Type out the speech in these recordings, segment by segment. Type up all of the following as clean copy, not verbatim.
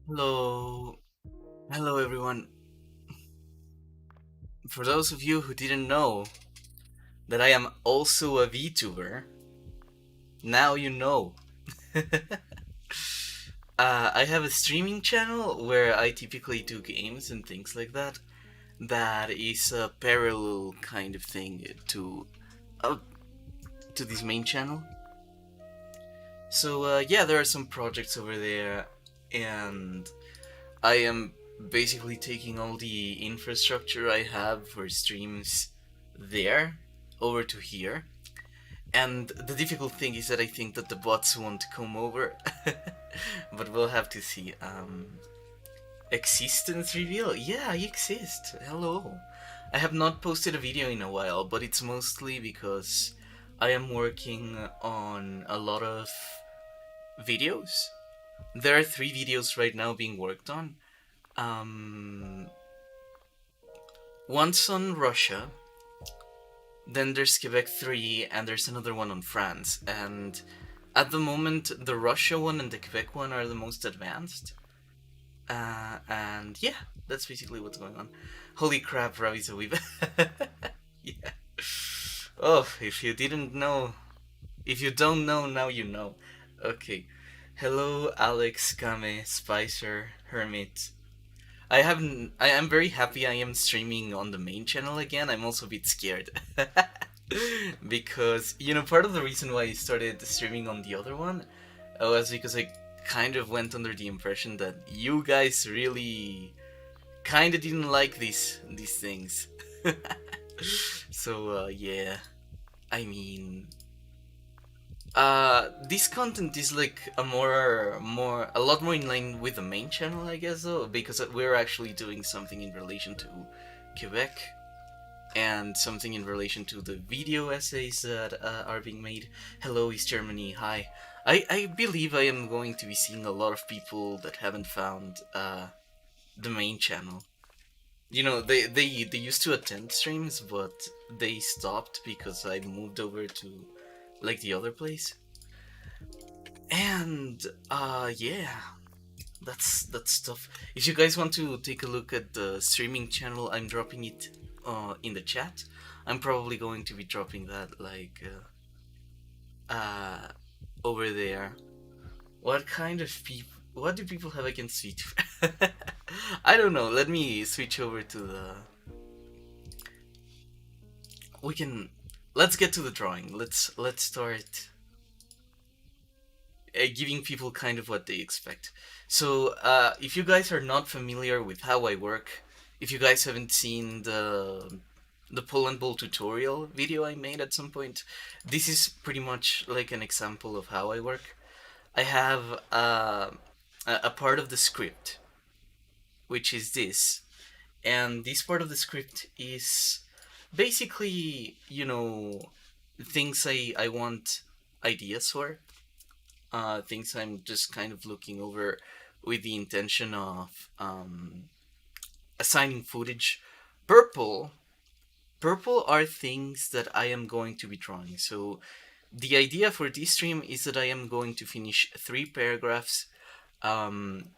Hello, hello everyone. For those of you who didn't know that I am also a VTuber, now you know. I have a streaming channel where I typically do games and things like that. That is a parallel kind of thing uh, to this main channel. So yeah, there are some projects over there, and I am basically taking all the infrastructure I have for streams there over to here. And the difficult thing is that I think that the bots won't come over, but we'll have to see. Existence reveal? Yeah, I exist. Hello. I have not posted a video in a while, but it's mostly because I am working on a lot of videos. There are 3 videos right now being worked on. Um, One's on Russia, then there's Quebec 3, and there's another one on France. And at the moment, the Russia one and the Quebec one are the most advanced. And yeah, that's basically what's going on. Holy crap, Ravi's a weeb. Yeah. Oh, if you didn't know, if you don't know, now you know. Okay. Hello, Alex, Kame, Spicer, Hermit. I am very happy I am streaming on the main channel again. I'm also a bit scared. Because, part of the reason why I started streaming on the other one was because I kind of went under the impression that you guys really kind of didn't like these things. So, yeah. I mean, this content is like a lot more in line with the main channel, I guess, though, because we're actually doing something in relation to Quebec and something in relation to the video essays that are being made. Hello, East Germany. Hi. I believe I am going to be seeing a lot of people that haven't found the main channel. They used to attend streams, but they stopped because I moved over to like the other place. And yeah, that's stuff. If you guys want to take a look at the streaming channel, I'm dropping it in the chat. I'm probably going to be dropping that like over there. What kind of people? What do people have against VTuber? I don't know. Let me switch over to the. We can. Let's get to the drawing. Let's start giving people kind of what they expect. So, if you guys are not familiar with how I work, if you guys haven't seen the pull and pull tutorial video I made at some point, this is pretty much like an example of how I work. I have a part of the script, which is this, and this part of the script is basically, things I want ideas for, things I'm just kind of looking over with the intention of assigning footage. Purple, purple are things that I am going to be drawing. So the idea for this stream is that I am going to finish 3 paragraphs. Um,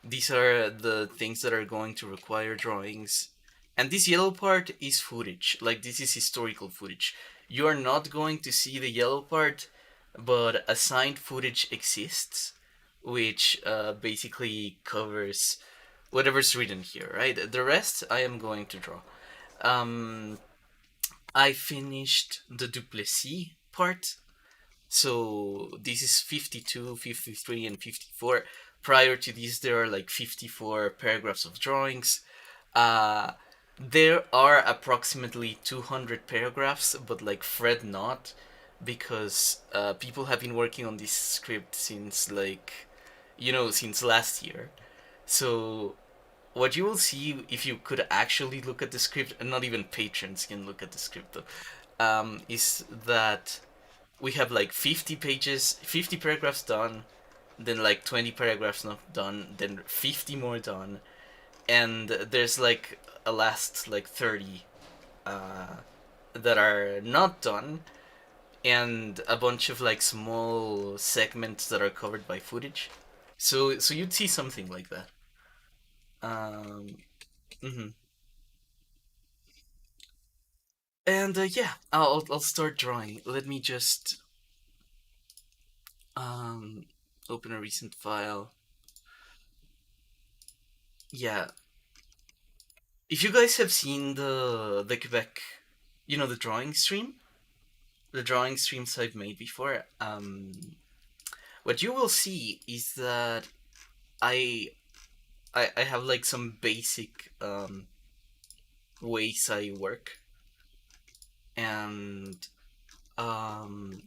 these are the things that are going to require drawings. And this yellow part is footage, like this is historical footage. You are not going to see the yellow part, but assigned footage exists, which basically covers whatever's written here, right? The rest I am going to draw. Um, I finished the Duplessis part, so this is 52, 53, and 54. Prior to this, there are like 54 paragraphs of drawings. Uh, there are approximately 200 paragraphs, but like fret not, because people have been working on this script since since last year. So what you will see if you could actually look at the script, and not even patrons can look at the script though, is that we have like 50 pages, 50 paragraphs done, then like 20 paragraphs not done, then 50 more done, and there's like a last like 30 uh, that are not done, and a bunch of like small segments that are covered by footage. So you'd see something like that. Um, mhm. And yeah, I'll start drawing. Let me just um open a recent file. Yeah, if you guys have seen the Quebec, the drawing stream, the drawing streams I've made before, what you will see is that I I have like some basic ways I work, and um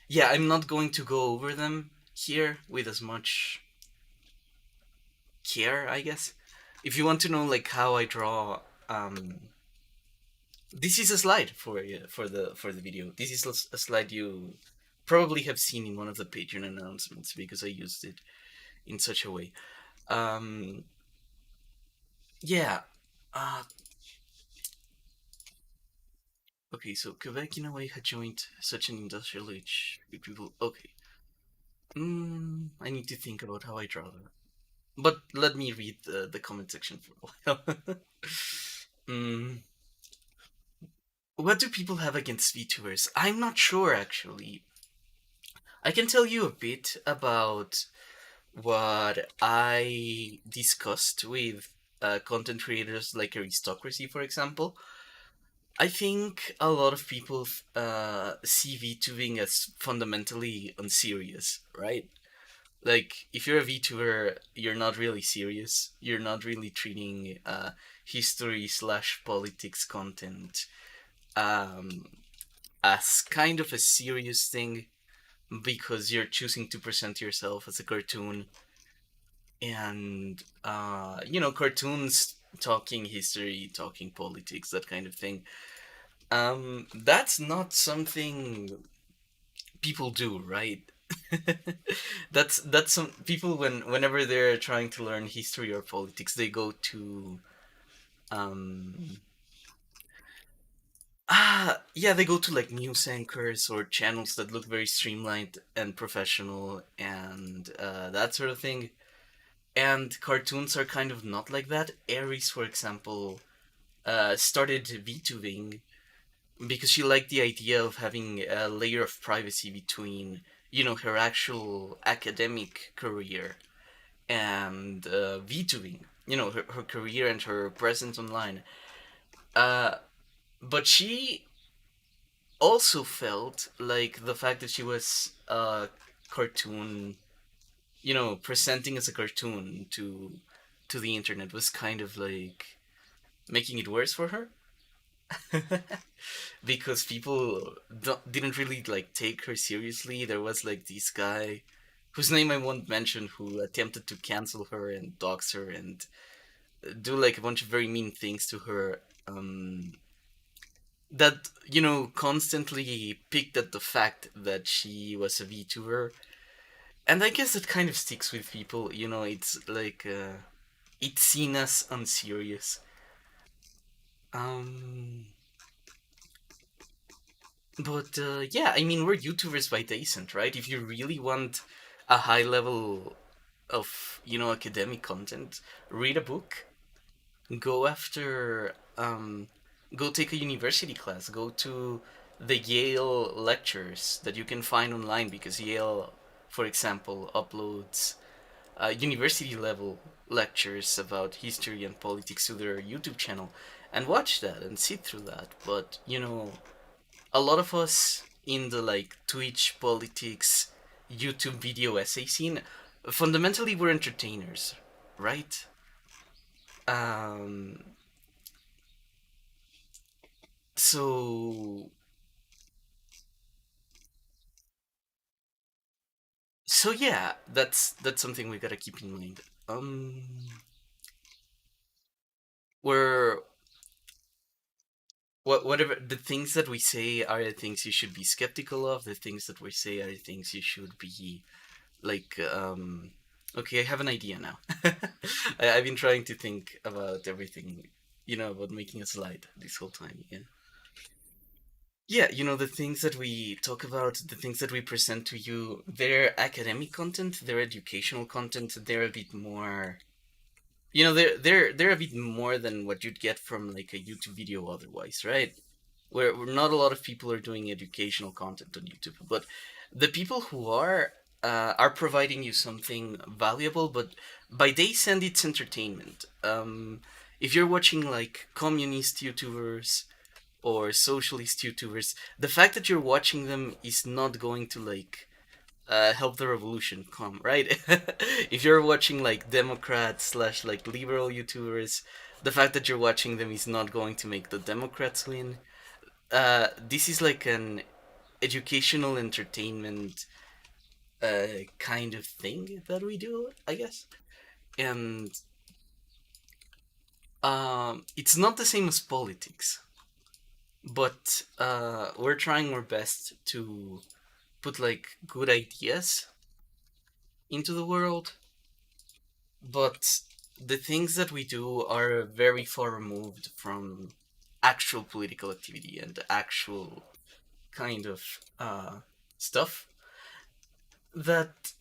yeah, I'm not going to go over them here with as much care, I guess. If you want to know like how I draw, this is a slide for the video. This is a slide you probably have seen in one of the Patreon announcements because I used it in such a way. Um, yeah. Uh, okay, so Quebec in a way had joined such an industrial age with people. Okay. I need to think about how I draw that. But let me read the comment section for a while. mm, what do people have against VTubers? I'm not sure actually. I can tell you a bit about what I discussed with content creators like Aristocracy, for example. I think a lot of people see VTubing as fundamentally unserious, right? Like, if you're a VTuber, you're not really serious. You're not really treating history slash politics content um, as kind of a serious thing because you're choosing to present yourself as a cartoon and cartoons talking history, talking politics, that kind of thing. That's not something people do, right? That's some people whenever they're trying to learn history or politics, they go to um they go to like news anchors or channels that look very streamlined and professional and that sort of thing. And cartoons are kind of not like that. Aries, for example, started VTubing because she liked the idea of having a layer of privacy between, her actual academic career and VTubing, her career and her presence online. Uh, but she also felt like the fact that she was a cartoon, presenting as a cartoon to the internet was kind of like making it worse for her. Because people didn't really like take her seriously. There was like this guy whose name I won't mention who attempted to cancel her and dox her and do like a bunch of very mean things to her. That constantly picked at the fact that she was a VTuber, and I guess it kind of sticks with people. It's like it's seen as unserious. Um, But yeah, I mean, we're YouTubers by descent, right? If you really want a high level of, academic content, read a book, go after, go take a university class, go to the Yale lectures that you can find online because Yale, for example, uploads university level lectures about history and politics to their YouTube channel and watch that and sit through that. But, a lot of us in the like Twitch politics YouTube video essay scene fundamentally we're entertainers, right? Um so yeah, that's something we gotta keep in mind. We're whatever the things that we say are the things you should be skeptical of, the things that we say are the things you should be like okay, I have an idea now. I've been trying to think about everything, about making a slide this whole time. Yeah, the things that we talk about, the things that we present to you, they're academic content, they're educational content, they're a bit more, they're a bit more than what you'd get from like a YouTube video otherwise, right? Where not a lot of people are doing educational content on YouTube, but the people who are providing you something valuable. But by they send it's entertainment. If you're watching like communist YouTubers or socialist YouTubers, the fact that you're watching them is not going to like help the revolution come, right? If you're watching like Democrats slash like liberal YouTubers, the fact that you're watching them is not going to make the Democrats win. This is like an educational entertainment kind of thing that we do, I guess. And it's not the same as politics, but we're trying our best to put like good ideas into the world. But the things that we do are very far removed from actual political activity and actual kind of stuff that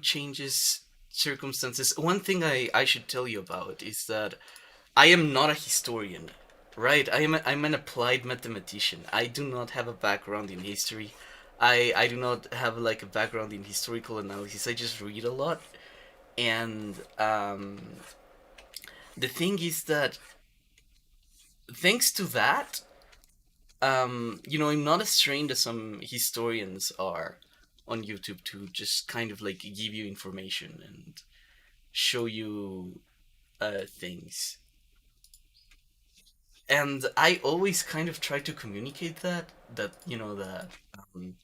changes circumstances. One thing I should tell you about is that I am not a historian, right? I'm an applied mathematician. I do not have a background in history. I do not have like a background in historical analysis. I just read a lot. And the thing is that thanks to that, I'm not as trained as some historians are on YouTube to just kind of like give you information and show you things. And I always kind of try to communicate that um,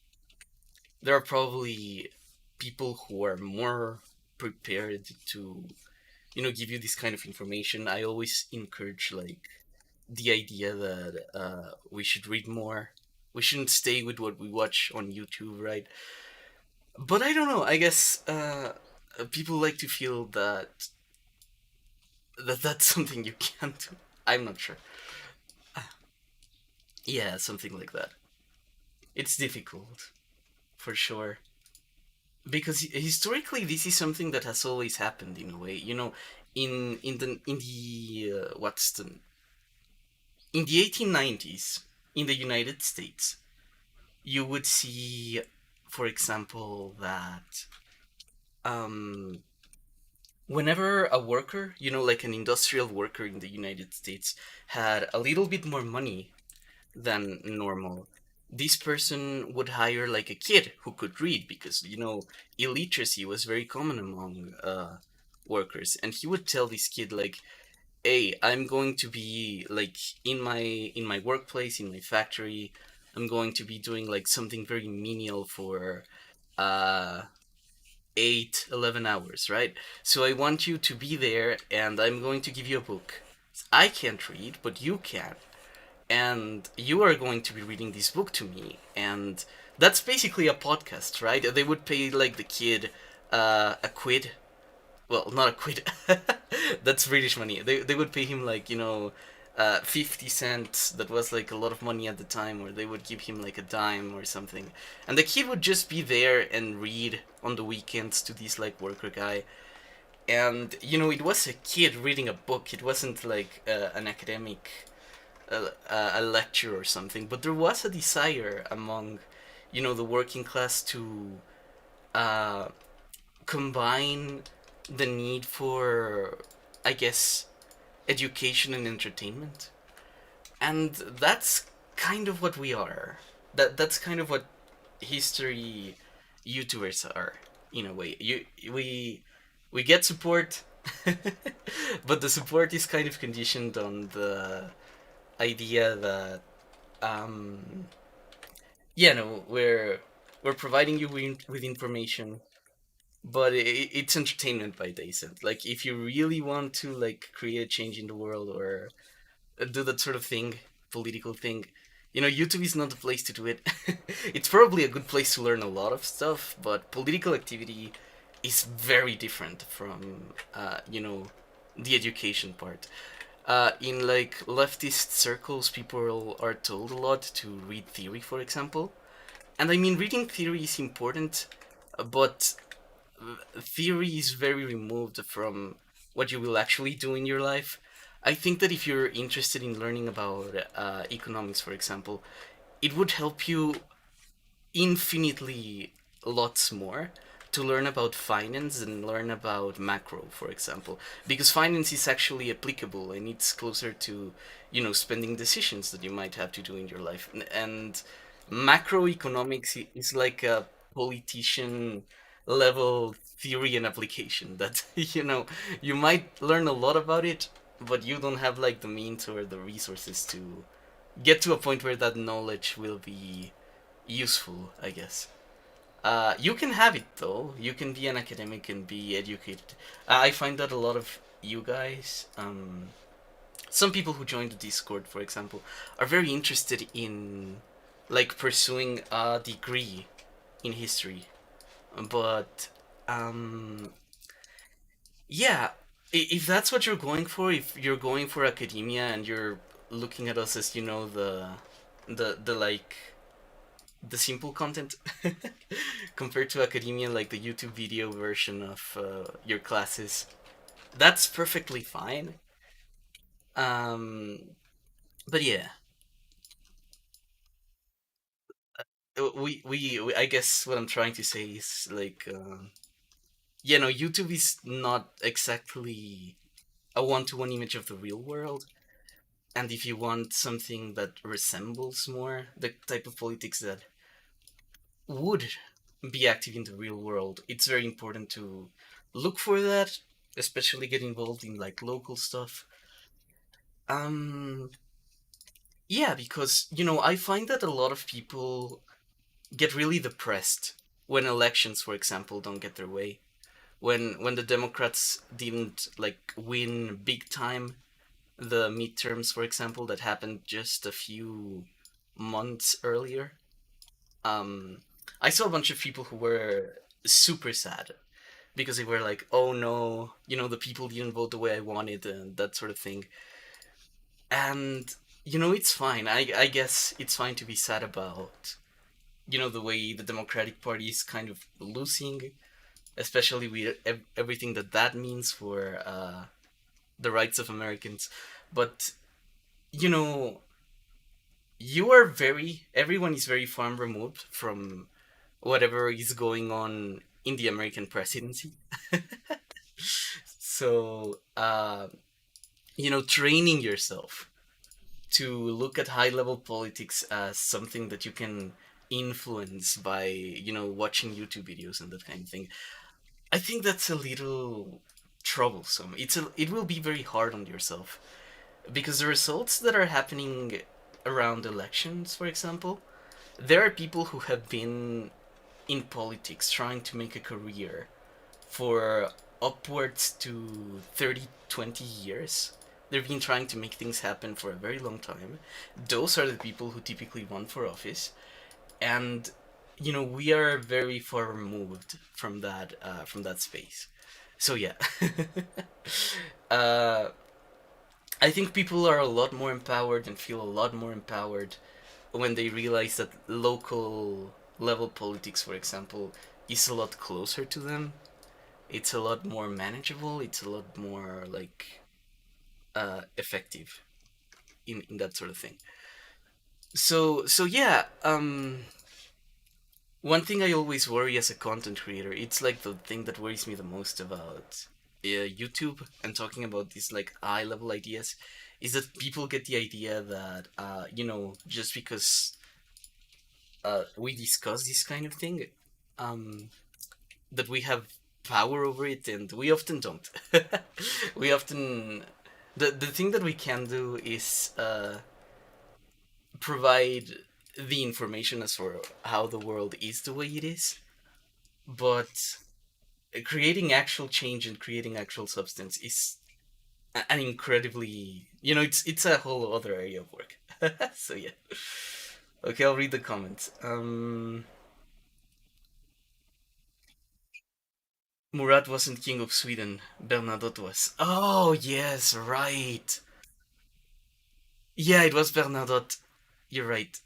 there are probably people who are more prepared to give you this kind of information. I always encourage like the idea that we should read more. We shouldn't stay with what we watch on YouTube, right? But I don't know. I guess people like to feel that that's something you can't do. I'm not sure. Yeah, something like that. It's difficult for sure because historically this is something that has always happened in a way. In the what's the in the 1890s in the United States, you would see, for example, that um, whenever a worker, like an industrial worker in the United States, had a little bit more money than normal, this person would hire like a kid who could read because, illiteracy was very common among workers. And he would tell this kid, like, hey, I'm going to be like in my workplace, in my factory, I'm going to be doing like something very menial for uh 8, 11 hours, right? So I want you to be there and I'm going to give you a book. I can't read, but you can. And you are going to be reading this book to me. And that's basically a podcast, right? They would pay like the kid a quid. Well, not a quid. That's British money. They would pay him like, 50 cents. That was like a lot of money at the time, or they would give him like a dime or something. And the kid would just be there and read on the weekends to this like worker guy. And, it was a kid reading a book. It wasn't like an academic, a lecture or something. But there was a desire among, the working class to uh, combine the need for, I guess, education and entertainment. And that's kind of what we are. That's kind of what history YouTubers are in a way. We get support, but the support is kind of conditioned on the idea that um no, we're providing you with information, but it's entertainment by day set. Like if you really want to like create a change in the world or do that sort of thing, political thing, YouTube is not the place to do it. It's probably a good place to learn a lot of stuff, but political activity is very different from the education part. In like leftist circles, people are told a lot to read theory, for example. And I mean, reading theory is important, but theory is very removed from what you will actually do in your life. I think that if you're interested in learning about economics, for example, it would help you infinitely lots more to learn about finance and learn about macro, for example, because finance is actually applicable and it's closer to, spending decisions that you might have to do in your life. And macroeconomics is like a politician level theory and application that, you might learn a lot about it, but you don't have like the means or the resources to get to a point where that knowledge will be useful, I guess. You can have it though. You can be an academic and be educated. I find that a lot of you guys, some people who join the Discord, for example, are very interested in like pursuing a degree in history. But yeah, if that's what you're going for, if you're going for academia and you're looking at us as the like the simple content compared to academia, like the YouTube video version of your classes. That's perfectly fine. Um, but yeah, I guess what I'm trying to say is like, YouTube is not exactly a one-to-one image of the real world. And if you want something that resembles more the type of politics that would be active in the real world, it's very important to look for that, especially get involved in like local stuff. Um, yeah, because I find that a lot of people get really depressed when elections, for example, don't get their way. When the Democrats didn't like win big time the midterms, for example, that happened just a few months earlier. Um, I saw a bunch of people who were super sad because they were like, "Oh no, the people didn't vote the way I wanted," and that sort of thing. And it's fine. I guess it's fine to be sad about the way the Democratic Party is kind of losing, especially with everything that means for the rights of Americans. But you know, everyone is very far removed from whatever is going on in the American presidency. So, training yourself to look at high level politics as something that you can influence by, watching YouTube videos and that kind of thing. I think that's a little troublesome. It will be very hard on yourself because the results that are happening around elections, for example, there are people who have been in politics trying to make a career for upwards to 30, 20 years. They've been trying to make things happen for a very long time. Those are the people who typically run for office. And, we are very far removed from that space. So, yeah. uh, I think people are a lot more empowered and feel a lot more empowered when they realize that local level politics, for example, is a lot closer to them. It's a lot more manageable. It's a lot more like effective in that sort of thing. So yeah. One thing I always worry as a content creator, it's like the thing that worries me the most about YouTube and talking about these like high level ideas, is that people get the idea that just because we discuss this kind of thing, um, that we have power over it, and we often don't. We often the thing that we can do is provide the information as for how the world is the way it is, but creating actual change and creating actual substance is an incredibly it's a whole other area of work. So yeah. Okay, I'll read the comments. Murat wasn't king of Sweden. Bernadotte was. Oh yes, right. Yeah, it was Bernadotte. You're right.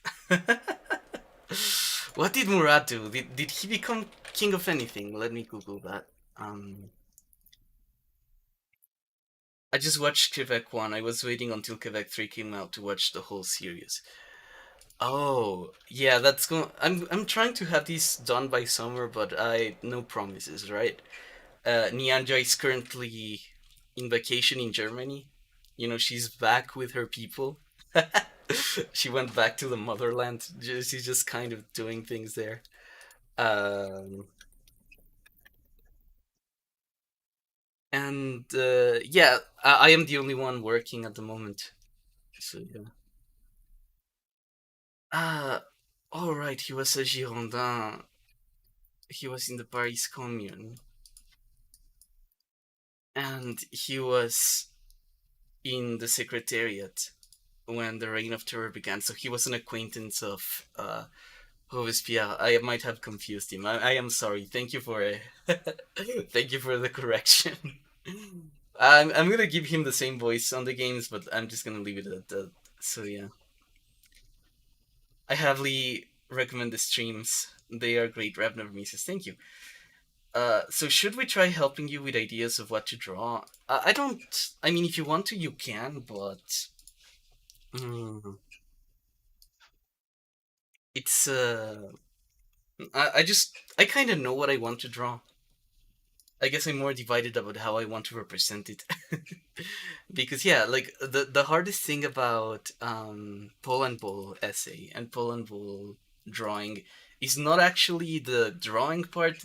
What did Murat do? Did he become king of anything? Let me Google that. Um, I just watched Quebec 1. I was waiting until Quebec 3 came out to watch the whole series. Oh, yeah, that's going. I'm trying to have these done by summer, but I no promises, right? Nyanja is currently in vacation in Germany. You know, she's back with her people. She went back to the motherland. She's just kind of doing things there. Um, and yeah, I am the only one working at the moment. So yeah. Ah, all right. He was a Girondin. He was in the Paris Commune, and he was in the Secretariat when the Reign of Terror began. So he was an acquaintance of Robespierre. I might have confused him. I am sorry. Thank you for thank you for the correction. I'm gonna give him the same voice on the games, but I'm just gonna leave it at that. So yeah, I heavily recommend the streams. They are great. Rap never misses. Thank you. So should we try helping you with ideas of what to draw? I don't. I mean, if you want to, you can, but mm, it's I kind of know what I want to draw. I guess I'm more divided about how I want to represent it. Because yeah, like the hardest thing about Paul and Bull essay and Paul and Bull drawing is not actually the drawing part.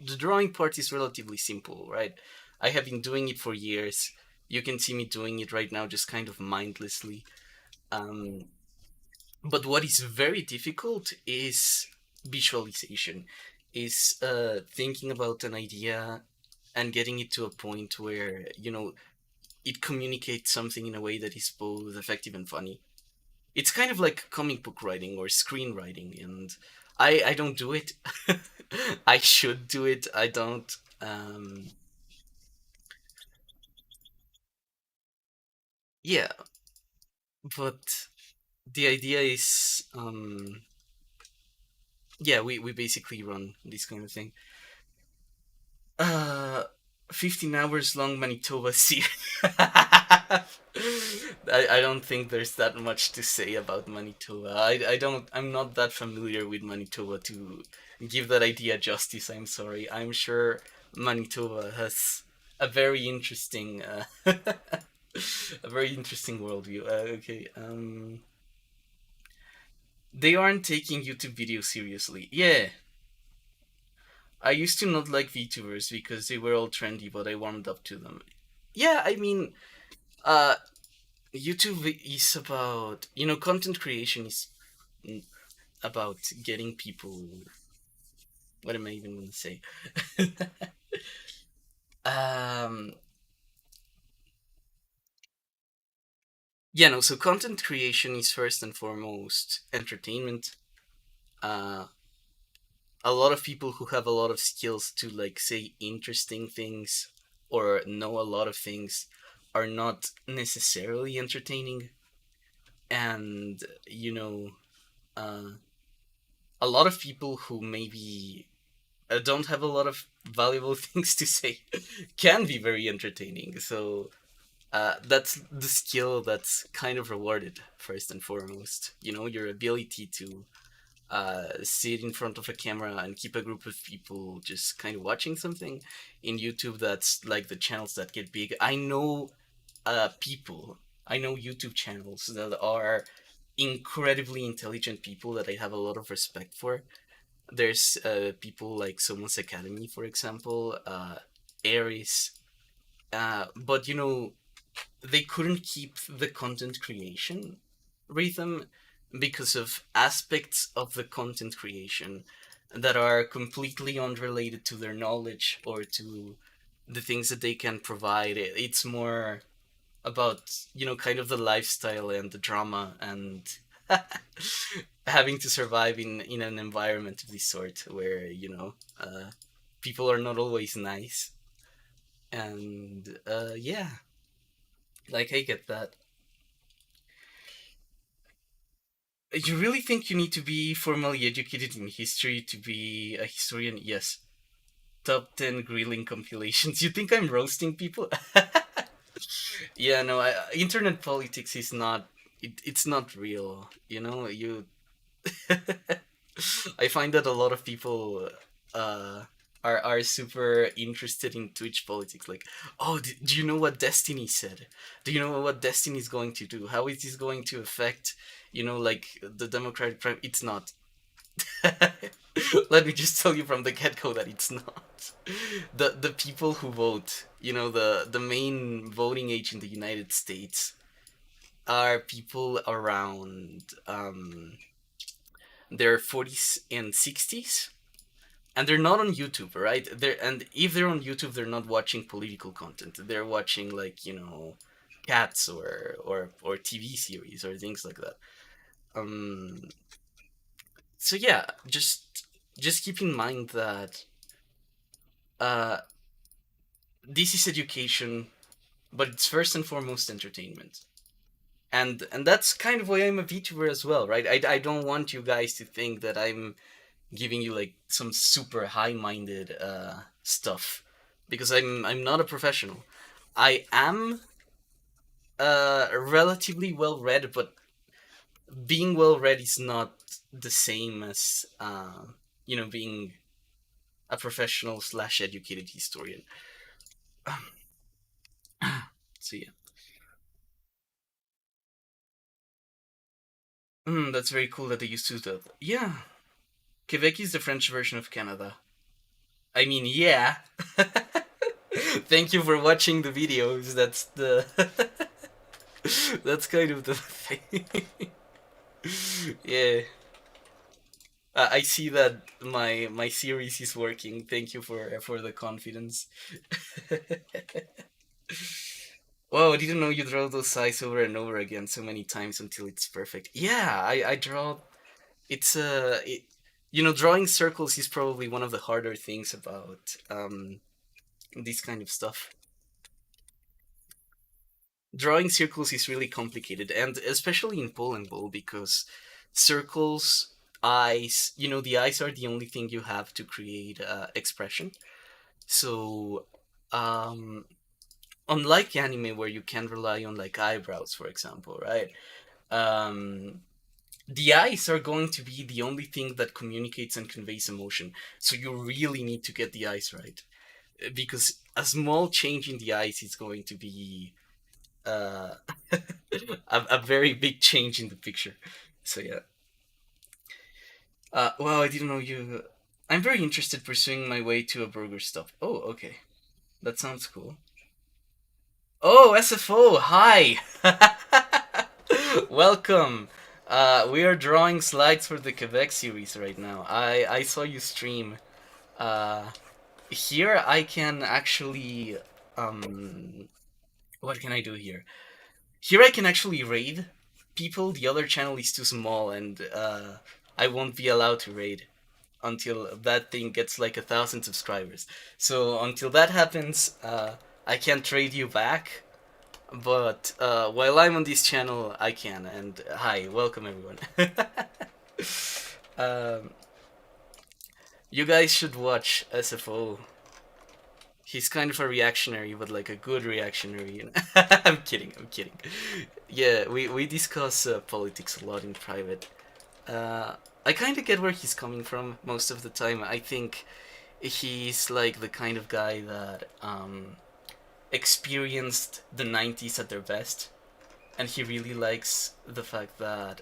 The drawing part is relatively simple, right? I have been doing it for years. You can see me doing it right now, just kind of mindlessly. Um, but what is very difficult is visualization, is thinking about an idea and getting it to a point where it communicates something in a way that is both effective and funny. It's kind of like comic book writing or screenwriting, and I don't do it. I should do it. I don't. Yeah, but the idea is yeah, we basically run this kind of thing. Uh, 15 hours long Manitoba series. I don't think there's that much to say about Manitoba. I don't. I'm not that familiar with Manitoba to give that idea justice. I'm sorry. I'm sure Manitoba has a very interesting, a very interesting worldview. Okay. They aren't taking YouTube videos seriously. Yeah, I used to not like VTubers because they were all trendy, but I warmed up to them. Yeah, I mean, uh, YouTube is about content creation is about getting people. What am I even gonna say? um, yeah, no. So content creation is first and foremost entertainment. Uh, a lot of people who have a lot of skills to like say interesting things or know a lot of things are not necessarily entertaining, and uh, a lot of people who maybe don't have a lot of valuable things to say can be very entertaining. So that's the skill that's kind of rewarded first and foremost. Your ability to sit in front of a camera and keep a group of people just kind of watching something in YouTube. That's like the channels that get big. I know people. I know YouTube channels that are incredibly intelligent people that I have a lot of respect for. There's people like Someone's Academy, for example, Aries, but they couldn't keep the content creation rhythm because of aspects of the content creation that are completely unrelated to their knowledge or to the things that they can provide. It's more about kind of the lifestyle and the drama and having to survive in an environment of this sort where people are not always nice. And yeah, like, I get that. You really think you need to be formally educated in history to be a historian? Yes. Top 10 grilling compilations. You think I'm roasting people? Yeah, no, internet politics is not. It's not real. I find that a lot of people uh, are super interested in Twitch politics. Like, oh, do you know what Destiny said? Do you know what Destiny is going to do? How is this going to affect, like the Democratic Prime? It's not. Let me just tell you from the get go that it's not. The people who vote, the main voting age in the United States are people around their 40s and 60s, and they're not on YouTube, right? And if they're on YouTube, they're not watching political content. They're watching like cats or TV series or things like that. Um, so yeah, just keep in mind that uh, this is education, but it's first and foremost entertainment. And that's kind of why I'm a VTuber as well, right? I don't want you guys to think that I'm giving you like some super high-minded stuff, because I'm not a professional. I am relatively well read, but being well read is not the same as being a professional slash educated historian. So yeah. That's very cool that they used to do that. Yeah, Quebec is the French version of Canada. I mean, yeah. Thank you for watching the videos. That's the that's kind of the thing. Yeah. I see that my series is working. Thank you for the confidence. Wow, I didn't know you draw those sides over and over again so many times until it's perfect. Yeah, I draw. It's drawing circles is probably one of the harder things about this kind of stuff. Drawing circles is really complicated, and especially in Poland Bowl, because circles, eyes, the eyes are the only thing you have to create expression. So, um, unlike anime where you can rely on like eyebrows, for example, right? Um, the eyes are going to be the only thing that communicates and conveys emotion. So you really need to get the eyes right, because a small change in the eyes is going to be uh, a very big change in the picture. So yeah. Well, I didn't know you. I'm very interested pursuing my way to a burger stop. Oh, okay. That sounds cool. Oh, SFO, hi! Welcome! We are drawing slides for the Quebec series right now. I saw you stream. Uh, Here I can actually. What can I do here? Here I can actually raid people. The other channel is too small, and I won't be allowed to raid until that thing gets like 1,000 subscribers. So until that happens, I can't trade you back. But while I'm on this channel, I can. And hi, welcome everyone. um, you guys should watch SFO. He's kind of a reactionary, but like a good reactionary. I'm kidding. I'm kidding. Yeah, we discuss politics a lot in private. I kind of get where he's coming from most of the time. I think he's like the kind of guy that experienced the 90s at their best, and he really likes the fact that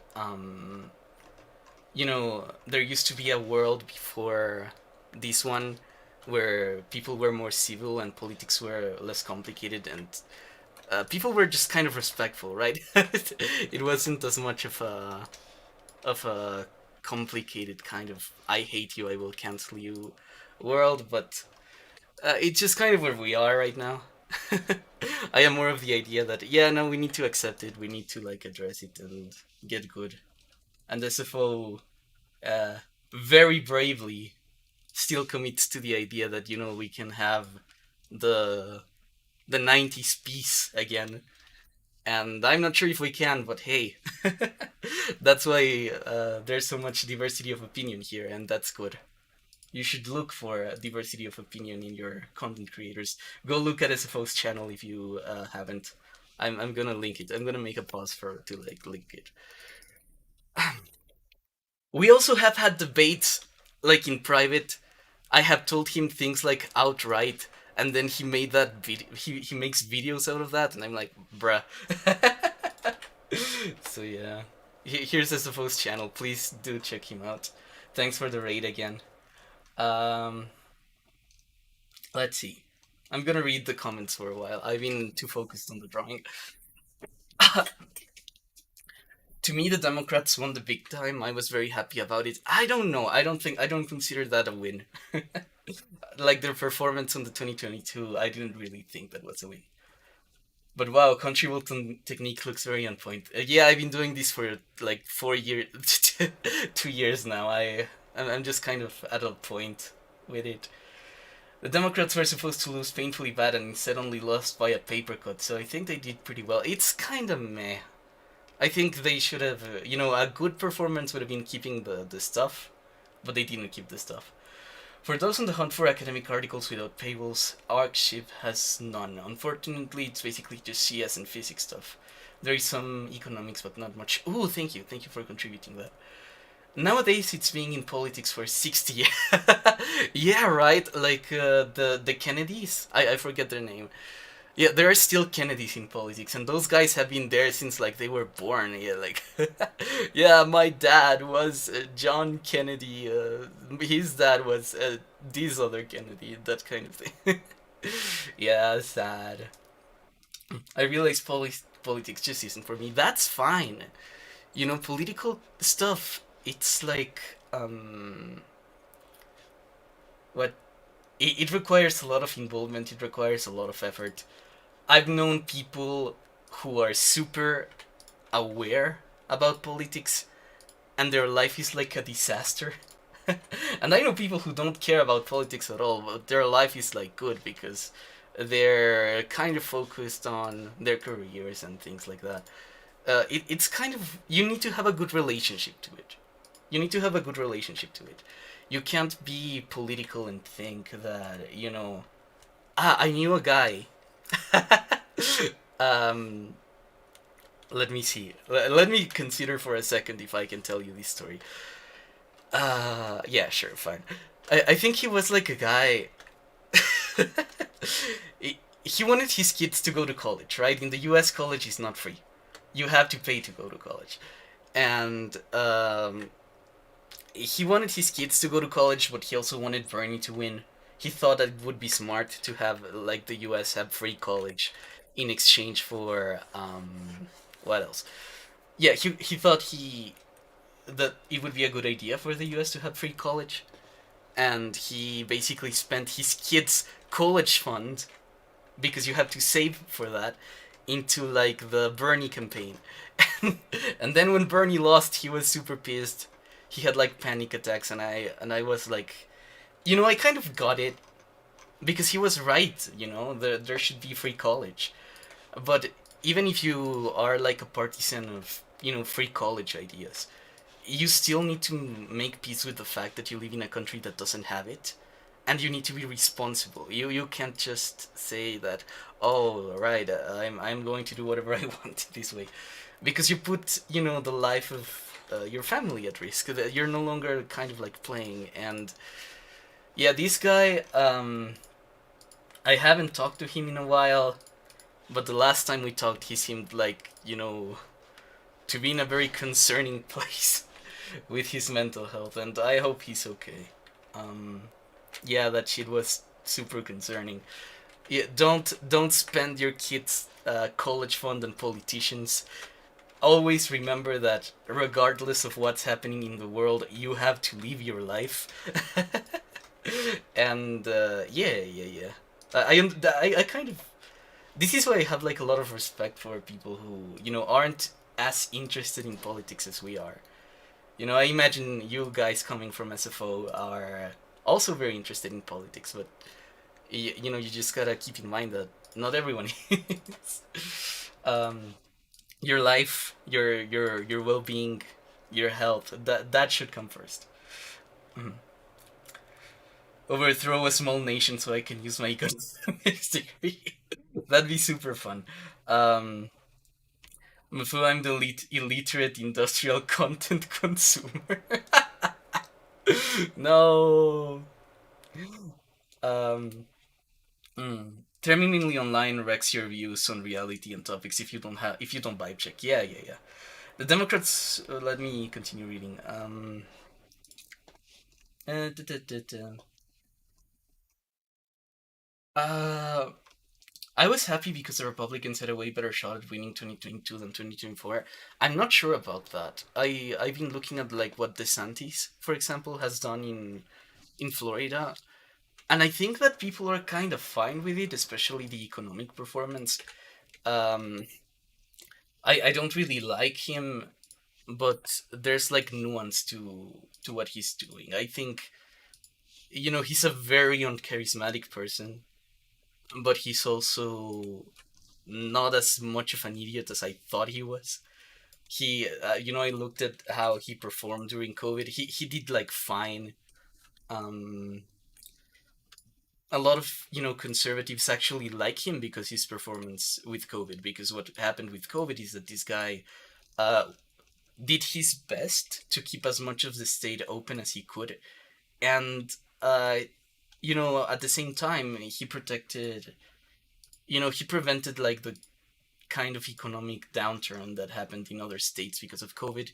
there used to be a world before this one where people were more civil and politics were less complicated, and people were just kind of respectful, right? It wasn't as much of a complicated kind of "I hate you, I will cancel you" world, but it's just kind of where we are right now. I am more of the idea that yeah, no, we need to accept it, we need to like address it and get good. And the SFO very bravely still commits to the idea that we can have the the 90s peace again. And I'm not sure if we can, but hey, that's why there's so much diversity of opinion here, and that's good. You should look for a diversity of opinion in your content creators. Go look at SFO's channel if you haven't. I'm gonna link it. I'm gonna make a pause for to like link it. We also have had debates like in private. I have told him things like outright, and then he made that video. He makes videos out of that, and I'm like, bruh. So yeah, here's SFO's channel. Please do check him out. Thanks for the raid again. Um, let's see. I'm gonna read the comments for a while. I've been too focused on the drawing. To me, the Democrats won the big time. I was very happy about it. I don't know. I don't consider that a win. Like their performance on the 2022, I didn't really think that was a win. But wow, country Wilton technique looks very on point. Yeah, I've been doing this for like 4 years, 2 years now. I'm just kind of at a point with it. The Democrats were supposed to lose painfully bad and instead only lost by a paper cut, so I think they did pretty well. It's kind of meh. I think they should have, a good performance would have been keeping the stuff, but they didn't keep the stuff. For those on the hunt for academic articles without paywalls, ArcShip has none. Unfortunately, it's basically just CS and physics stuff. There is some economics, but not much. Ooh, thank you. Thank you for contributing that. Nowadays, it's being in politics for 60 years. Yeah, right? Like the Kennedys? I forget their name. Yeah, there are still Kennedys in politics, and those guys have been there since like they were born. Yeah, like, yeah, my dad was John Kennedy. His dad was this other Kennedy. That kind of thing. Yeah, sad. I realize politics just isn't for me. That's fine. Political stuff. It's like what it requires a lot of involvement. It requires a lot of effort. I've known people who are super aware about politics and their life is like a disaster. And I know people who don't care about politics at all, but their life is like good because they're kind of focused on their careers and things like that. It's kind of, you need to have a good relationship to it. You need to have a good relationship to it. You can't be political and think that, I knew a guy. um, let me see. Let me consider for a second if I can tell you this story. Yeah, sure, fine. I think he was like a guy. he wanted his kids to go to college, right? In the US, college is not free. You have to pay to go to college. And he wanted his kids to go to college, but he also wanted Bernie to win. He thought that it would be smart to have like the U.S. have free college in exchange for what else? Yeah, he thought he that it would be a good idea for the U.S. to have free college, and he basically spent his kids' college fund because you have to save for that into like the Bernie campaign. And then when Bernie lost, he was super pissed. He had like panic attacks, and I was like, I kind of got it because he was right. There should be free college, but even if you are like a partisan of free college ideas, you still need to make peace with the fact that you live in a country that doesn't have it, and you need to be responsible. You can't just say that, oh right, I'm going to do whatever I want this way, because you put the life of your family at risk. That you're no longer kind of like playing. And yeah, this guy, I haven't talked to him in a while, but the last time we talked, he seemed like to be in a very concerning place with his mental health, and I hope he's okay. Um, yeah, that shit was super concerning. Yeah, don't spend your kids' college fund on politicians. Always remember that regardless of what's happening in the world, you have to live your life. And yeah. I kind of, this is why I have like a lot of respect for people who aren't as interested in politics as we are. I imagine you guys coming from SFO are also very interested in politics, but you just gotta keep in mind that not everyone is. um, your life, your well-being, your health, that should come first. Mhm. overthrow a small nation so I can use my economics degree. That'd be super fun. Um, so I'm the illiterate industrial content consumer. No. Um, Terminally online wrecks your views on reality and topics if you don't vibe check. Yeah, yeah, yeah. The Democrats. Let me continue reading. Da, da, da, da. Uh, I was happy because the Republicans had a way better shot at winning 2022 than 2024. I'm not sure about that. I've been looking at like what DeSantis, for example, has done in Florida, and I think that people are kind of fine with it, especially the economic performance. Um, I don't really like him, but there's like nuance to what he's doing. I think he's a very uncharismatic person, but he's also not as much of an idiot as I thought he was. I looked at how he performed during COVID. He did like fine. Um, a lot of conservatives actually like him because his performance with COVID. Because what happened with COVID is that this guy uh, did his best to keep as much of the state open as he could, and at the same time he prevented like the kind of economic downturn that happened in other states because of COVID.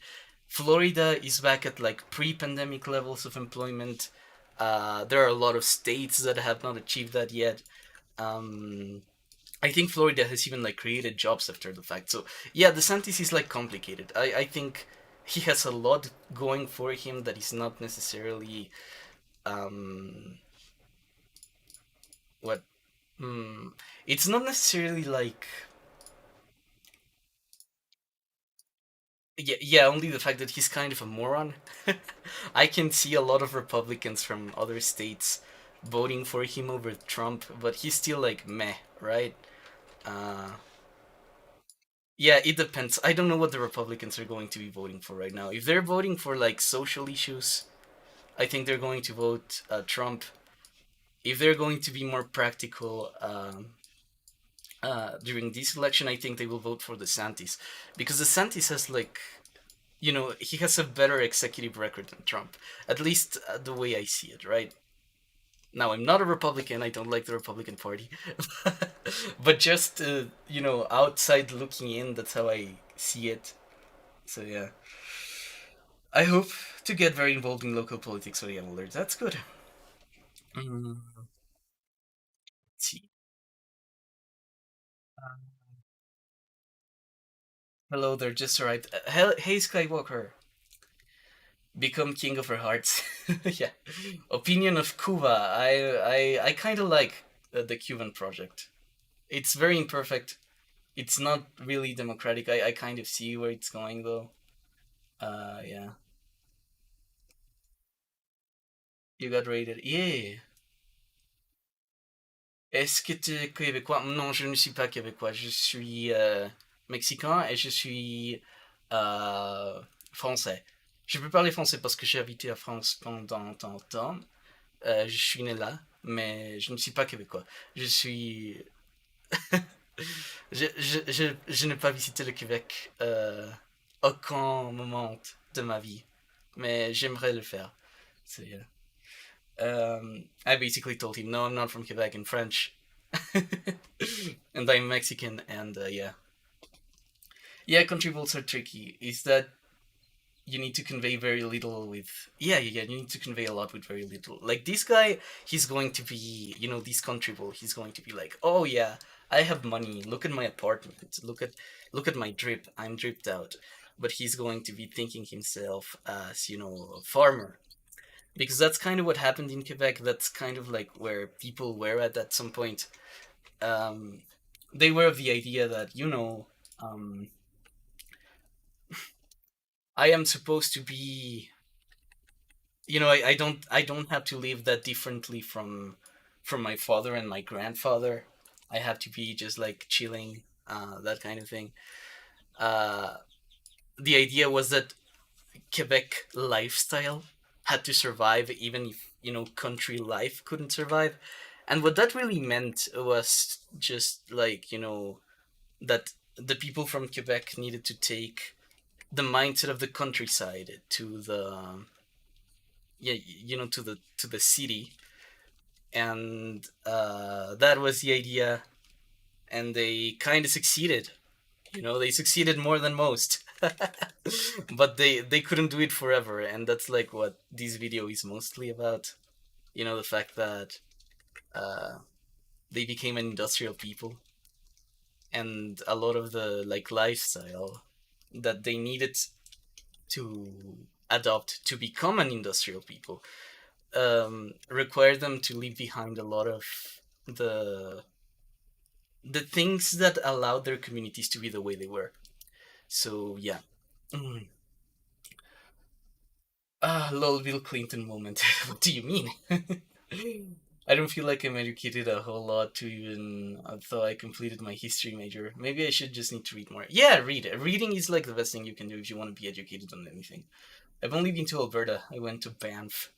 Florida is back at like pre-pandemic levels of employment. There are a lot of states that have not achieved that yet. Um, I think Florida has even like created jobs after the fact. So yeah, DeSantis is like complicated. I think he has a lot going for him that is not necessarily um, what. Hmm, it's not necessarily like yeah, only the fact that he's kind of a moron. I can see a lot of Republicans from other states voting for him over Trump, but he's still like meh, right? Uh, yeah, it depends. I don't know what the Republicans are going to be voting for right now. If they're voting for like social issues, I think they're going to vote Trump. If they're going to be more practical during this election, I think they will vote for DeSantis because DeSantis has like he has a better executive record than Trump, at least the way I see it, right? Now, I'm not a Republican. I don't like the Republican Party, but just outside looking in, that's how I see it. So yeah, I hope to get very involved in local politics when I'm older. That's good. Mm, let's see. Hello there, just arrived. Hey, Skywalker, become king of our hearts. Yeah. Opinion of Cuba. I kind of like the Cuban project. It's very imperfect. It's not really democratic. I kind of see where it's going though. Yeah. You got rated. Yeah. Est-ce que tu es québécois? Non, je ne suis pas québécois. Je suis mexicain et je suis français. Je peux parler français parce que j'ai habité à France pendant tant de temps. Je suis né là, mais je ne suis pas québécois. Je suis. Je n'ai pas visité le Québec aucun moment de ma vie, mais j'aimerais le faire. So yeah. I basically told him, no, I'm not from Quebec in French, and I'm Mexican, and yeah, yeah. Country votes are tricky. Is that you need to convey very little with yeah. You need to convey a lot with very little. Like this guy, he's going to be this country vote. He's going to be like, oh yeah, I have money. Look at my apartment. Look at my drip. I'm dripped out. But he's going to be thinking himself as a farmer because that's kind of what happened in Quebec. That's kind of like where people were at some point. Um, they were of the idea that I am supposed to be I don't have to live that differently from my father and my grandfather. I have to be just like chilling, that kind of thing. Uh, the idea was that Quebec lifestyle had to survive even if country life couldn't survive. And what that really meant was just like, that the people from Quebec needed to take the mindset of the countryside to the yeah, to the city, and that was the idea, and they kind of succeeded. They succeeded more than most, but they couldn't do it forever, and that's like what this video is mostly about. The fact that uh, they became an industrial people, and a lot of the like lifestyle that they needed to adopt to become an industrial people required them to leave behind a lot of the the things that allowed their communities to be the way they were. So yeah. Mm. Lol, Bill Clinton moment. What do you mean? I don't feel like I'm educated a whole lot to even though I completed my history major. Maybe I should just need to read more. Yeah, read. Reading is like the best thing you can do if you want to be educated on anything. I've only been to Alberta. I went to Banff.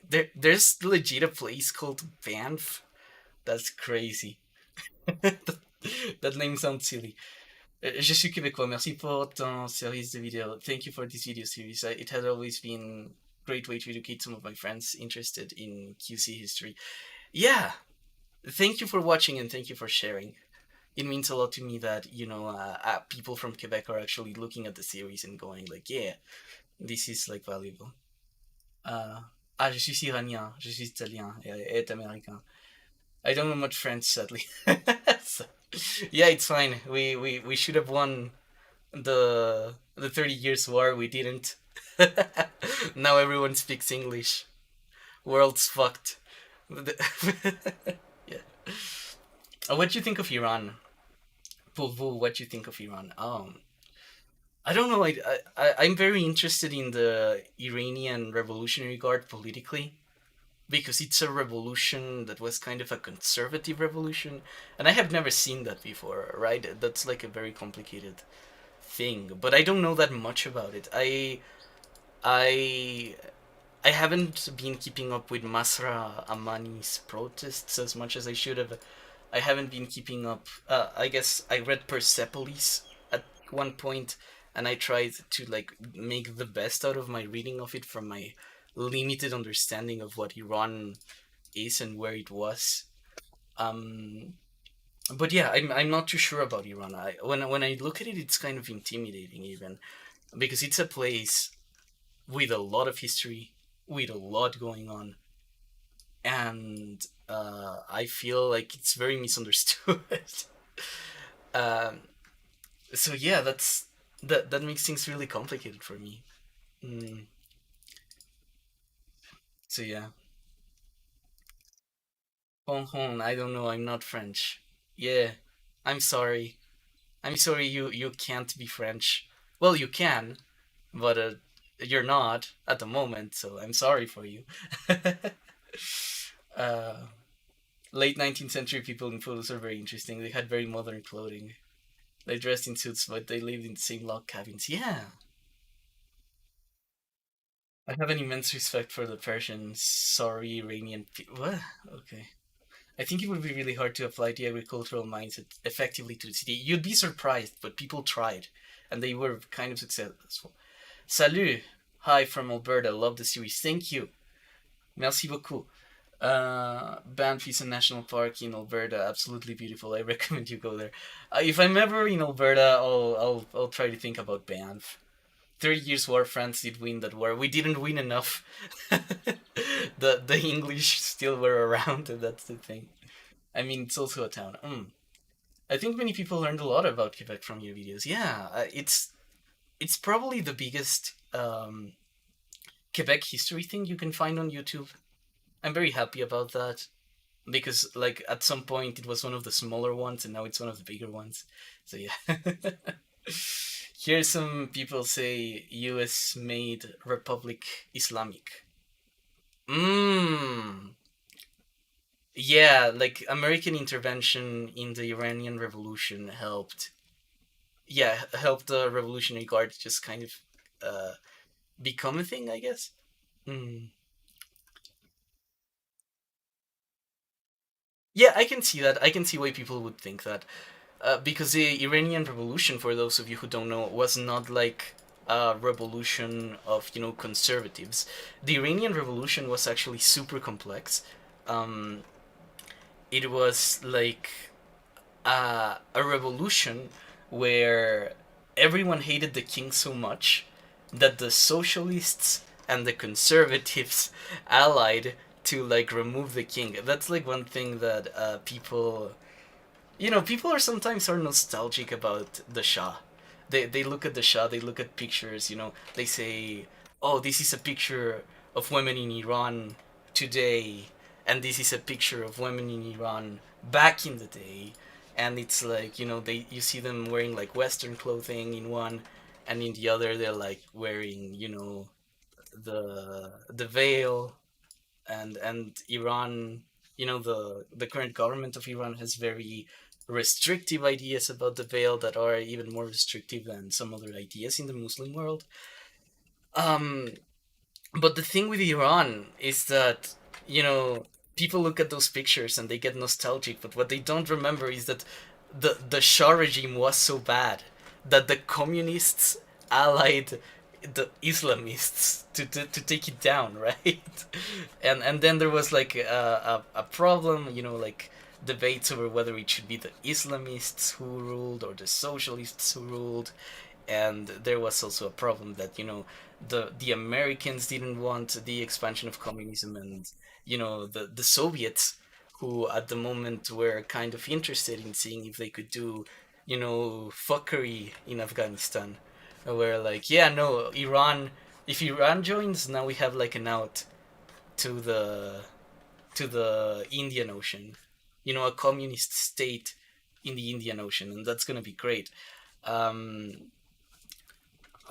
There's legit a place called Banff. That's crazy. That name sounds silly. Je suis québécois. Merci pour ton service de vidéo. Thank you for this video series. It has always been a great way to educate some of my friends interested in QC history. Yeah, thank you for watching and thank you for sharing. It means a lot to me that people from Quebec are actually looking at the series and going like, yeah, this is like valuable. Uh, je suis iranien, je suis italien et américain. I don't know much French, sadly. So, yeah, it's fine. We should have won the 30 Years War. We didn't. Now everyone speaks English. World's fucked. Yeah. What do you think of Iran? Pour vous, what do you think of Iran? I don't know. I'm very interested in the Iranian Revolutionary Guard politically, because it's a revolution that was kind of a conservative revolution, and I have never seen that before. Right? That's like a very complicated thing, but I don't know that much about it. I I haven't been keeping up with Masra Amani's protests as much as I should have. I haven't been keeping up. I guess I read Persepolis at one point, and I tried to like make the best out of my reading of it from my limited understanding of what Iran is and where it was. Um, but yeah, I'm not too sure about Iran. When I look at it, it's kind of intimidating even, because it's a place with a lot of history, with a lot going on, and I feel like it's very misunderstood. um, so yeah, that makes things really complicated for me. Mm, so yeah, hon hon. I don't know. I'm not French. Yeah, I'm sorry. I'm sorry. You can't be French. Well, you can, but you're not at the moment. So I'm sorry for you. uh, Late 19th century people in photos are very interesting. They had very modern clothing. They dressed in suits, but they lived in the same log cabins. Yeah. I have an immense respect for the Persians. Sorry, Iranian people. What? Okay. I think it would be really hard to apply the agricultural mindset effectively to the city. You'd be surprised, but people tried, and they were kind of successful. Salut! Hi from Alberta. Love the series. Thank you. Merci beaucoup. Banff is a national park in Alberta. Absolutely beautiful. I recommend you go there. If I'm ever in Alberta, I'll try to think about Banff. 30 Years War, France did win that war. We didn't win enough. The English still were around, and that's the thing. I mean, it's also a town. I think many people learned a lot about Quebec from your videos. Yeah, it's probably the biggest Quebec history thing you can find on YouTube. I'm very happy about that, because like at some point it was one of the smaller ones and now it's one of the bigger ones. So yeah. Here some people say US made Republic Islamic. Mmm. Yeah, like American intervention in the Iranian Revolution helped. Yeah, helped the Revolutionary Guard just kind of uh become a thing, I guess. Hmm. Yeah, I can see that. I can see why people would think that. Because the Iranian Revolution, for those of you who don't know, was not like a revolution of, conservatives. The Iranian Revolution was actually super complex. Um, it was like a revolution where everyone hated the king so much that the socialists and the conservatives allied to like remove the king. That's like one thing that people are sometimes are nostalgic about the Shah. They look at the Shah, they look at pictures, they say, "Oh, this is a picture of women in Iran today, and this is a picture of women in Iran back in the day." And it's like, they you see them wearing like Western clothing in one, and in the other they're like wearing, the veil, and Iran, the current government of Iran has very restrictive ideas about the veil that are even more restrictive than some other ideas in the Muslim world. Um, but the thing with Iran is that, you know, people look at those pictures and they get nostalgic, but what they don't remember is that the Shah regime was so bad that the communists allied the Islamists to take it down, right? And then there was like a problem, like debates over whether it should be the Islamists who ruled or the socialists who ruled, and there was also a problem that the Americans didn't want the expansion of communism, and the Soviets, who at the moment were kind of interested in seeing if they could do fuckery in Afghanistan, were like, yeah, no, Iran, if Iran joins, now we have like an out to the Indian Ocean, a communist state in the Indian Ocean, and that's gonna be great. um,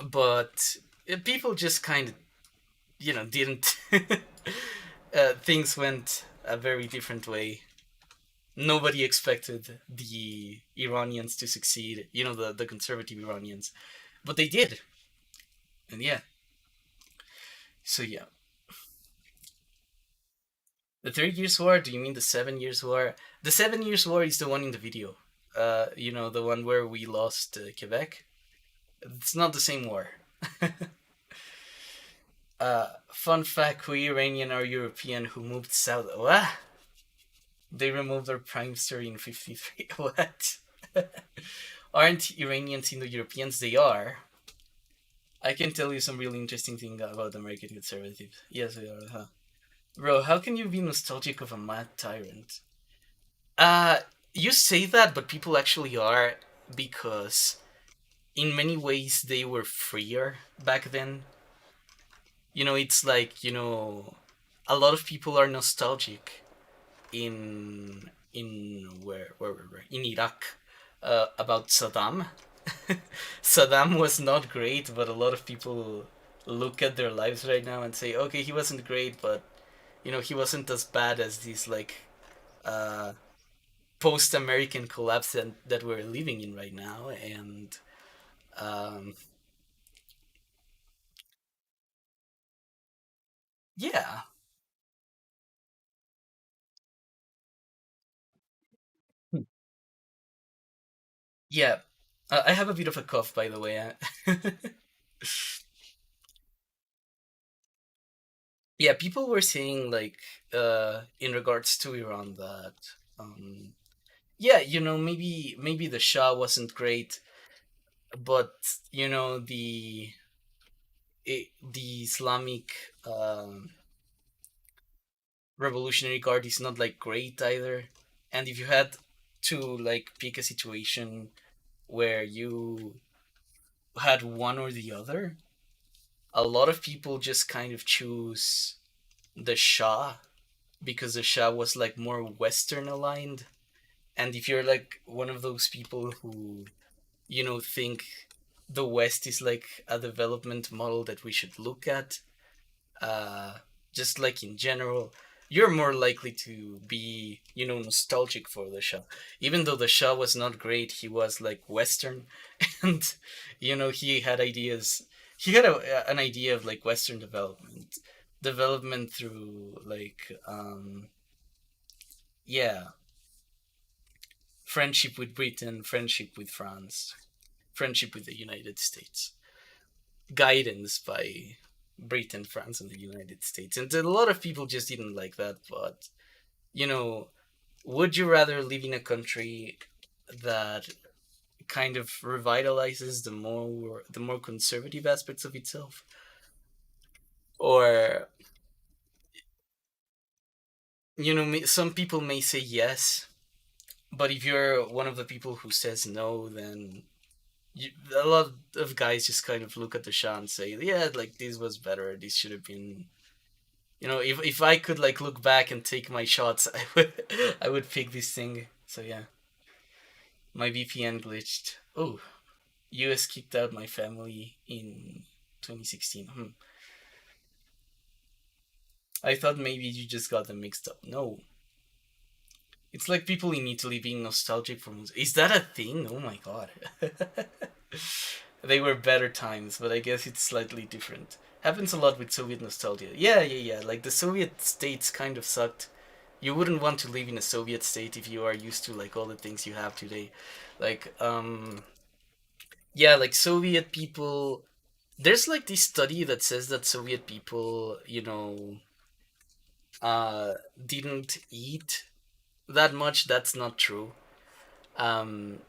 but people just kind of didn't things went a very different way. Nobody expected the Iranians to succeed, the conservative Iranians, but they did. And yeah, so yeah. The 30 Years War, do you mean the 7 Years War? The 7 Years War is the one in the video, the one where we lost Quebec. It's not the same war. Fun fact, we Iranian are European who moved south. What? They removed our prime minister in 53. What? Aren't Iranians Indo-Europeans? They are. I can tell you some really interesting thing about American conservatives. Yes, we are, huh? Bro, how can you be nostalgic of a mad tyrant? Uh, you say that, but people actually are, because in many ways they were freer back then. It's like, a lot of people are nostalgic in where were we? In Iraq, about Saddam. Saddam was not great, but a lot of people look at their lives right now and say, okay, he wasn't great, but he wasn't as bad as these like uh, post-American collapse that we're living in right now, and um, yeah, yeah. I have a bit of a cough, by the way. Yeah, people were saying like in regards to Iran that yeah, maybe the Shah wasn't great, but the Islamic Revolutionary Guard is not like great either. And if you had to like pick a situation where you had one or the other, a lot of people just kind of choose the Shah because the Shah was like more Western aligned. And if you're like one of those people who, think the West is like a development model that we should look at, uh, just like in general, you're more likely to be, nostalgic for the Shah. Even though the Shah was not great, he was like Western, and he had ideas. He had an idea of like Western development through like yeah. friendship with Britain, friendship with France, friendship with the United States, guidance by Britain, France, and the United States. And a lot of people just didn't like that. But, you know, would you rather live in a country that kind of revitalizes the more conservative aspects of itself, or some people may say yes, but if you're one of the people who says no, then a lot of guys just kind of look at the shot and say, yeah, like this was better, this should have been. If I could like look back and take my shots, I would pick this thing. So yeah, my VPN glitched. Oh, US kicked out my family in 2016. I thought maybe you just got them mixed up. No. It's like people in Italy being nostalgic for music. Is that a thing? Oh my god. They were better times, but I guess it's slightly different. Happens a lot with Soviet nostalgia. Yeah, yeah, yeah. Like the Soviet states kind of sucked. You wouldn't want to live in a Soviet state if you are used to like all the things you have today. Like, yeah, like Soviet people. There's like this study that says that Soviet people, uh, didn't eat that much. That's not true. Um,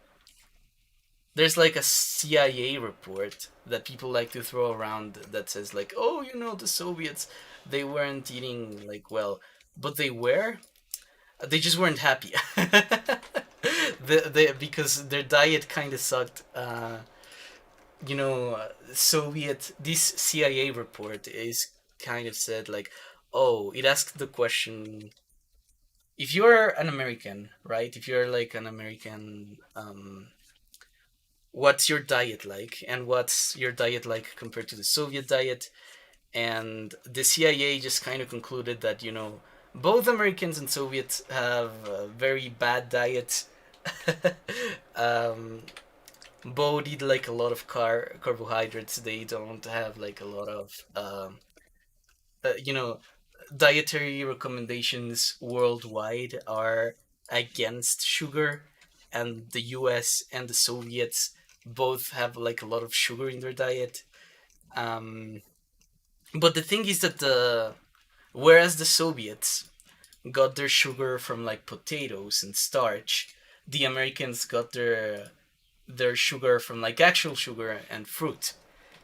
there's like a CIA report that people like to throw around that says like, oh, the Soviets, they weren't eating like well, but they were. They just weren't happy. Because their diet kind of sucked. Soviet this CIA report is kind of said like, oh, it asked the question, if you're an American, right? If you're like an American, what's your diet like, and what's your diet like compared to the Soviet diet? And the CIA just kind of concluded that both Americans and Soviets have very bad diets. um, Both eat like a lot of carbohydrates. They don't have like a lot of uh, you know dietary recommendations worldwide are against sugar, and the US and the Soviets both have like a lot of sugar in their diet. Um, but the thing is that whereas the Soviets got their sugar from like potatoes and starch, the Americans got their sugar from like actual sugar and fruit.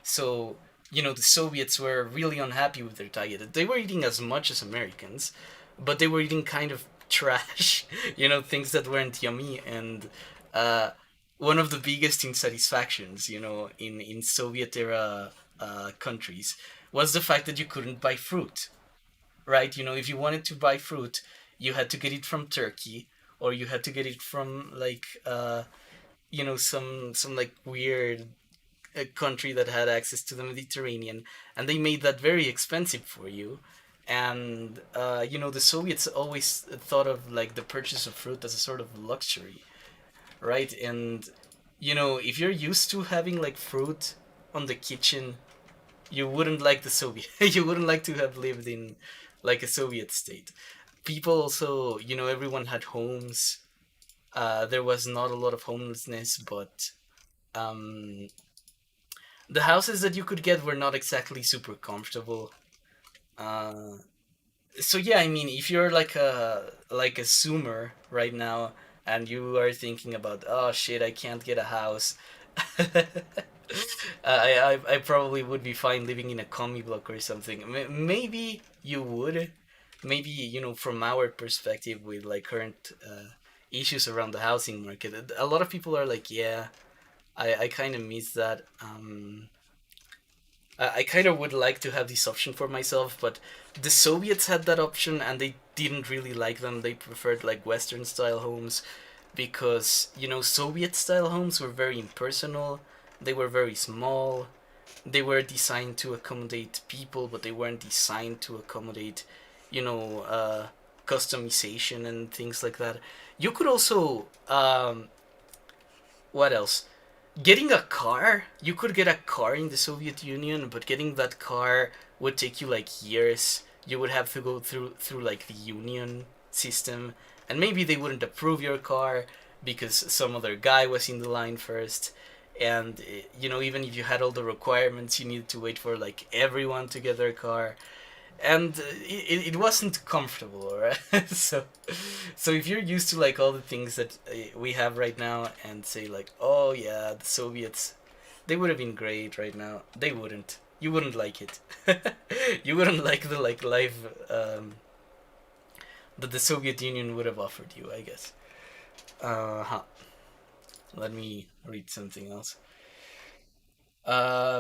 So, the Soviets were really unhappy with their diet. They were eating as much as Americans, but they were eating kind of trash, things that weren't yummy. And uh, one of the biggest insatisfactions, in Soviet era countries was the fact that you couldn't buy fruit, right? If you wanted to buy fruit, you had to get it from Turkey, or you had to get it from like, some like weird a country that had access to the Mediterranean, and they made that very expensive for you. And the Soviets always thought of like the purchase of fruit as a sort of luxury, right? And if you're used to having like fruit on the kitchen, you wouldn't like the Soviet. You wouldn't like to have lived in like a Soviet state. People also, everyone had homes. There was not a lot of homelessness, but um, the houses that you could get were not exactly super comfortable. Uh, so yeah, I mean, if you're like a zoomer right now and you are thinking about, oh shit, I can't get a house, I probably would be fine living in a commie block or something. Maybe you would, maybe from our perspective with like current issues around the housing market, a lot of people are like, yeah, I kind of miss that. I kind of would like to have this option for myself, but the Soviets had that option and they didn't really like them. They preferred like Western style homes because, Soviet style homes were very impersonal, they were very small, they were designed to accommodate people, but they weren't designed to accommodate, you know, uh, customization and things like that. You could also, what else? Getting a car, you could get a car in the Soviet Union, but getting that car would take you like years. You would have to go through like the union system, and maybe they wouldn't approve your car. because some other guy was in the line first. And even if you had all the requirements, you needed to wait for like everyone to get their car, and it wasn't comfortable, right? So if you're used to like all the things that we have right now, and say like, oh yeah, the Soviets, they would have been great right now. They wouldn't. You wouldn't like it. You wouldn't like the like life that the Soviet Union would have offered you, I guess. Huh. Let me read something else.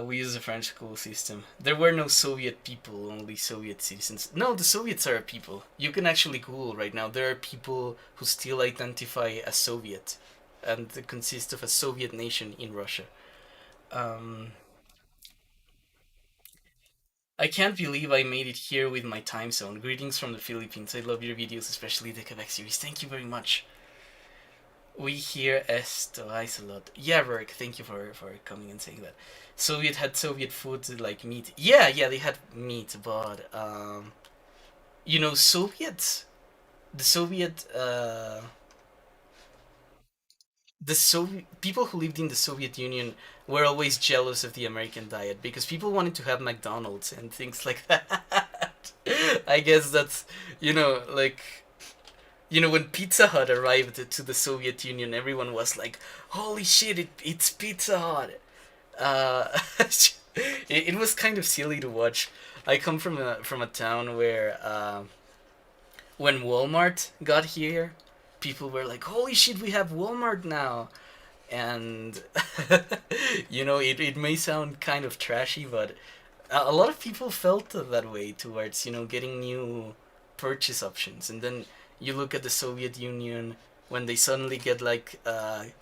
We use the French school system. There were no Soviet people, only Soviet citizens. No, the Soviets are a people. You can actually Google right now. There are people who still identify as Soviet, and they consist of a Soviet nation in Russia. Um, I can't believe I made it here with my time zone. Greetings from the Philippines. I love your videos, especially the Quebec series. Thank you very much. We hear esto a lot. Yeah, Berg, thank you for coming and saying that. Soviet had Soviet food like meat. Yeah, yeah, they had meat, but Soviets, the Soviet, the Soviet people who lived in the Soviet Union were always jealous of the American diet because people wanted to have McDonald's and things like that. I guess that's like when Pizza Hut arrived to the Soviet Union, everyone was like, "Holy shit! It's Pizza Hut." It was kind of silly to watch. I come from a town where when Walmart got here, people were like, "Holy shit! We have Walmart now." And it may sound kind of trashy, but a lot of people felt that way towards getting new purchase options. And then you look at the Soviet Union when they suddenly get like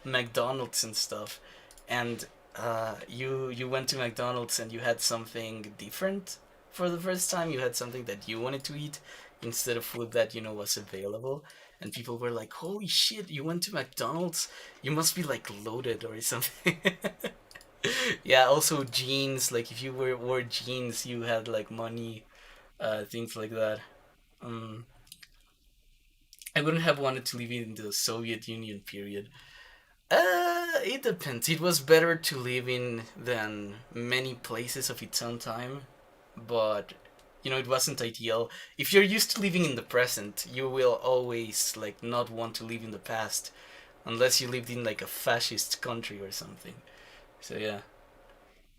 McDonald's and stuff, and you went to McDonald's and you had something different for the first time. You had something that you wanted to eat instead of food that was available, and people were like, "Holy shit! You went to McDonald's? You must be like loaded or something." Yeah. Also jeans. Like if you wore jeans, you had like money. Things like that. Um, I wouldn't have wanted to live in the Soviet Union period. It depends. It was better to live in than many places of its own time, but it wasn't ideal. If you're used to living in the present, you will always like not want to live in the past, unless you lived in like a fascist country or something. So yeah.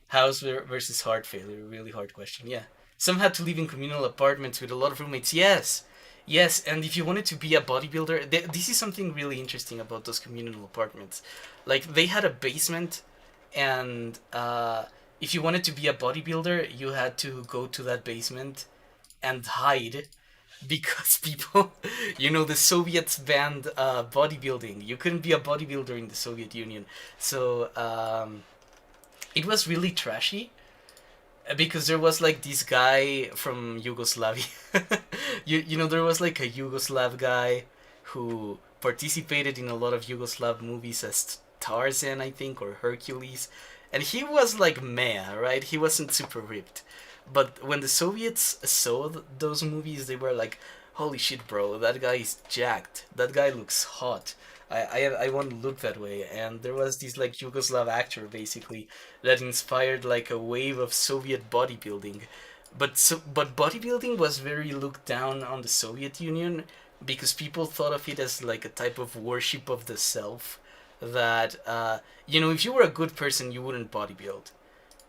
House versus heart failure, really hard question. Yeah. Some had to live in communal apartments with a lot of roommates. Yes. Yes, and if you wanted to be a bodybuilder, this is something really interesting about those communal apartments. Like, they had a basement, and if you wanted to be a bodybuilder, you had to go to that basement and hide because people, the Soviets banned bodybuilding. You couldn't be a bodybuilder in the Soviet Union. So, it was really trashy because there was like this guy from Yugoslavia. There was like a Yugoslav guy who participated in a lot of Yugoslav movies as Tarzan, I think, or Hercules, and he was like meh, right? He wasn't super ripped. But when the Soviets saw those movies, they were like, "Holy shit, bro! That guy is jacked. That guy looks hot. I want to look that way." And there was this like Yugoslav actor basically that inspired like a wave of Soviet bodybuilding. But bodybuilding was very looked down on the Soviet Union because people thought of it as like a type of worship of the self. That if you were a good person, you wouldn't bodybuild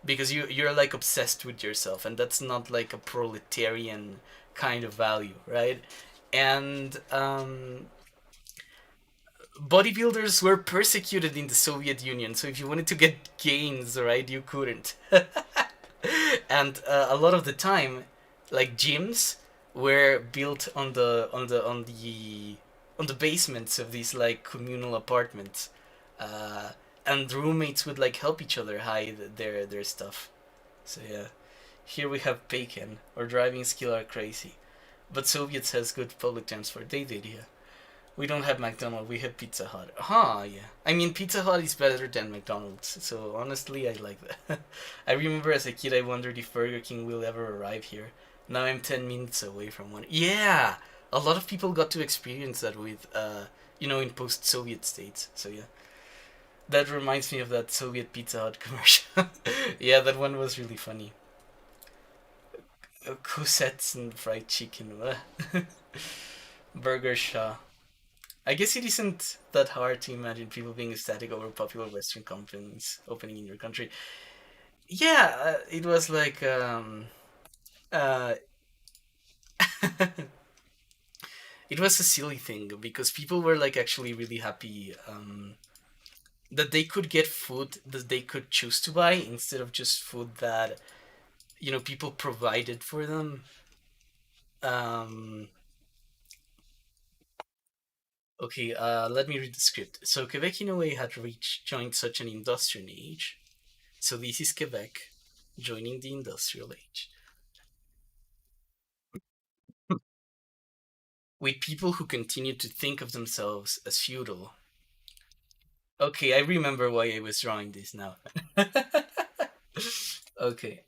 because you're like obsessed with yourself, and that's not like a proletarian kind of value, right? And bodybuilders were persecuted in the Soviet Union, so if you wanted to get gains, right, you couldn't. And a lot of the time, like gyms were built on the basements of these like communal apartments, uh, and roommates would like help each other hide their stuff. So yeah, here we have bacon. Our driving skill are crazy, but Soviets has good public transport. They did, yeah. We don't have McDonald's, we have Pizza Hut. Huh, yeah. I mean, Pizza Hut is better than McDonald's, so honestly, I like that. I remember as a kid, I wondered if Burger King will ever arrive here. Now I'm 10 minutes away from one. Yeah! A lot of people got to experience that with, in post-Soviet states. So yeah, that reminds me of that Soviet Pizza Hut commercial. Yeah, that one was really funny. Coussettes and fried chicken. Burger Shaw. I guess it isn't that hard to imagine people being ecstatic over popular Western companies opening in your country. Yeah, it was like uh, it was a silly thing because people were like actually really happy that they could get food that they could choose to buy instead of just food that people provided for them. Um, okay, let me read the script. So Quebec in a way had reached joined such an industrial age. So this is Quebec joining the industrial age with people who continued to think of themselves as feudal. Okay, I remember why I was drawing this now. Okay.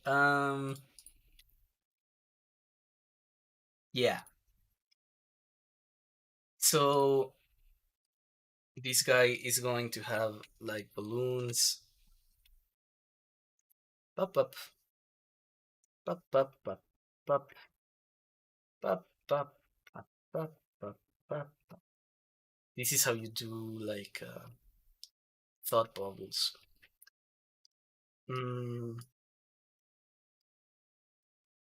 Yeah. So this guy is going to have like balloons. Pop up, pop pop pop pop pop pop pop pop pop pop. This is how you do like thought bubbles. Mm,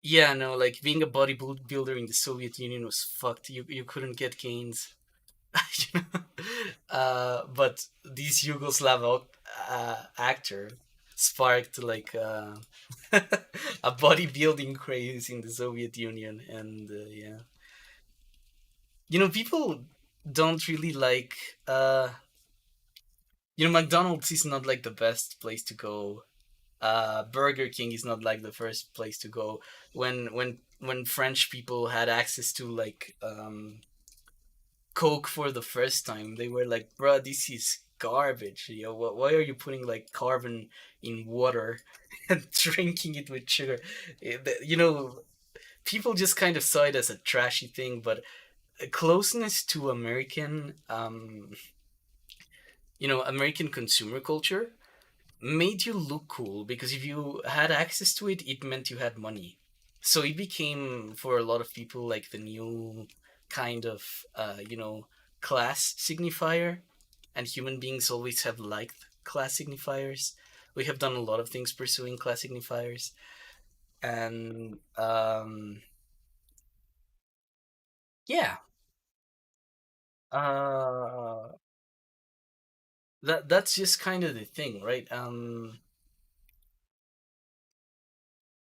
yeah, no, like being a bodybuilder in the Soviet Union was fucked. You couldn't get gains. You know? But this Yugoslav actor sparked like a bodybuilding craze in the Soviet Union, and yeah, people don't really like. McDonald's is not like the best place to go. Burger King is not like the first place to go. When French people had access to like Coke for the first time, they were like, "Bruh, this is garbage. Why are you putting like carbon in water and drinking it with sugar?" People just kind of saw it as a trashy thing, but closeness to American consumer culture made you look cool because if you had access to it, it meant you had money. So it became for a lot of people like the new kind of class signifier, and human beings always have liked class signifiers. We have done a lot of things pursuing class signifiers, and yeah, uh, that's just kind of the thing, right?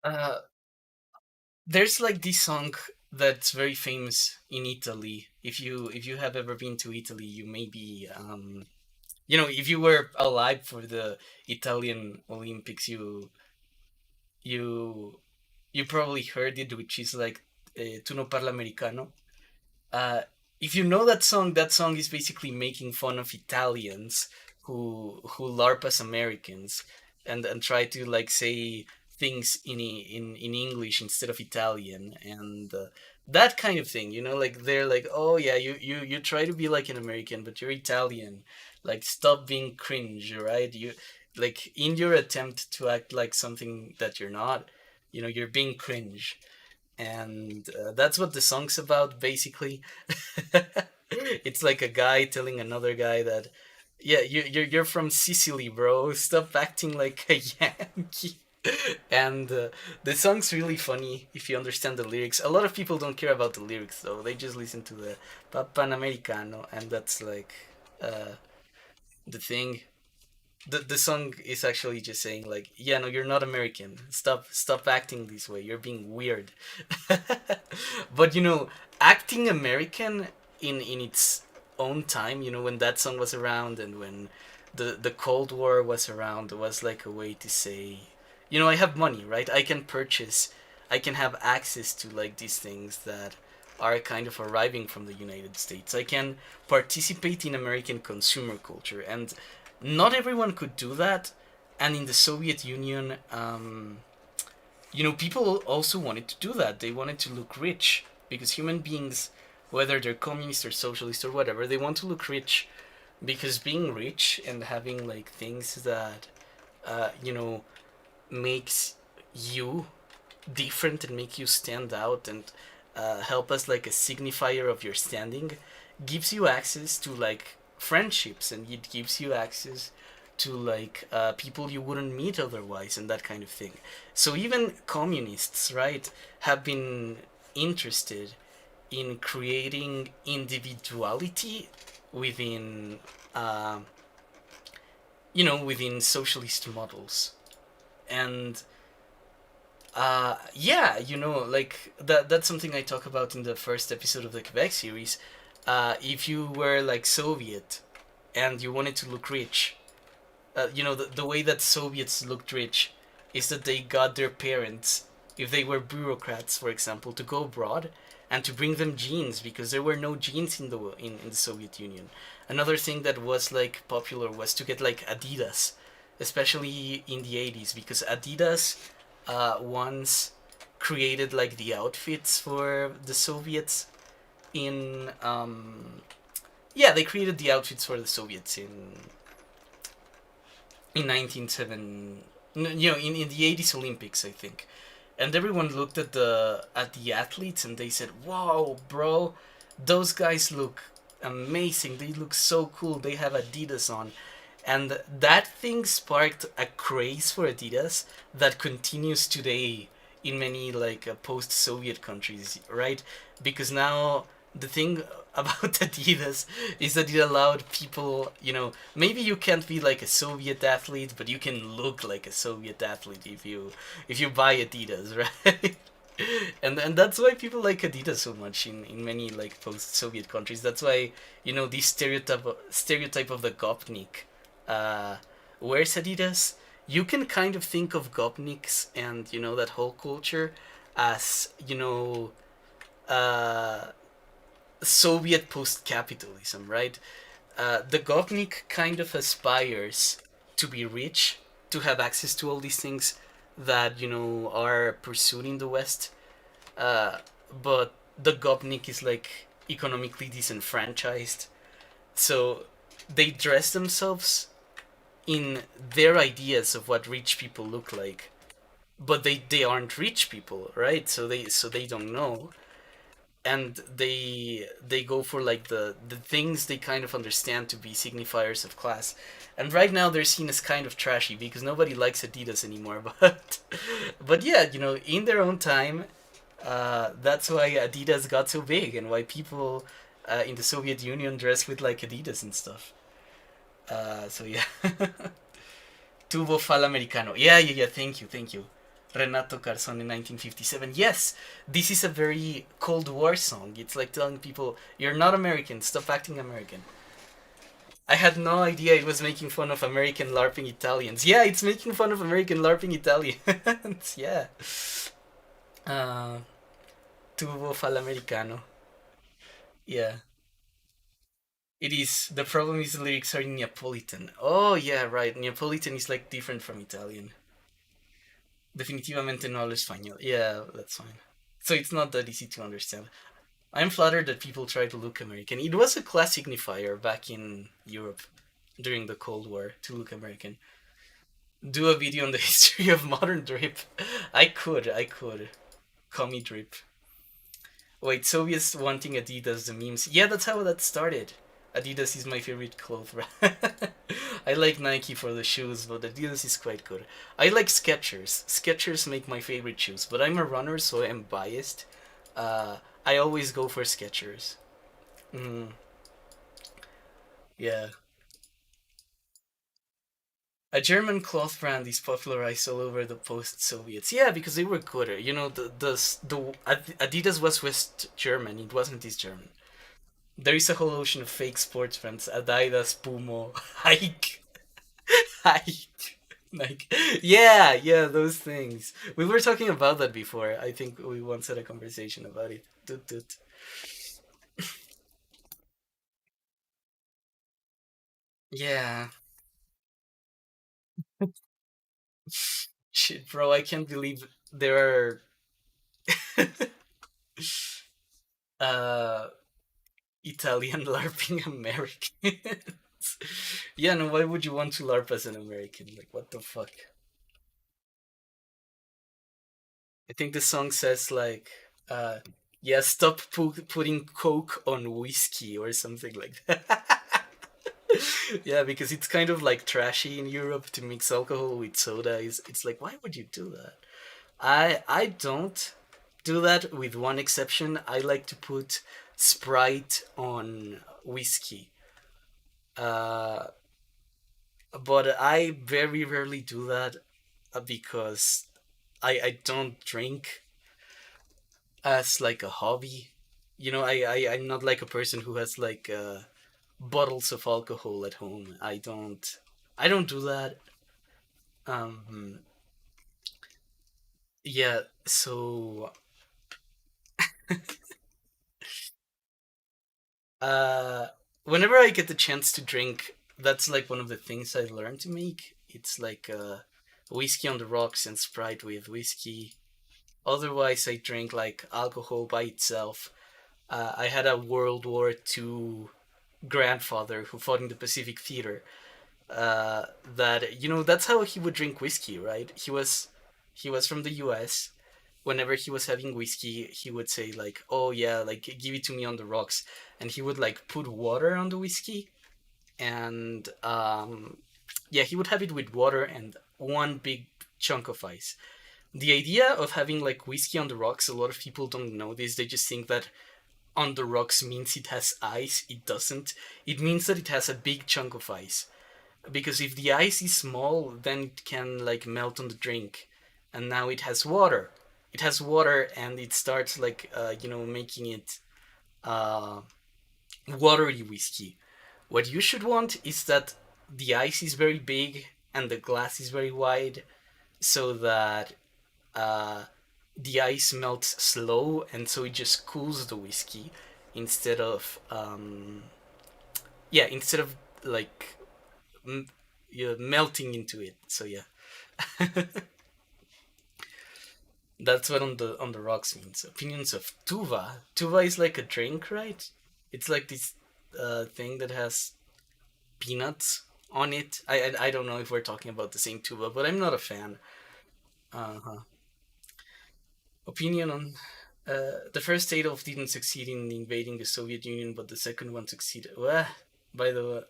Uh, there's like this song that's very famous in Italy. If you have ever been to Italy, you maybe if you were alive for the Italian Olympics, you you probably heard it, which is like "Tu no parla americano." Uh, if you know that song is basically making fun of Italians who LARP as Americans and try to like say things in English instead of Italian, and that kind of thing. Like they're like, oh yeah, you try to be like an American, but you're Italian. Like stop being cringe, right? You like in your attempt to act like something that you're not. You're being cringe, and that's what the song's about basically. It's like a guy telling another guy that, yeah, you're from Sicily, bro, stop acting like a Yankee. And the song's really funny if you understand the lyrics. A lot of people don't care about the lyrics though, they just listen to the Papan Americano, and that's like uh, the thing. The song is actually just saying like, yeah, no, you're not American, stop acting this way, you're being weird. But acting American in its own time, when that song was around and when the Cold War was around, was like a way to say, I have money, right? I can have access to like these things that are kind of arriving from the United States. I can participate in American consumer culture, and not everyone could do that. And in the Soviet Union, people also wanted to do that. They wanted to look rich because human beings whether they're communist or socialist or whatever, they want to look rich because being rich and having like things that you know makes you different and make you stand out and help us like a signifier of your standing gives you access to like friendships, and it gives you access to like people you wouldn't meet otherwise and that kind of thing. So even communists, right, have been interested in creating individuality within uh, within socialist models. And yeah, like that's something I talk about in the first episode of the Quebec series. If you were like Soviet and you wanted to look rich, the way that Soviets looked rich is that they got their parents, if they were bureaucrats, for example, to go abroad and to bring them jeans because there were no jeans in the Soviet Union. Another thing that was like popular was to get like Adidas, especially in the 80s, because Adidas once created like the outfits for the Soviets in yeah, they created the outfits for the Soviets in 1970, in the 80s Olympics, I think. And everyone looked at the athletes and they said, "Wow, bro, those guys look amazing. They look so cool. They have Adidas on." And that thing sparked a craze for Adidas that continues today in many like post-Soviet countries, right? Because now the thing about Adidas is that it allowed people, maybe you can't be like a Soviet athlete, but you can look like a Soviet athlete if you buy Adidas, right? And that's why people like Adidas so much in many like post-Soviet countries. That's why this stereotype of the Gopnik uh, wears Adidas. You can kind of think of Gopniks and that whole culture as uh, Soviet post-capitalism, right? The Gopnik kind of aspires to be rich, to have access to all these things that are pursued in the West, uh, but the Gopnik is like economically disenfranchised, so they dress themselves in their ideas of what rich people look like, but they aren't rich people, right? So they don't know, and they go for like the things they kind of understand to be signifiers of class. And right now they're seen as kind of trashy because nobody likes Adidas anymore. But yeah, in their own time, that's why Adidas got so big and why people in the Soviet Union dress with like Adidas and stuff. So yeah. Tubo Fal Americano. Yeah. Thank you. Renato Garzón in 1957. Yes, this is a very Cold War song. It's like telling people, you're not American, stop acting American. I had no idea it was making fun of American LARPing Italians. Yeah, it's making fun of American LARPing Italians. Yeah. Uh, Tubo Fal Americano. Yeah. It is. The problem is the lyrics are in Neapolitan. Oh, yeah, right. Neapolitan is like different from Italian. Definitivamente no hablo español. Yeah, that's fine. So it's not that easy to understand. I'm flattered that people try to look American. It was a class signifier back in Europe during the Cold War to look American. Do a video on the history of modern drip. I could. Call me drip. Wait, Soviets wanting Adidas, the memes. Yeah, that's how that started. Adidas is my favorite cloth brand. I like Nike for the shoes, but Adidas is quite good. I like Skechers. Skechers make my favorite shoes, but I'm a runner, so I'm biased. Uh, I always go for Skechers. Mm, yeah. A German cloth brand is popularized all over the post-Soviets. Yeah, because they were good. The Adidas was West German. It wasn't East German. There is a whole ocean of fake sports brands. Adidas, Pumo, Hike, Hike, Nike. Yeah, those things. We were talking about that before. I think we once had a conversation about it. Toot toot. Yeah. Shit, bro, I can't believe there are Italian LARPing Americans. Yeah, no, why would you want to LARP as an American? Like, what the fuck? I think the song says, like, uh, yeah, stop putting Coke on whiskey or something like that. Yeah, because it's kind of like trashy in Europe to mix alcohol with soda. It's like, why would you do that? I don't do that with one exception. I like to put Sprite on whiskey. Uh, but I very rarely do that because I don't drink as like a hobby. You know, I'm not like a person who has like bottles of alcohol at home. I don't do that. Um, yeah, so uh, whenever I get the chance to drink, that's like one of the things I learned to make. It's like whiskey on the rocks and Sprite with whiskey. Otherwise, I drink like alcohol by itself. I had a World War II grandfather who fought in the Pacific Theater. That that's how he would drink whiskey, right? He was from the U.S. Whenever he was having whiskey, he would say like, "Oh yeah, like give it to me on the rocks," and he would like put water on the whiskey, and yeah, he would have it with water and one big chunk of ice. The idea of having like whiskey on the rocks, a lot of people don't know this. They just think that on the rocks means it has ice. It doesn't. It means that it has a big chunk of ice. Because if the ice is small, then it can like melt on the drink, and now it has water. It has water, and it starts like making it uh, watery whiskey. What you should want is that the ice is very big and the glass is very wide, so that uh, the ice melts slow, and so it just cools the whiskey instead of instead of like melting into it. So yeah, that's what on the rocks means. Opinions of tuva. Tuva is like a drink, right? It's like this thing that has peanuts on it. I don't know if we're talking about the same tuba, but I'm not a fan. Uh-huh. Opinion on the first Adolf didn't succeed in invading the Soviet Union, but the second one succeeded. Well, by the way,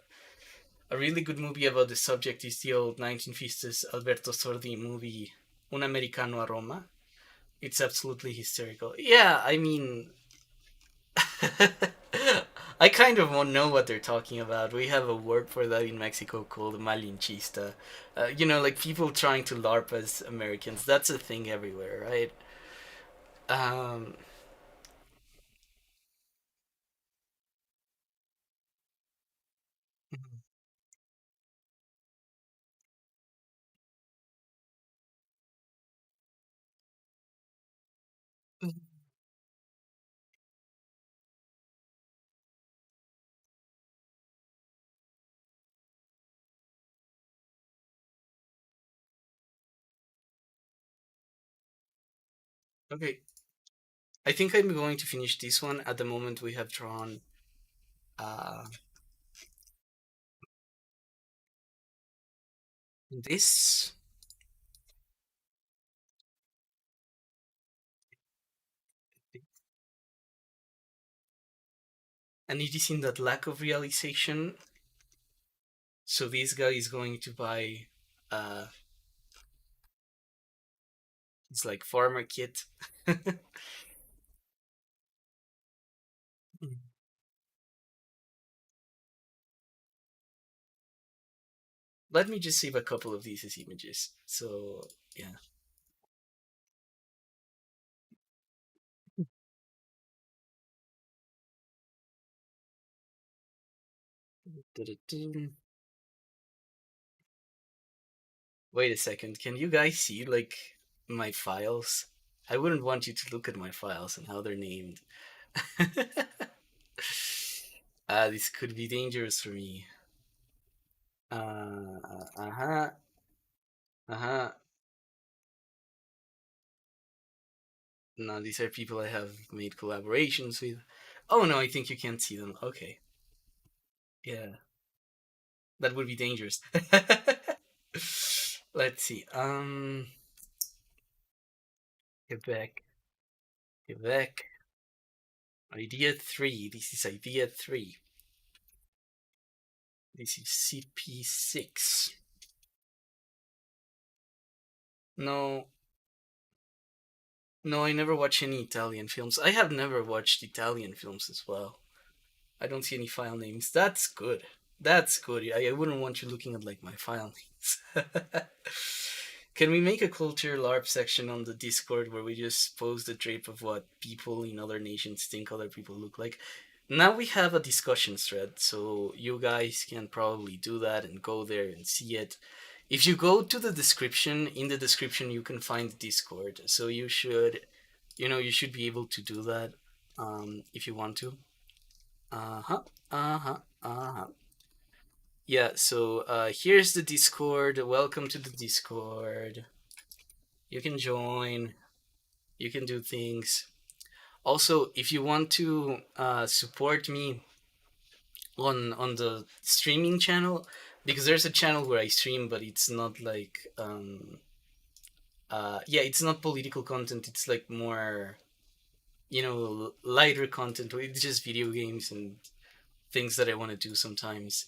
a really good movie about the subject is the old 1950s Alberto Sordi movie Un Americano a Roma. It's absolutely hysterical. Yeah, I mean, I kind of won't know what they're talking about. We have a word for that in Mexico called malinchista. Like people trying to LARP as Americans. That's a thing everywhere, right? Um, okay, I think I'm going to finish this one. At the moment, we have drawn uh, this, and it is in that lack of realization. So this guy is going to buy uh, it's like farmer kit. Let me just save a couple of these as images. So yeah. Wait a second. Can you guys see like my files? I wouldn't want you to look at my files and how they're named. This could be dangerous for me. Uh-huh. Uh-huh. No, these are people I have made collaborations with. Oh no, I think you can't see them. Okay. Yeah, that would be dangerous. Let's see. Quebec. Quebec. Idea 3. This is idea 3. This is CP6. No, no, I never watch any Italian films. I have never watched Italian films as well. I don't see any file names. That's good. That's good. I wouldn't want you looking at like my file names. Can we make a culture LARP section on the Discord where we just post the drape of what people in other nations think other people look like? Now we have a discussion thread, so you guys can probably do that and go there and see it. If you go to the description, in the description you can find the Discord. So you should be able to do that if you want to. Uh huh. Uh huh. Uh huh. Yeah. So here's the Discord. Welcome to the Discord. You can join. You can do things. Also, if you want to support me on the streaming channel, because there's a channel where I stream, but it's not like yeah, it's not political content. It's like more lighter content. It's just video games and things that I want to do sometimes.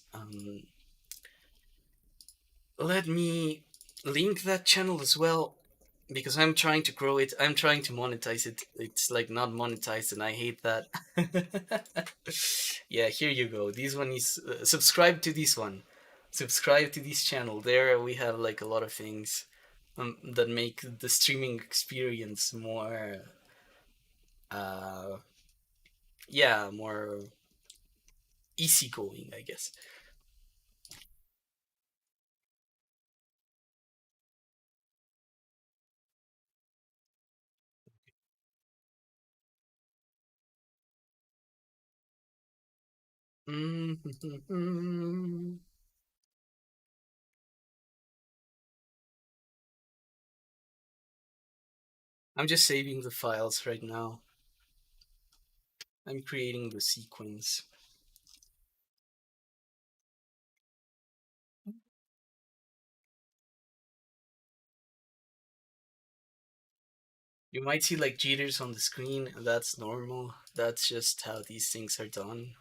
Let me link that channel as well because I'm trying to grow it. I'm trying to monetize it. It's like not monetized, and I hate that. Yeah, here you go. This one is subscribe to this one. Subscribe to this channel. There we have like a lot of things that make the streaming experience more, uh, yeah, more easygoing, I guess. I'm just saving the files right now. I'm creating the sequence. You might see like jitters on the screen. That's normal. That's just how these things are done.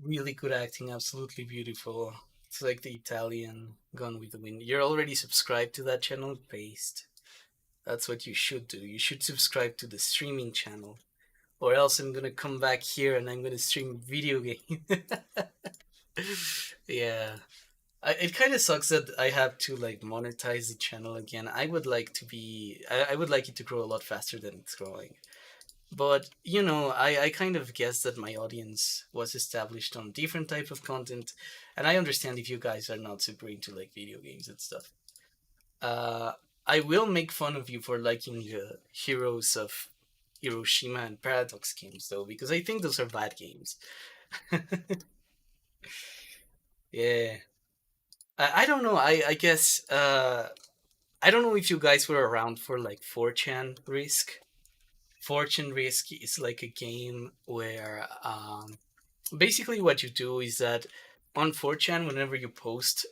Really good acting, absolutely beautiful. It's like the Italian Gone with the Wind. You're already subscribed to that channel? Paste. That's what you should do. You should subscribe to the streaming channel. Or else I'm gonna come back here and I'm gonna stream video game. Yeah. It kind of sucks that I have to like monetize the channel again. I would like to be. I would like it to grow a lot faster than it's growing. But I kind of guess that my audience was established on different type of content, and I understand if you guys are not super into like video games and stuff. Uh, I will make fun of you for liking the Heroes of Hiroshima and Paradox games though, because I think those are bad games. Yeah, I don't know. I guess I don't know if you guys were around for like 4chan Risk. 4chan Risk is like a game where basically what you do is that on 4chan, whenever you post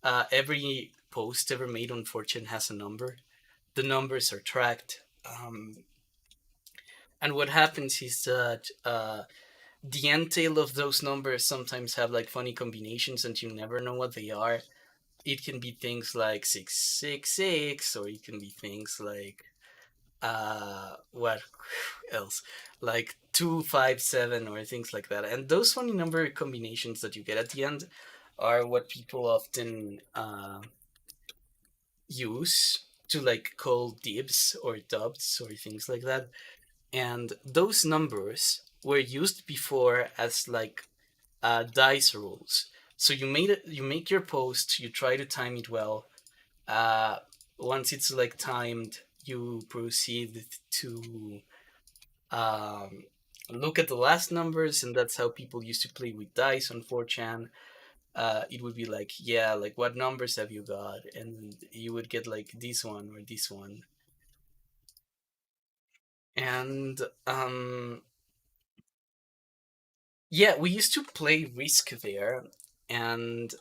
every post ever made on 4chan has a number. The numbers are tracked. And what happens is that the entail of those numbers sometimes have like funny combinations and you never know what they are. It can be things like 666, or it can be things like what else, like 257 or things like that. And those funny number combinations that you get at the end are what people often use to like call dibs or dubs or things like that. And those numbers were used before as like dice rolls. So you make your post, you try to time it well. uh once it's like timed, you proceed to um, look at the last numbers, and that's how people used to play with dice on 4chan. It would be like, yeah, like what numbers have you got, and you would get like this one or this one, and yeah, we used to play Risk there, and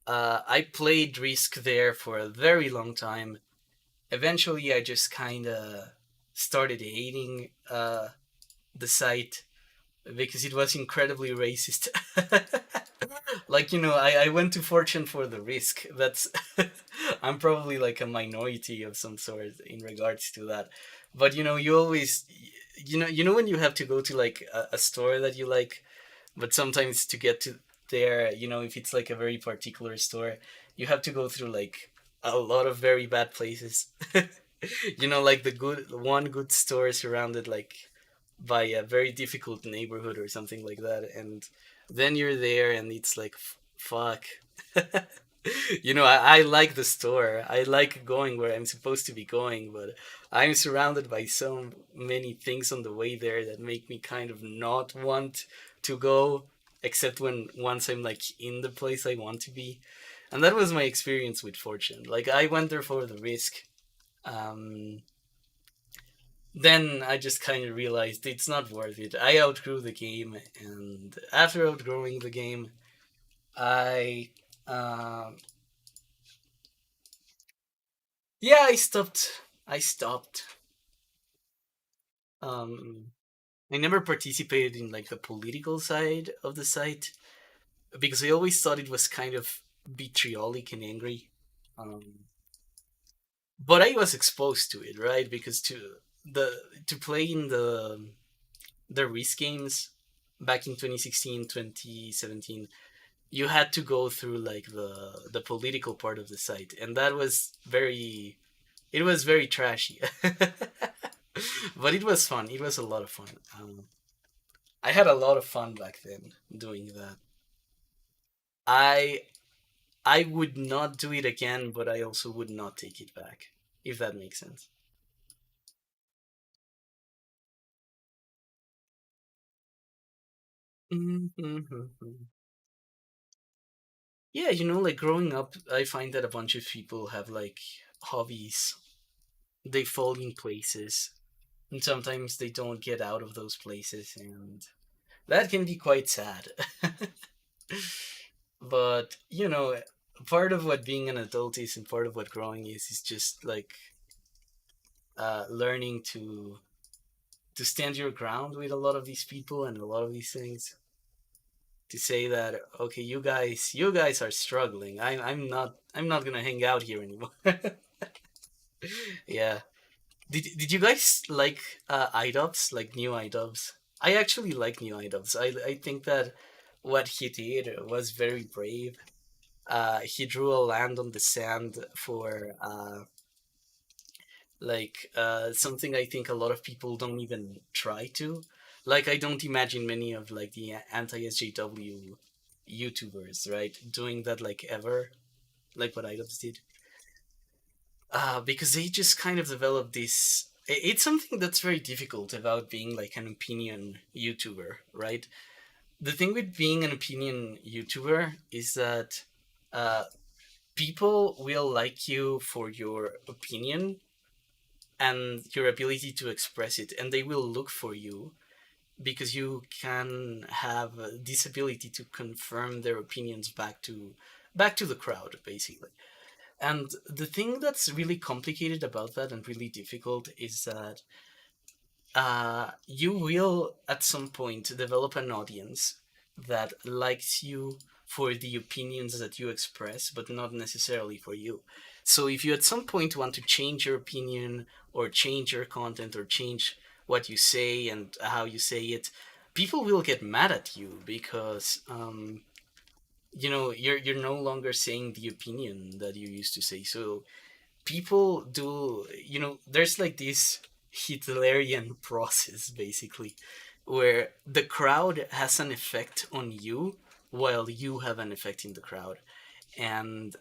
I played Risk there for a very long time. Eventually, I just kind of started hating the site because it was incredibly racist. Like, I went to Fortune for the Risk. That's I'm probably like a minority of some sort in regards to that. But you always, when you have to go to like a store that you like, but sometimes to get to there, if it's like a very particular store, you have to go through like a lot of very bad places. Like the good store surrounded like by a very difficult neighborhood or something like that, and then you're there and it's like fuck. I like the store. I like going where I'm supposed to be going, but I'm surrounded by so many things on the way there that make me kind of not want to go, except when once I'm like in the place I want to be. And that was my experience with Fortune. Like I went there for the Risk. Um, then I just kind of realized it's not worth it. I outgrew the game, and after outgrowing the game, I um yeah, I stopped. Um, I never participated in like the political side of the site because I always thought it was kind of vitriolic and angry. Um, but I was exposed to it, right? Because to play in the Risk games back in 2016, 2017, you had to go through like the political part of the site, and that was very trashy. But it was fun. It was a lot of fun. I had a lot of fun back then doing that. I i would not do it again, but I also would not take it back, if that makes sense. Mm-hmm. Yeah, like growing up, I find that a bunch of people have like hobbies. They fall in places, and sometimes they don't get out of those places, and that can be quite sad. But part of what being an adult is, and part of what growing is just like learning to stand your ground with a lot of these people and a lot of these things, to say that okay, you guys are struggling. I'm not gonna hang out here anymore. Yeah. Did you guys like iDubbbz, like new iDubbbz? I actually like new iDubbbz. I think that what he did was very brave. He drew a land on the sand for something I think a lot of people don't even try to. Like I don't imagine many of like the anti SJW YouTubers, right, doing that like ever, like what iDubbbz did. Because they just kind of developed this. It's something that's very difficult about being like an opinion YouTuber, right? The thing with being an opinion YouTuber is that uh, people will like you for your opinion and your ability to express it, and they will look for you because you can have this ability to confirm their opinions back to the crowd, basically. And the thing that's really complicated about that and really difficult is that you will at some point develop an audience that likes you for the opinions that you express, but not necessarily for you. So if you at some point want to change your opinion or change your content or change what you say and how you say it, people will get mad at you because you're no longer saying the opinion that you used to say. So people do, there's like this Hitlerian process basically, where the crowd has an effect on you while you have an effect in the crowd. And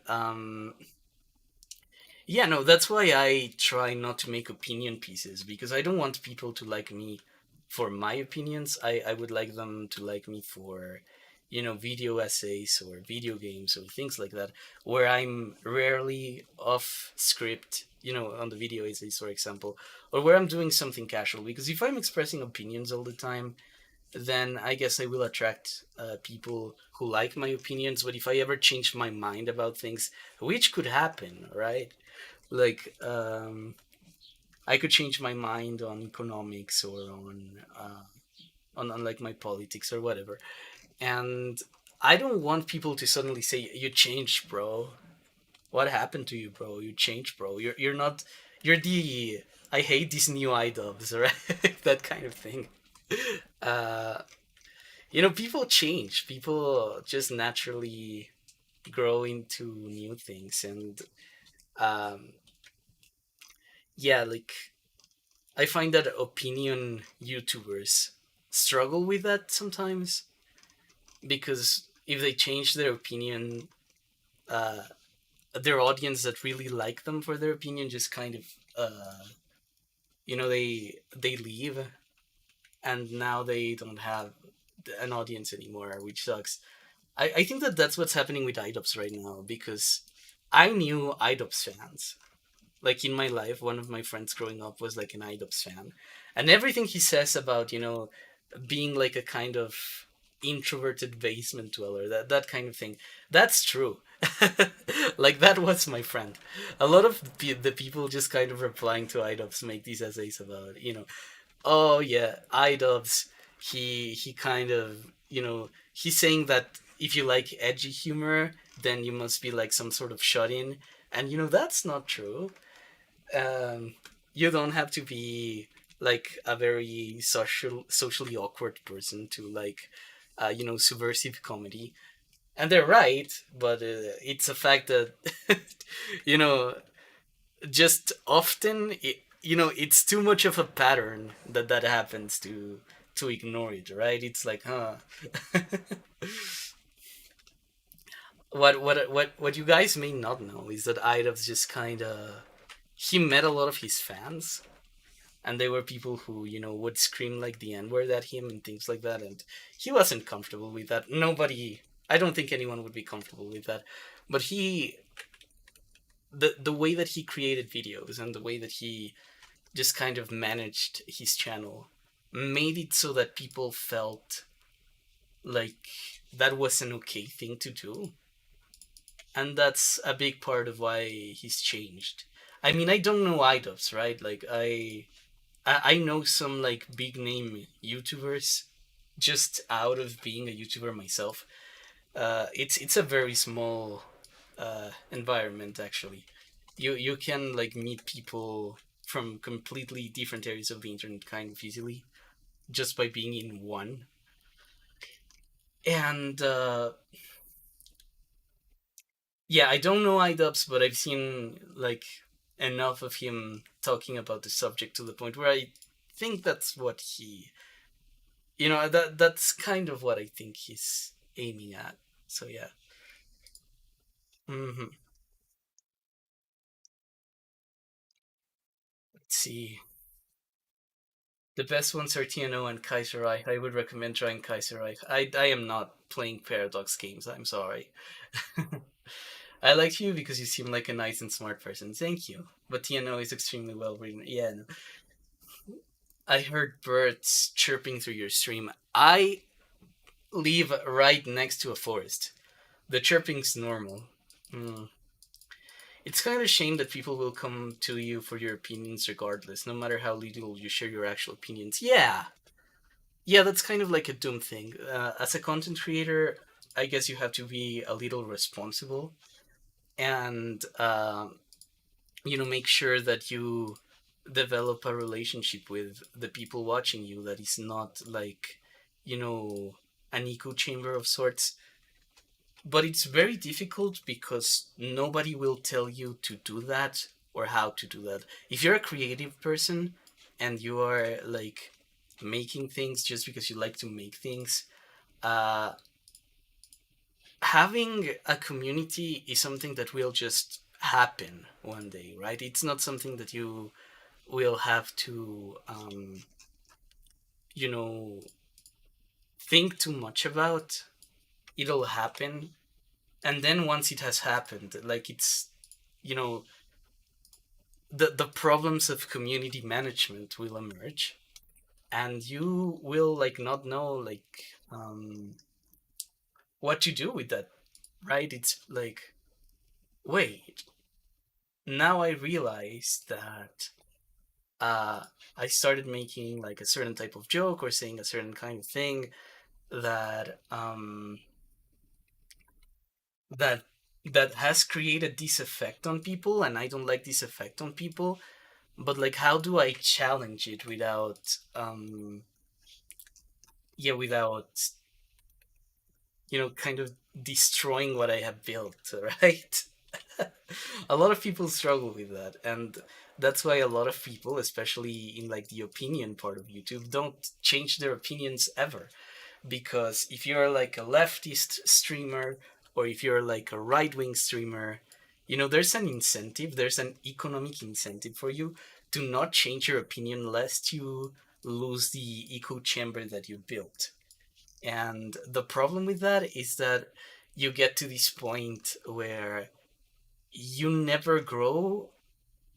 Yeah, no, that's why I try not to make opinion pieces, because I don't want people to like me for my opinions. I would like them to like me for, video essays or video games or things like that, where I'm rarely off script, on the video essays, for example, or where I'm doing something casual. Because if I'm expressing opinions all the time, then I guess I will attract people who like my opinions. But if I ever change my mind about things, which could happen, right? Like, I could change my mind on economics or on like my politics or whatever, and I don't want people to suddenly say, "You changed, bro. What happened to you, bro? You changed, bro. You're not. You're the. I hate these new idols, right? That kind of thing. Uh, people change. People just naturally grow into new things, and um, yeah, like I find that opinion YouTubers struggle with that sometimes, because if they change their opinion, uh, their audience that really like them for their opinion just kind of, they leave, and now they don't have an audience anymore, which sucks. I think that that's what's happening with IDOPS right now, because I knew IDOPS fans. Like in my life, one of my friends growing up was like an IDOPS fan, and everything he says about being like a kind of introverted basement dweller, that kind of thing, that's true. Like that was my friend. A lot of the people just kind of replying to IDOPS make these essays about, oh yeah, IDOPS. He kind of, he's saying that if you like edgy humor, then you must be like some sort of shut in, and that's not true. um, you don't have to be like a very socially awkward person to like, subversive comedy. And they're right, but it's a fact that, you know, just often, it's too much of a pattern that happens to ignore it, right? It's like, huh. What you guys may not know is that Idov's just kind of, he met a lot of his fans, and they were people who would scream like the N word at him and things like that, and he wasn't comfortable with that. Nobody, I don't think anyone would be comfortable with that. But the way that he created videos and the way that he just kind of managed his channel made it so that people felt like that was an okay thing to do, and that's a big part of why he's changed. I mean, I don't know idols, right? Like I know some like big name YouTubers just out of being a YouTuber myself. It's a very small environment actually. You can like meet people from completely different areas of the internet kind of easily just by being in one. And yeah, I don't know iDubbbz, but I've seen like enough of him talking about the subject to the point where I think that's what that's kind of what I think he's aiming at. So yeah. Hmm. Let's see. The best ones are TNO and Kaiserreich. I would recommend trying Kaiserreich. I am not playing Paradox games. I'm sorry. I like you because you seem like a nice and smart person. Thank you. But TNO is extremely well written. Yeah, no. I heard birds chirping through your stream. I live right next to a forest. The chirping's normal. Hmm. It's kind of a shame that people will come to you for your opinions regardless, no matter how little you share your actual opinions. Yeah, yeah, that's kind of like a doom thing. As a content creator, I guess you have to be a little responsible and make sure that you develop a relationship with the people watching you that is not like, you know, an echo chamber of sorts. But it's very difficult because nobody will tell you to do that or how to do that. If you're a creative person and you are like making things just because you like to make things, uh, having a community is something that will just happen one day, right? It's not something that you will have to, you know, think too much about. It'll happen. And then once it has happened, like it's, you know, the problems of community management will emerge, and you will like not know like what to do with that, right? It's like, wait, now I realize that uh I started making like a certain type of joke or saying a certain kind of thing that that that has created this effect on people, and I don't like this effect on people. But like, how do I challenge it without without kind of destroying what I have built, right? A lot of people struggle with that, and that's why a lot of people, especially in like the opinion part of YouTube, don't change their opinions ever. Because if you're like a leftist streamer, or if you're like a right-wing streamer, there's an incentive, there's an economic incentive for you to not change your opinion lest you lose the echo chamber that you built. And the problem with that is that you get to this point where you never grow,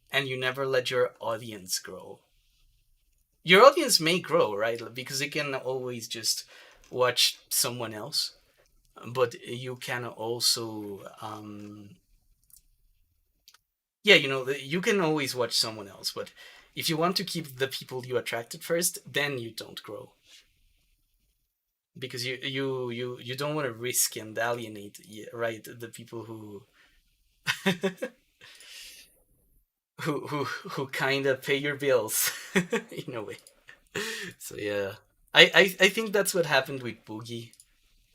and you never let your audience grow. Your audience may grow, right? Because you can always just watch someone else, but you can also, you can always watch someone else. But if you want to keep the people you attracted first, then you don't grow, because you don't want to risk and alienate, right, the people who kind of pay your bills in a way. So yeah, I think that's what happened with Boogie.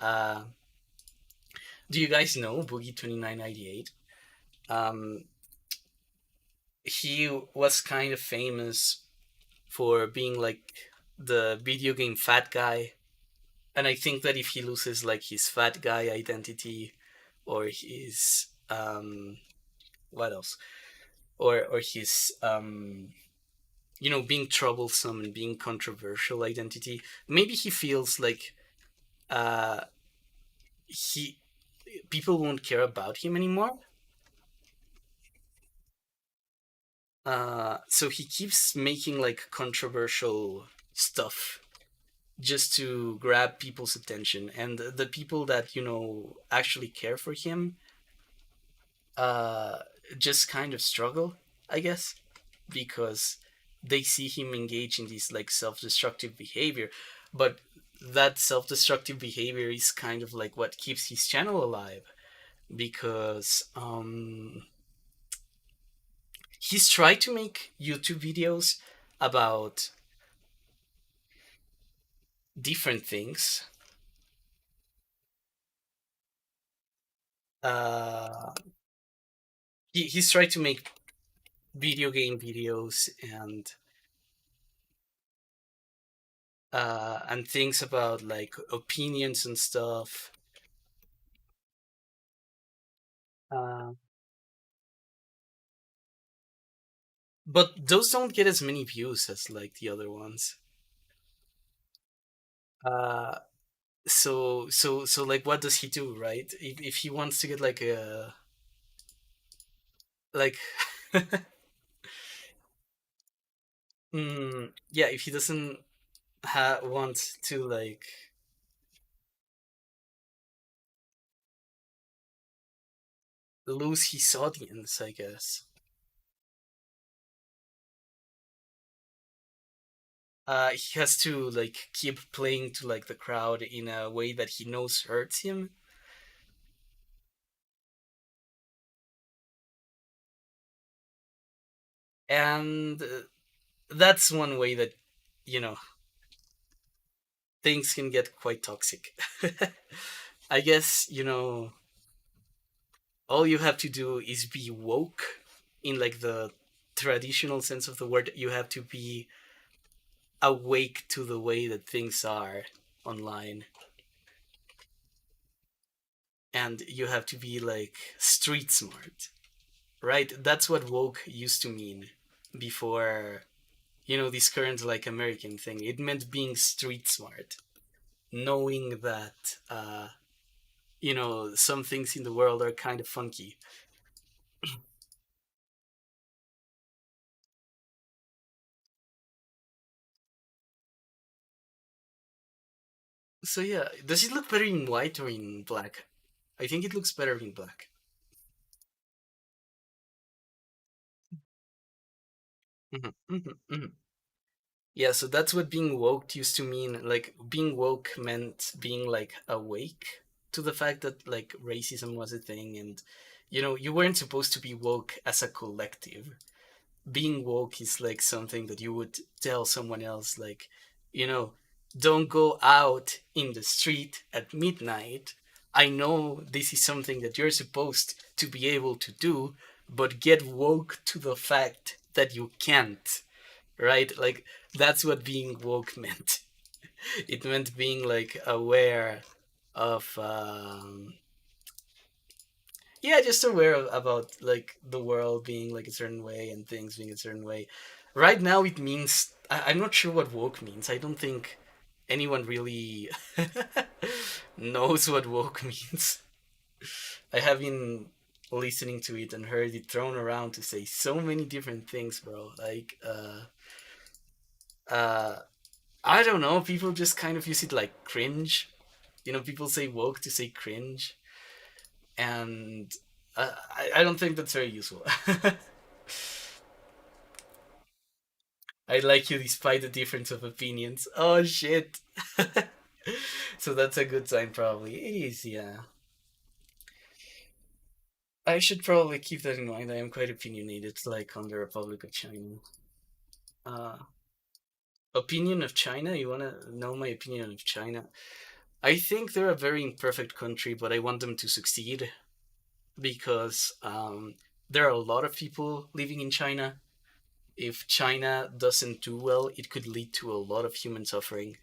Uh, do you guys know Boogie 2998? Um, he was kind of famous for being like the video game fat guy, and I think that if he loses like his fat guy identity, or his what else, or his being troublesome and being controversial identity, maybe he feels like uh he people won't care about him anymore. So he keeps making like controversial stuff just to grab people's attention, and the people that actually care for him uh just kind of struggle, I guess, because they see him engage in this like self-destructive behavior. But that self-destructive behavior is kind of like what keeps his channel alive, because he's tried to make YouTube videos about different things. Uh, he's tried to make video game videos and things about like opinions and stuff. Uh, but those don't get as many views as like the other ones. Uh, so like, what does he do, right? If he wants to get like a like yeah, if he doesn't want to like lose his audience, I guess. He has to like keep playing to like the crowd in a way that he knows hurts him. And that's one way that you know things can get quite toxic. I guess all you have to do is be woke in like the traditional sense of the word. You have to be awake to the way that things are online, and you have to be like street smart. right? That's what woke used to mean before, this current like American thing. It meant being street smart, knowing that some things in the world are kind of funky. So yeah, does it look better in white or in black? I think it looks better in black. Hmm, hmm, hmm. Yeah, so that's what being woke used to mean. Like being woke meant being like awake to the fact that like racism was a thing, and you weren't supposed to be woke as a collective. Being woke is like something that you would tell someone else, like, you know, don't go out in the street at midnight. I know this is something that you're supposed to be able to do, but get woke to the fact that you can't, right? Like, that's what being woke meant. It meant being like aware of yeah, just aware about like the world being like a certain way and things being a certain way. Right now it means I'm not sure what woke means. I don't think anyone really knows what woke means. I have been listening to it and heard it thrown around to say so many different things, bro. Like uh I don't know, people just kind of use it like cringe. People say woke to say cringe, and I don't think that's very useful. I like you despite the difference of opinions. Oh shit. So that's a good sign, probably. It is, yeah. I should probably keep that in mind. I am quite opinionated, like on the Republic of China. Uh, Opinion of China? You want to know my opinion of China? I think they're a very imperfect country, but I want them to succeed because there are a lot of people living in China. If China doesn't do well, it could lead to a lot of human suffering.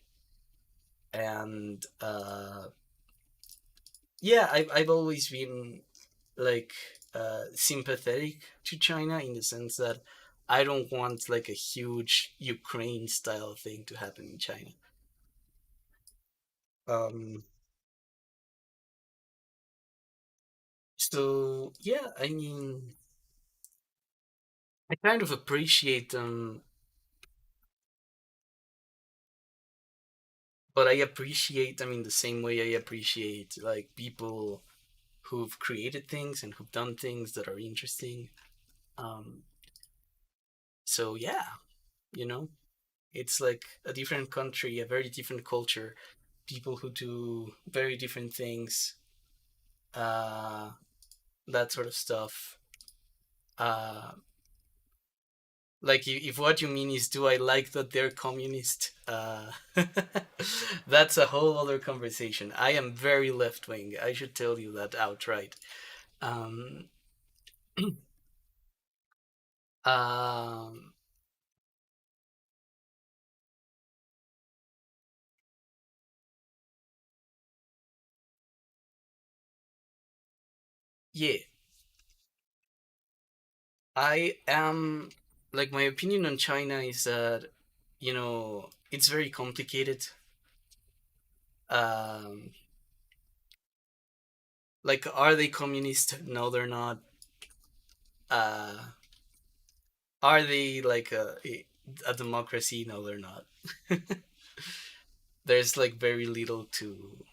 And yeah, I've always been like sympathetic to China in the sense that I don't want like a huge Ukraine style thing to happen in China. Um, so yeah, I mean, I kind of appreciate them, but I appreciate them in the same way I appreciate like people who've created things and who've done things that are interesting. Um, so yeah, you know, it's like a different country, a very different culture, people who do very different things, uh, that sort of stuff. Uh, like if what you mean is, do I like that they're communist? That's a whole other conversation. I am very left wing. I should tell you that outright. Um, um, yeah, I am like my opinion on China is that it's very complicated. Um, like, are they communist? No, they're not. Uh, are they like a democracy? No, they're not. There's like very little to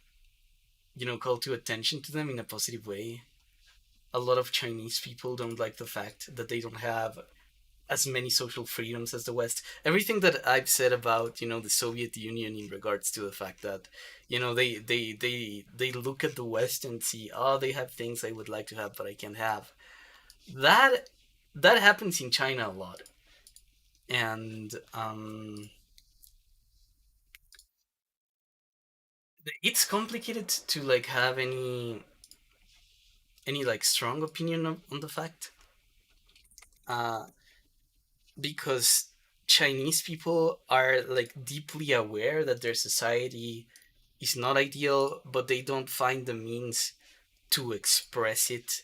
call to attention to them in a positive way. A lot of Chinese people don't like the fact that they don't have as many social freedoms as the West. Everything that I've said about the Soviet Union in regards to the fact that they look at the West and see, oh, they have things I would like to have but I can't have. That that happens in China a lot, and it's complicated to like have any like strong opinion on the fact, uh, because Chinese people are like deeply aware that their society is not ideal, but they don't find the means to express it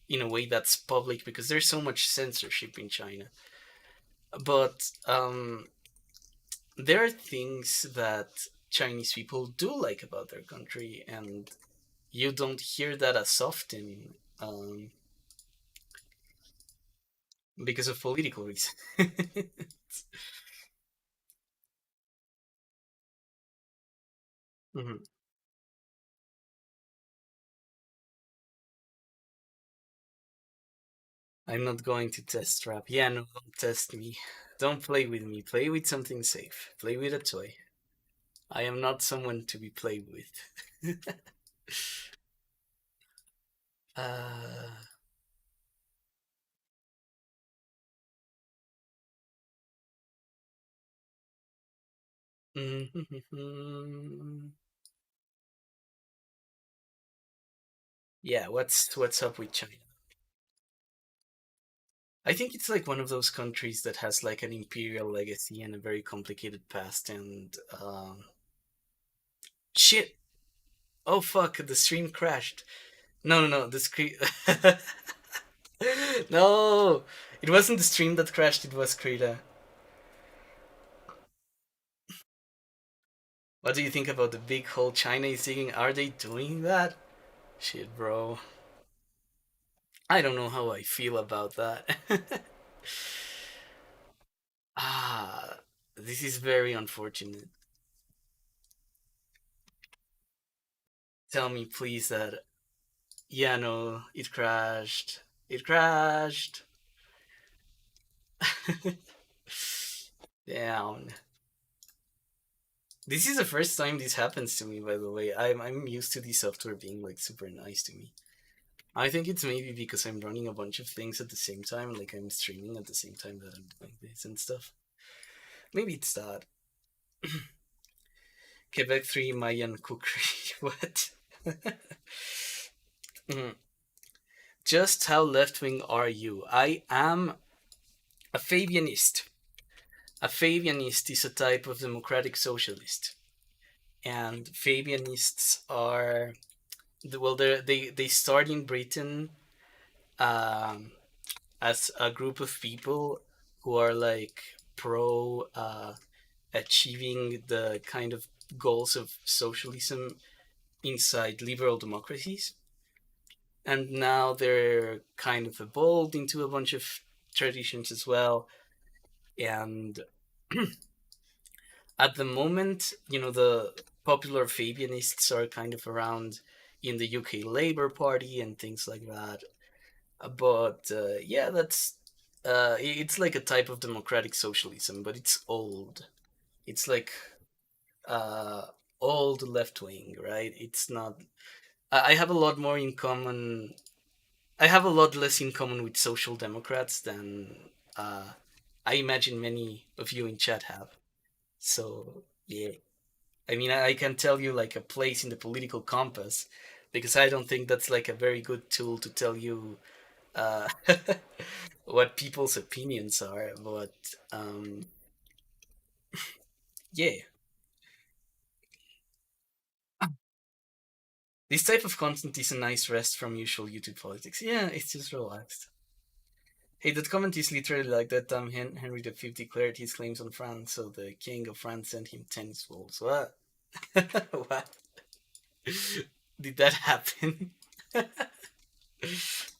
in a way that's public because there's so much censorship in China. But there are things that Chinese people do like about their country, and you don't hear that as often because of political reasons. Mhm. I'm not going to test trap. Yeah, no, don't test me. Don't play with me. Play with something safe. Play with a toy. I am not someone to be played with. uh, yeah, what's up with China? I think it's like one of those countries that has like an imperial legacy and a very complicated past. And shit. Oh fuck! The stream crashed. No, no, no. The screen. No, it wasn't the stream that crashed. It was Krita. What do you think about the big hole China is digging? Are they doing that? Shit, bro. I don't know how I feel about that. Ah, this is very unfortunate. Tell me, please, that. Yeah, no, it crashed. It crashed. Down. This is the first time this happens to me, by the way. I'm used to the software being like super nice to me. I think it's maybe because I'm running a bunch of things at the same time, like I'm streaming at the same time that I'm doing this and stuff. Maybe it's that. Quebec 3 Mayan cookery. What? Mhm. Just how left wing are you? I am a Fabianist. A Fabianist is a type of democratic socialist. And Fabianists are, well, they start in Britain um, as a group of people who are like pro achieving the kind of goals of socialism inside liberal democracies. And now they're kind of evolved into a bunch of traditions as well. And at the moment, the popular Fabianists are kind of around in the UK Labour Party and things like that. But yeah, it's like a type of democratic socialism, but it's old. It's like uh, old left wing, right? It's not. I have a lot more in common. I have a lot less in common with social democrats than I imagine many of you in chat have. So yeah, I mean, I can tell you like a place in the political compass because I don't think that's like a very good tool to tell you uh, what people's opinions are. But yeah, this type of content is a nice rest from usual YouTube politics. Yeah, it's just relaxed. Hey, that comment is literally like that time Henry V declared his claims on France, so the king of France sent him tennis balls. What? What? Did that happen?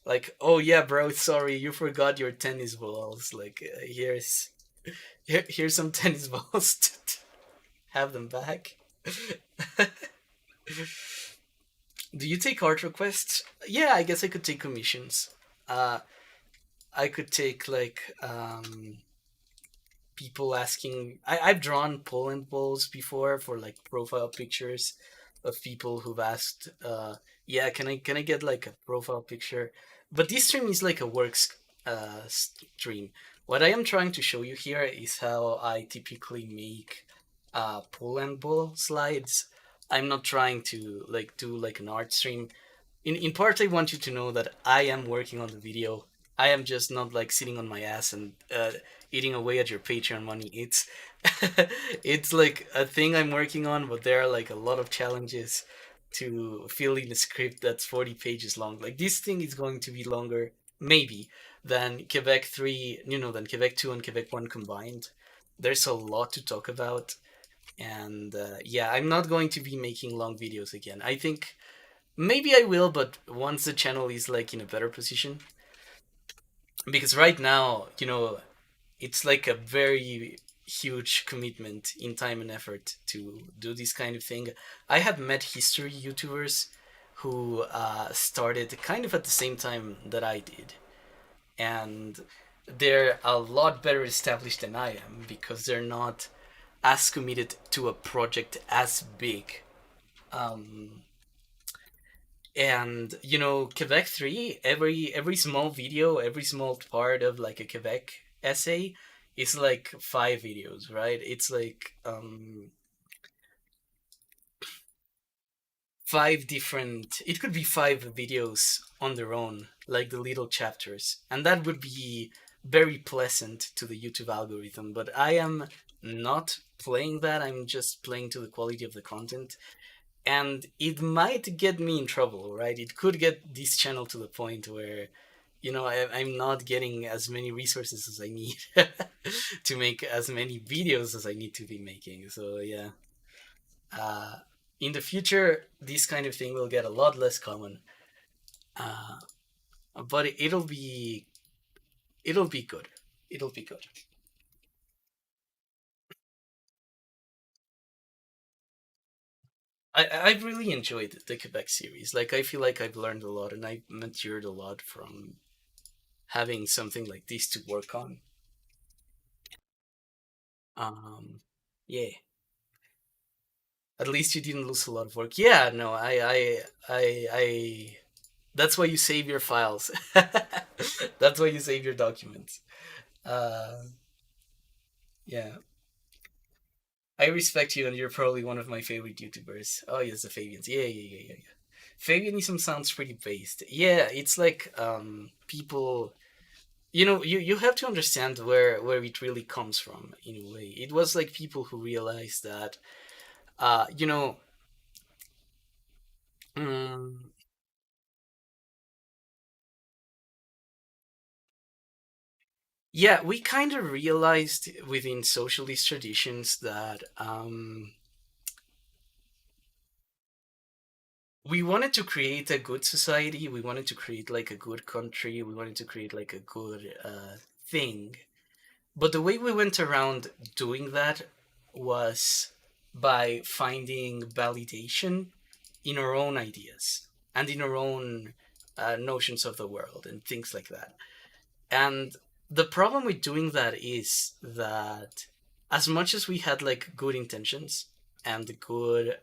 Like, oh yeah, bro, sorry, you forgot your tennis balls. Like, here's some tennis balls. Have them back. Do you take art requests? Yeah, I guess I could take commissions. Uh, I could take like people asking. I've drawn Poland balls before for like profile pictures of people who've asked. Yeah, can I get like a profile picture? But this stream is like a works stream. What I am trying to show you here is how I typically make Poland ball slides. I'm not trying to like do like an art stream. In part, I want you to know that I am working on the video. I am just not like sitting on my ass and eating away at your Patreon money. It's it's like a thing I'm working on, but there are like a lot of challenges. to fill in a script that's 40 pages long. Like this thing is going to be longer, maybe, than Quebec 3, than Quebec 2 and Quebec 1 combined. There's a lot to talk about. And yeah, I'm not going to be making long videos again. I think maybe I will, but once the channel is like in a better position. Because right now, it's like a very huge commitment in time and effort to do this kind of thing. I have met history YouTubers who started kind of at the same time that I did, and they're a lot better established than I am because they're not as committed to a project as big. Um, and Quebec 3, every small video, every small part of like a Quebec essay is like 5 videos, right? It's like 5 different, it could be 5 videos on their own, like the little chapters, and that would be very pleasant to the YouTube algorithm. But I am not playing that. I'm just playing to the quality of the content, and it might get me in trouble, right? It could get this channel to the point where I'm not getting as many resources as I need to make as many videos as I need to be making. So yeah, uh, in the future this kind of thing will get a lot less common, uh, but it'll be good. It'll be good. I've really enjoyed the Quebec series. Like I feel like I've learned a lot and I've matured a lot from having something like this to work on. Um, yeah. At least you didn't lose a lot of work. Yeah, no, I. That's why you save your files. That's why you save your documents. Uh, yeah, I respect you, and you're probably one of my favorite YouTubers. Oh yes, the Fabians. Yeah, yeah, yeah, yeah, yeah. Fabianism sounds pretty based. Yeah, it's like people. You have to understand where it really comes from in a way. It was like people who realized that uh you know mm, yeah, we kind of realized within socialist traditions that we wanted to create a good society. We wanted to create like a good country. We wanted to create like a good thing. But the way we went around doing that was by finding validation in our own ideas and in our own notions of the world and things like that. And the problem with doing that is that as much as we had like good intentions and good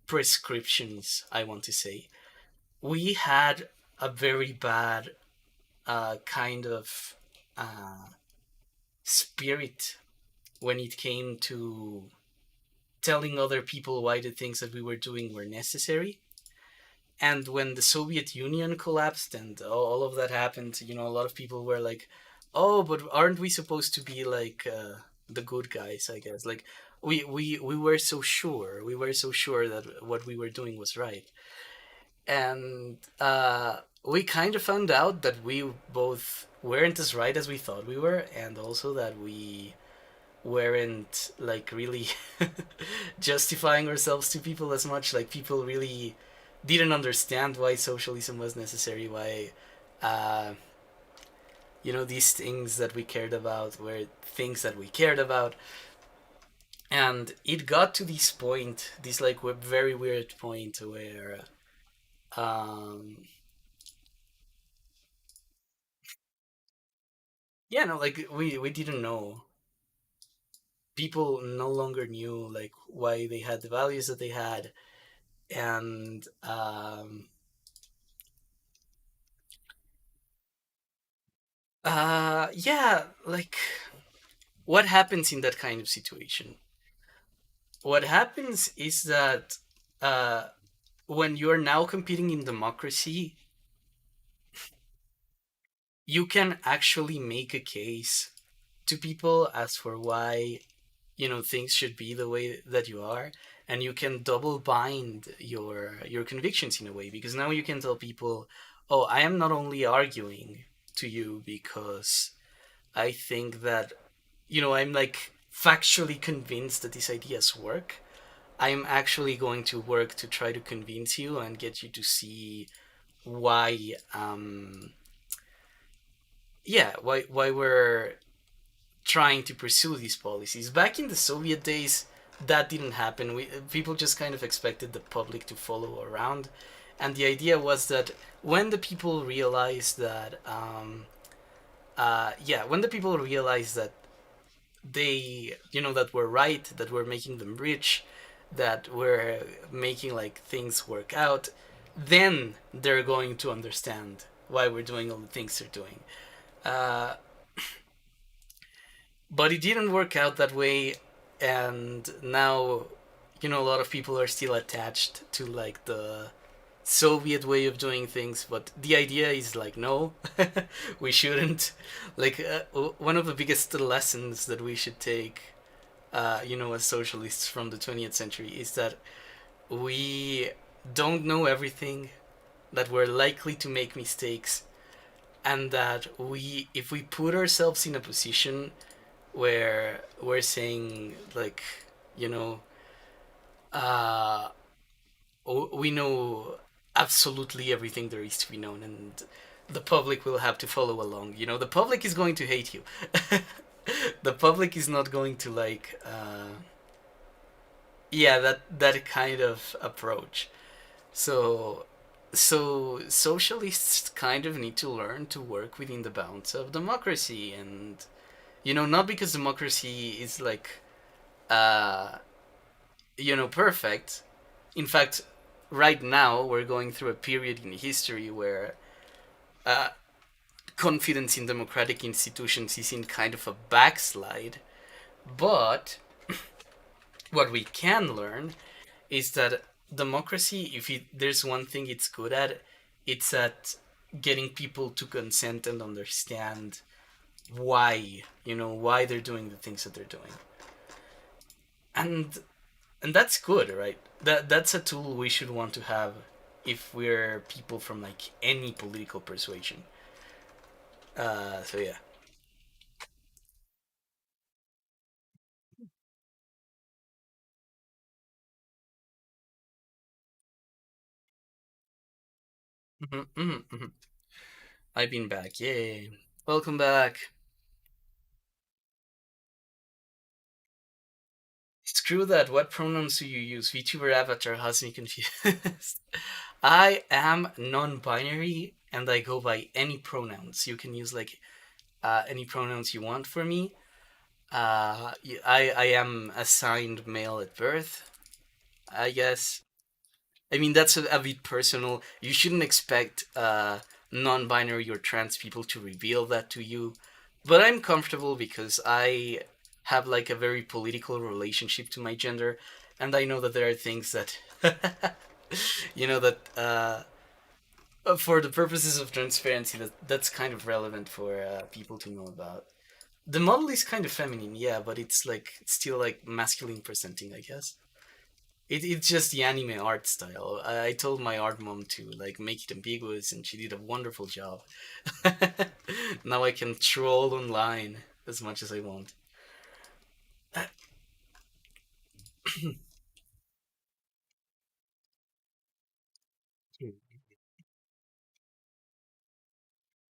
prescriptions, I want to say, we had a very bad kind of uh, spirit when it came to telling other people why the things that we were doing were necessary. And when the Soviet Union collapsed and all of that happened, a lot of people were like, "Oh, but aren't we supposed to be like the good guys?" I guess like we were so sure, that what we were doing was right, and we kind of found out that we both weren't as right as we thought we were, and also that we weren't like really justifying ourselves to people as much. Like people really didn't understand why socialism was necessary, why uh, these things that we cared about were things that we cared about. And it got to this point, this like very weird point where um yeah, no, like we didn't know. People no longer knew like why they had the values that they had, and yeah, like what happens in that kind of situation? What happens is that uh, when you're now competing in democracy, you can actually make a case to people as for why things should be the way that you are, and you can double bind your convictions in a way, because now you can tell people, oh, I am not only arguing to you because I think that, I'm like factually convinced that these ideas work. I'm actually going to work to try to convince you and get you to see why, why we're trying to pursue these policies. Back in the Soviet days, that didn't happen. People just kind of expected the public to follow around, and the idea was that when the people realized that, when the people realized that they, that we're right, that we're making them rich, that we're making like things work out, then they're going to understand why we're doing all the things they're doing. Uh, but it didn't work out that way, and now, a lot of people are still attached to like the Soviet way of doing things, but the idea is like, no, we shouldn't. Like, one of the biggest lessons that we should take, as socialists from the 20th century, is that we don't know everything, that we're likely to make mistakes, and that if we put ourselves in a position where we're saying, like, you know, uh, we know absolutely everything there is to be known, and the public will have to follow along. The public is going to hate you. The public is not going to like, that kind of approach. So, socialists kind of need to learn to work within the bounds of democracy, and not because democracy is like, uh, perfect. In fact, right now we're going through a period in history where, uh, confidence in democratic institutions is in kind of a backslide. But what we can learn is that democracy, if there's one thing it's good at, it's at getting people to consent and understand why, why they're doing the things that they're doing. And that's good, right? That's a tool we should want to have if we're people from like any political persuasion. So yeah. I've been back. Yay! Welcome back. Screw that. What pronouns do you use? VTuber avatar has me confused. I am non-binary and I go by any pronouns. You can use like, any pronouns you want for me. I am assigned male at birth, I guess. I mean, that's a bit personal. You shouldn't expect, non-binary or trans people to reveal that to you. But I'm comfortable because I have like a very political relationship to my gender, and I know that there are things that, that, for the purposes of transparency, that's kind of relevant for, people to know about. The model is kind of feminine, yeah, but it's like still like masculine presenting, I guess. It's just the anime art style. I told my art mom to like make it ambiguous, and she did a wonderful job. Now I can troll online as much as I want.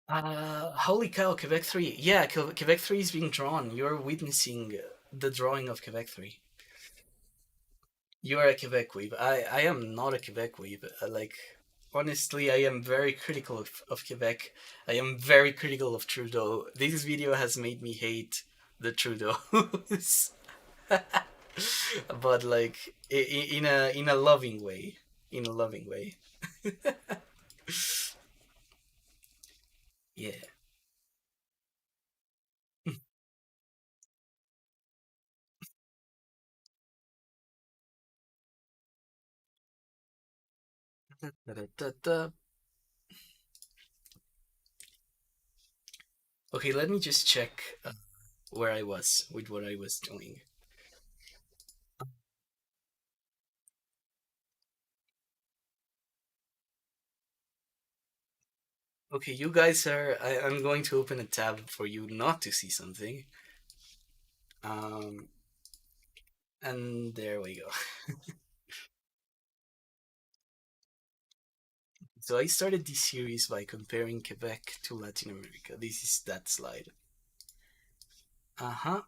Holy cow, Quebec 3. Yeah, Quebec 3 is being drawn. You're witnessing the drawing of Quebec 3. You are a Quebec weeb. I am not a Quebec weeb. Like, honestly, I am very critical of Quebec. I am very critical of Trudeau. This video has made me hate the Trudeaus. But like, in a loving way. In a loving way. Yeah. Da-da-da-da. Okay, let me just check, where I was with what I was doing. Okay, you guys are. I'm going to open a tab for you not to see something. Um, and there we go. So I started this series by comparing Quebec to Latin America. This is that slide. Uh huh.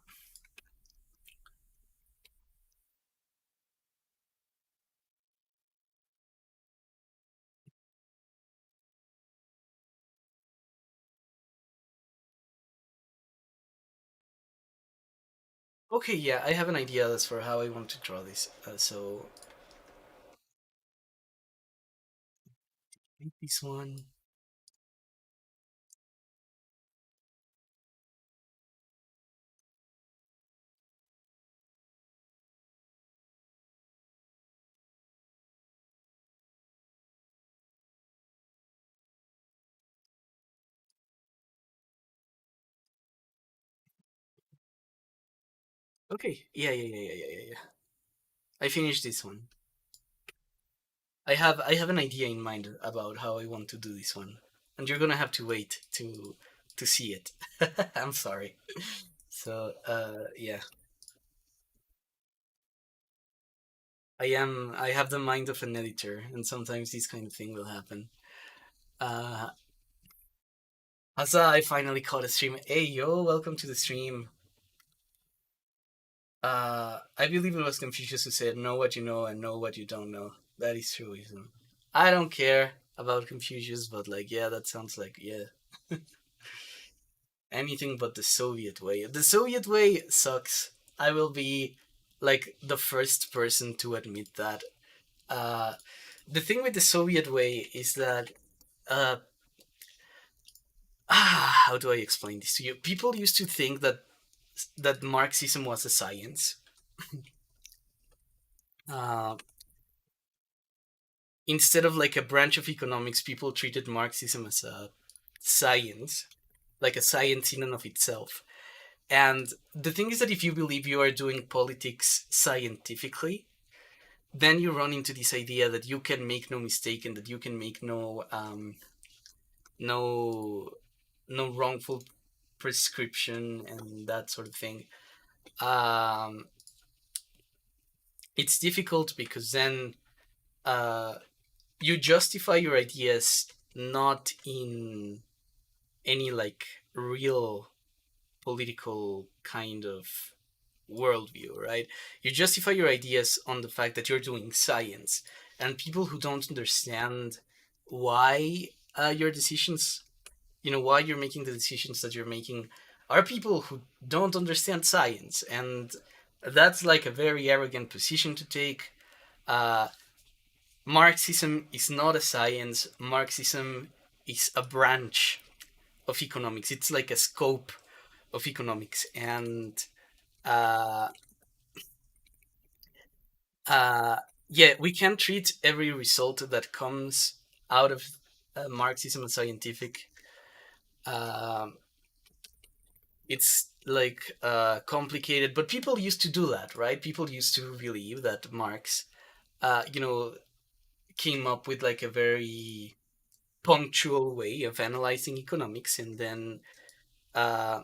Okay, yeah, I have an idea as for how I want to draw this. So this one. Okay, yeah. I finished this one. I have an idea in mind about how I want to do this one, and you're gonna have to wait to see it. I'm sorry. So yeah, I have the mind of an editor, and sometimes this kind of thing will happen. Uh, Asa, I finally caught a stream. Hey yo, welcome to the stream. I believe it was Confucius who said, "Know what you know and know what you don't know." That is truism. I don't care about Confucius, but like, yeah, that sounds like yeah, anything but the Soviet way. The Soviet way sucks. I will be like the first person to admit that. Uh, the thing with the Soviet way is that uh, how do I explain this to you? People used to think that Marxism was a science. Uh, Instead of like a branch of economics, people treated Marxism as a science, like a science in and of itself. And the thing is that if you believe you are doing politics scientifically, then you run into this idea that you can make no mistake and that you can make no no wrongful prescription and that sort of thing. Um, it's difficult because then uh, you justify your ideas not in any like real political kind of worldview, right? You justify your ideas on the fact that you're doing science, and people who don't understand why your decisions, why you're making the decisions that you're making, are people who don't understand science, and that's like a very arrogant position to take. Uh, Marxism is not a science. Marxism is a branch of economics. It's like a scope of economics, and uh, uh, yeah, we can treat every result that comes out of Marxism and scientific. Um it's like complicated, but people used to do that, right? People used to believe that Marx, you know, came up with like a very punctual way of analyzing economics, and then uh,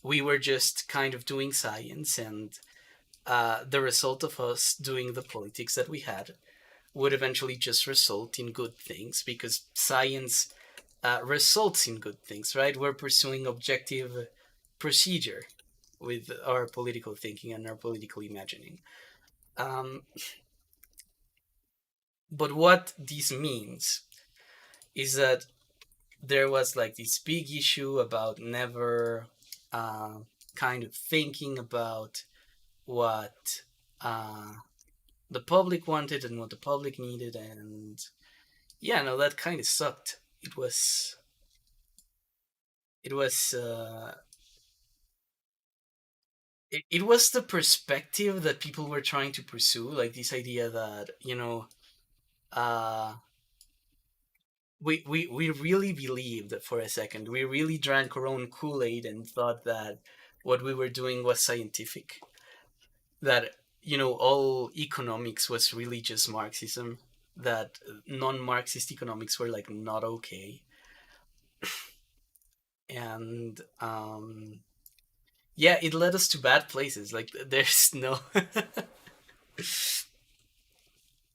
we were just kind of doing science, and the result of us doing the politics that we had would eventually just result in good things because science results in good things, right? We're pursuing objective procedure with our political thinking and our political imagining. Um, but what this means is that there was like this big issue about never uh, kind of thinking about what uh, the public wanted and what the public needed, and yeah, no, that kind of sucked. It was it, it was the perspective that people were trying to pursue, like this idea that uh we really believed for a second, we really drank our own kool-aid and thought that what we were doing was scientific, that all economics was really just Marxism, that non-Marxist economics were like not okay. And yeah, it led us to bad places. Like there's no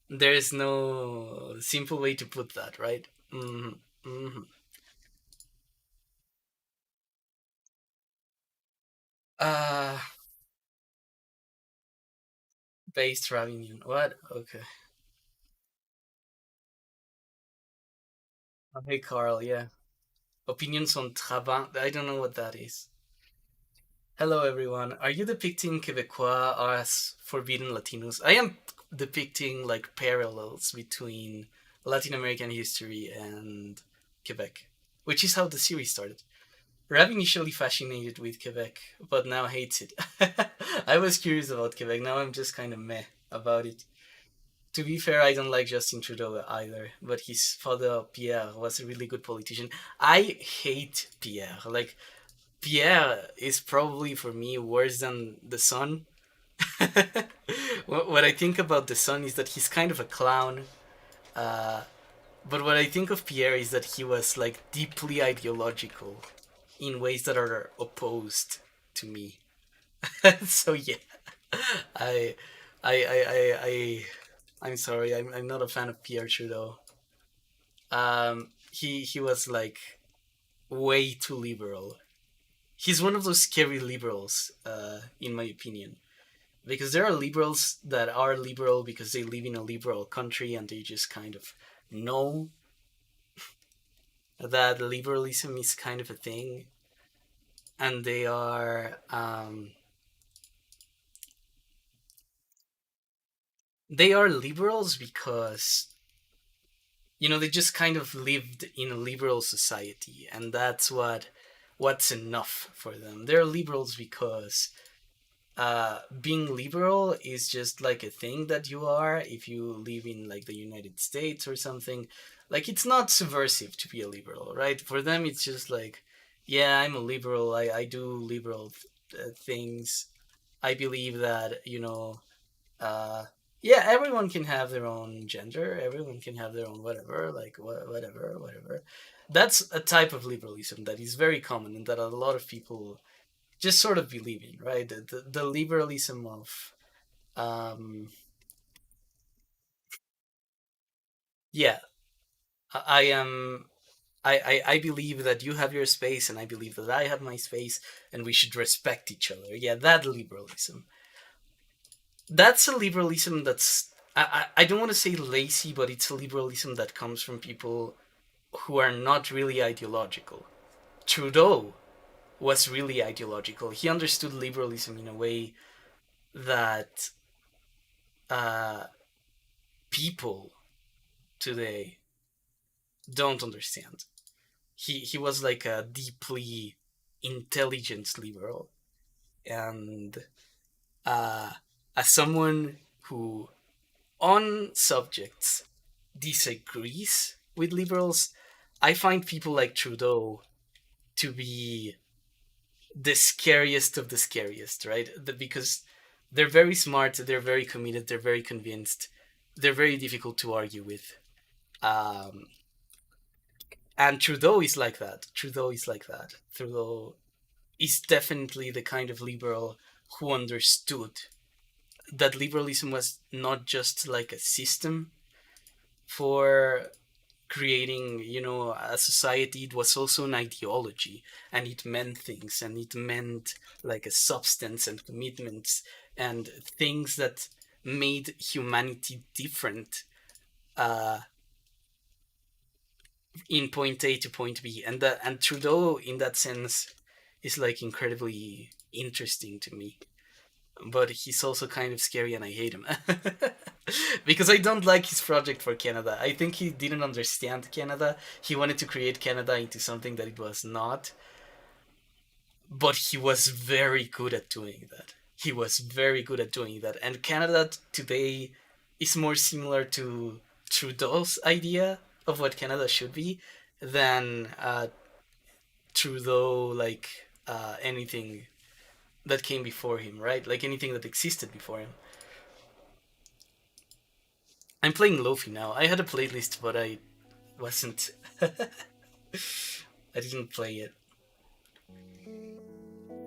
there's no simple way to put that, right? Hmm. Hmm. Uh, based Ravinian. What? Okay. Hey, Carl. Yeah. Opinions on Trabant. I don't know what that is. Hello, everyone. Are you depicting Quebecois as forbidden Latinos? I am depicting like parallels between Latin American history and Quebec, which is how the series started. Rav initially fascinated with Quebec, but now hates it. I was curious about Quebec. Now I'm just kind of meh about it. To be fair, I don't like Justin Trudeau either, but his father Pierre was a really good politician. I hate Pierre. Like Pierre is probably for me worse than the son. What I think about the son is that he's kind of a clown. Uh, but what I think of Pierre is that he was like deeply ideological in ways that are opposed to me. So yeah, I, I'm sorry. I'm not a fan of Pierre Trudeau. He was like way too liberal. He's one of those scary liberals, in my opinion. Because there are liberals that are liberal because they live in a liberal country and they just kind of know that liberalism is kind of a thing, and they are liberals because they just kind of lived in a liberal society, and that's what's enough for them. They're liberals because being liberal is just like a thing that you are if you live in like the United States or something. Like it's not subversive to be a liberal, right? For them, it's just like, yeah, I'm a liberal. I do liberal things. I believe that uh, yeah, everyone can have their own gender. Everyone can have their own whatever, like whatever, whatever. That's a type of liberalism that is very common and that a lot of people just sort of believe in, right? The liberalism of, um, yeah, I am. I believe that you have your space and I believe that I have my space and we should respect each other. Yeah, that liberalism. That's a liberalism that's. I don't want to say lazy, but it's a liberalism that comes from people who are not really ideological. Trudeau was really ideological. He understood liberalism in a way that uh, people today don't understand. He was like a deeply intelligent liberal, and uh, as someone who on subjects disagrees with liberals, I find people like Trudeau to be the scariest of the scariest, right? Because they're very smart, they're very committed, they're very convinced, they're very difficult to argue with. Um, and Trudeau is like that. Trudeau is like that. Trudeau is definitely the kind of liberal who understood that liberalism was not just like a system for creating a society. It was also an ideology, and it meant things, and it meant like a substance and commitments and things that made humanity different, uh, in point A to point B. And Trudeau in that sense is like incredibly interesting to me, but he's also kind of scary and I hate him. Because I don't like his project for Canada. I think he didn't understand Canada. He wanted to create Canada into something that it was not, but he was very good at doing that. He was very good at doing that. And Canada today is more similar to Trudeau's idea of what Canada should be than Trudeau, like anything that came before him, right? Like anything that existed before him. I'm playing Lofi now. I had a playlist, but I wasn't. I didn't play it.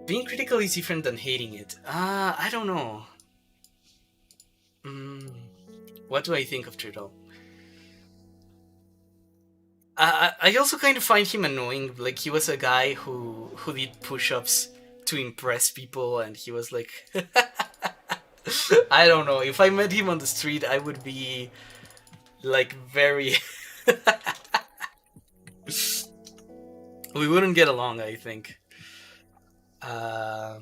Being critical is different than hating it. I don't know. Mm, what do I think of Trudeau? I also kind of find him annoying. Like he was a guy who did push-ups to impress people, and he was like, I don't know. If I met him on the street, I would be like very. We wouldn't get along, I think. Uh,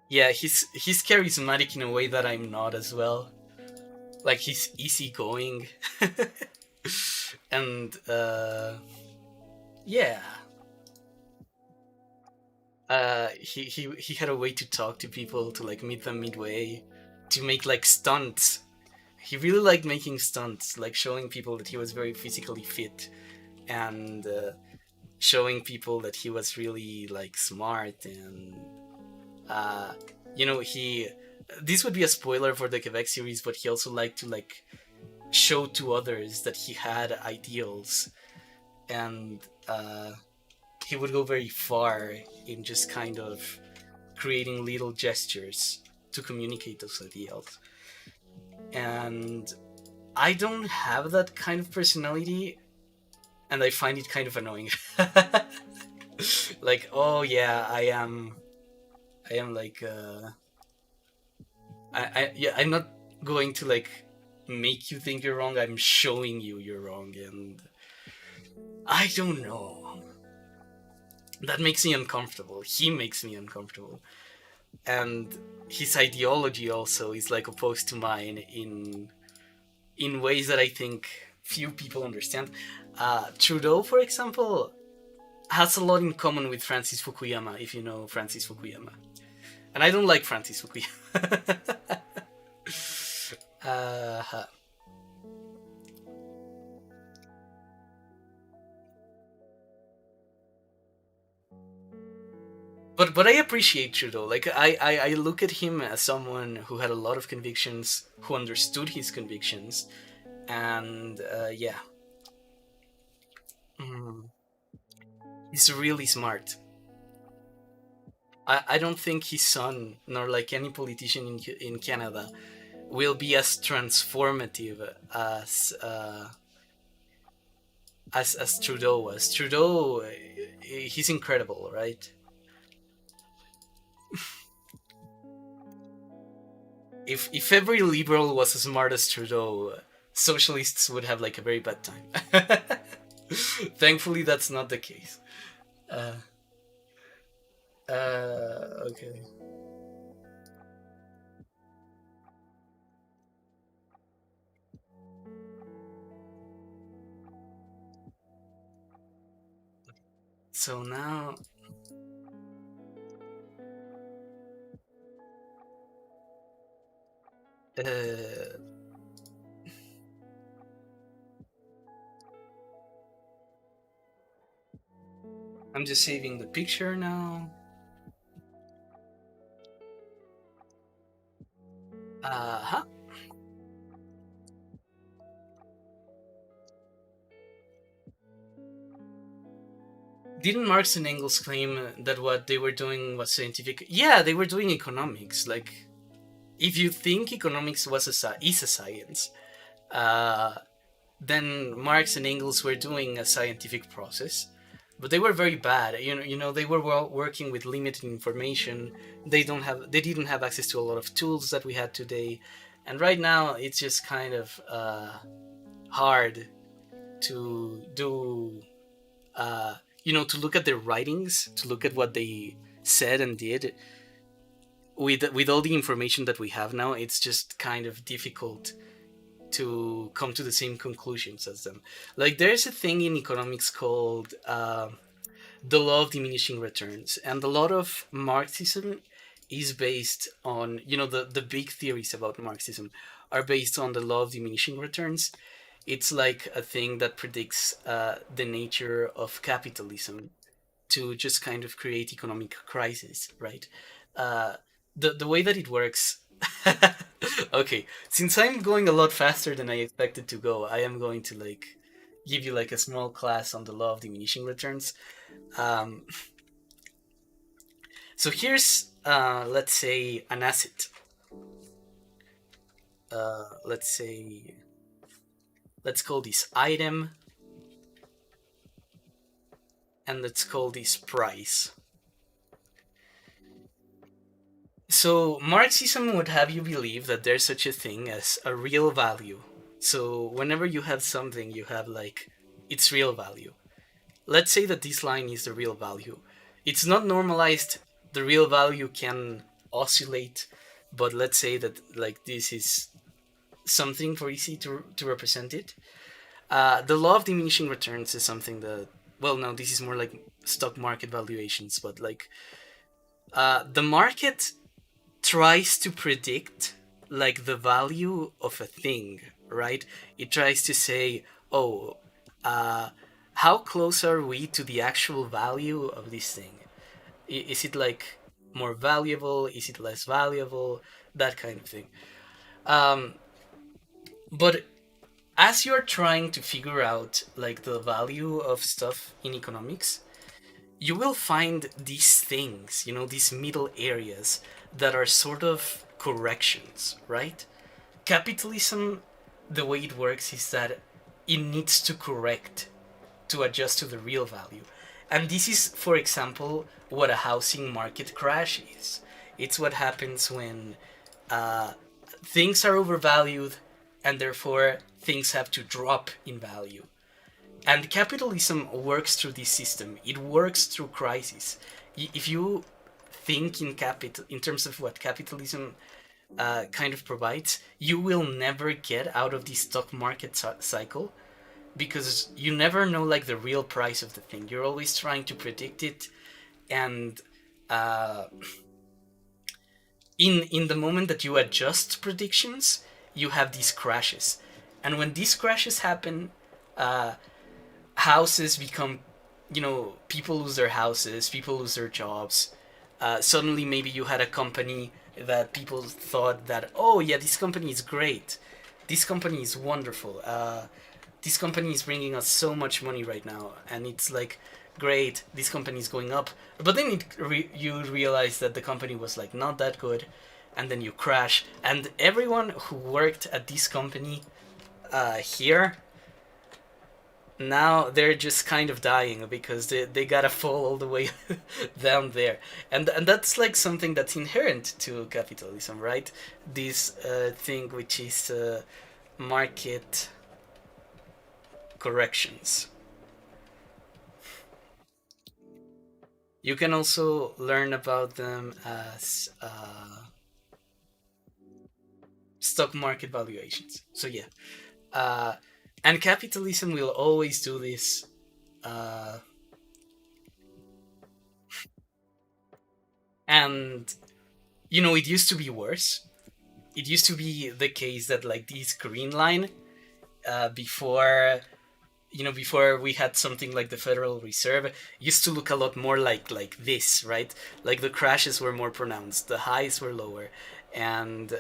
yeah, he's charismatic in a way that I'm not as well. Like he's easygoing, and yeah, he had a way to talk to people, to like meet them midway, to make like stunts. He really liked making stunts, like showing people that he was very physically fit, and showing people that he was really like smart, and uh, he. This would be a spoiler for the Quebec series, but he also liked to like show to others that he had ideals, and he would go very far in just kind of creating little gestures to communicate those ideals. And I don't have that kind of personality, and I find it kind of annoying. Like, oh yeah, I am like, yeah, I'm not going to like make you think you're wrong. I'm showing you you're wrong, and I don't know. That makes me uncomfortable. He makes me uncomfortable, and his ideology also is like opposed to mine in ways that I think few people understand. Trudeau, for example, has a lot in common with Francis Fukuyama, if you know Francis Fukuyama. And I don't like Francis Fukuyama. uh, but I appreciate Trudeau. Like I look at him as someone who had a lot of convictions, who understood his convictions, and yeah, mm, he's really smart. I don't think his son, nor like any politician in Canada, will be as transformative as Trudeau was. Trudeau, he's incredible, right? If every liberal was as smart as Trudeau, socialists would have like a very bad time. Thankfully, that's not the case. Uh, okay. So now, uh, I'm just saving the picture now. Huh? Didn't Marx and Engels claim that what they were doing was scientific? Yeah, they were doing economics. Like, if you think economics was is a science, uh, then Marx and Engels were doing a scientific process, but they were very bad. They were working with limited information. They didn't have access to a lot of tools that we had today, and right now it's just kind of hard to do. To look at their writings, to look at what they said and did. With all the information that we have now, it's just kind of difficult to come to the same conclusions as them. Like there's a thing in economics called the law of diminishing returns, and a lot of Marxism is based on the big theories about Marxism are based on the law of diminishing returns. It's like a thing that predicts the nature of capitalism to just kind of create economic crisis, right? Uh, the way that it works, Okay, since I'm going a lot faster than I expected to go, I am going to like give you like a small class on the law of diminishing returns. Um, so here's let's say an asset. Let's say let's call this item and let's call this price. So Marxism would have you believe that there's such a thing as a real value. So whenever you have something, you have like its real value. Let's say that this line is the real value. It's not normalized. The real value can oscillate, but let's say that like this is something for easy to represent it. The law of diminishing returns is something that, well, no, this is more like stock market valuations, but like the market tries to predict like the value of a thing, right? It tries to say, oh, uh, how close are we to the actual value of this thing? Is it like more valuable? Is it less valuable? That kind of thing. Um, but as you're trying to figure out like the value of stuff in economics, you will find these things, these middle areas that are sort of corrections, right? Capitalism, the way it works is that it needs to correct to adjust to the real value. And this is, for example, what a housing market crash is. It's what happens when uh, things are overvalued and therefore things have to drop in value. And capitalism works through this system. It works through crisis. If you think in terms of what capitalism kind of provides, you will never get out of the stock market cycle because you never know like the real price of the thing. You're always trying to predict it, and uh, in the moment that you adjust predictions, you have these crashes, and when these crashes happen, uh, houses become, people lose their houses, people lose their jobs. Suddenly, maybe you had a company that people thought that, oh yeah, this company is great, this company is wonderful, this company is bringing us so much money right now, and it's like great, this company is going up. But then you realize that the company was like not that good, and then you crash, and everyone who worked at this company here, now they're just kind of dying because they gotta fall all the way down there, and that's like something that's inherent to capitalism, right? This thing which is market corrections. You can also learn about them as stock market valuations. So yeah, uh, and capitalism will always do this. Uh, and it used to be worse. It used to be the case that like this green line, before before we had something like the Federal Reserve, used to look a lot more like this, right? Like the crashes were more pronounced, the highs were lower, and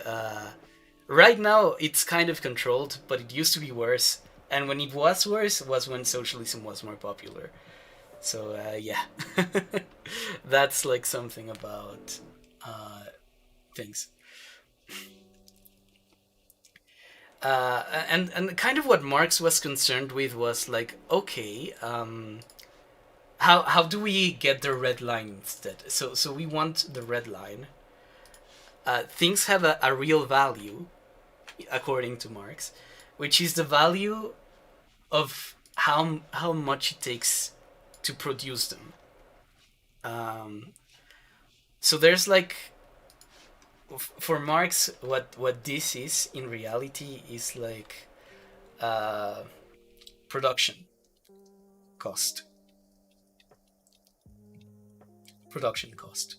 right now it's kind of controlled, but it used to be worse. And when it was worse was when socialism was more popular. So yeah, that's like something about things. And kind of what Marx was concerned with was like, okay, how do we get the red line instead? So we want the red line. Things have a real value, according to Marx, which is the value of how much it takes to produce them. Um, so there's like, for Marx, what this is in reality is like uh, production cost. Production cost.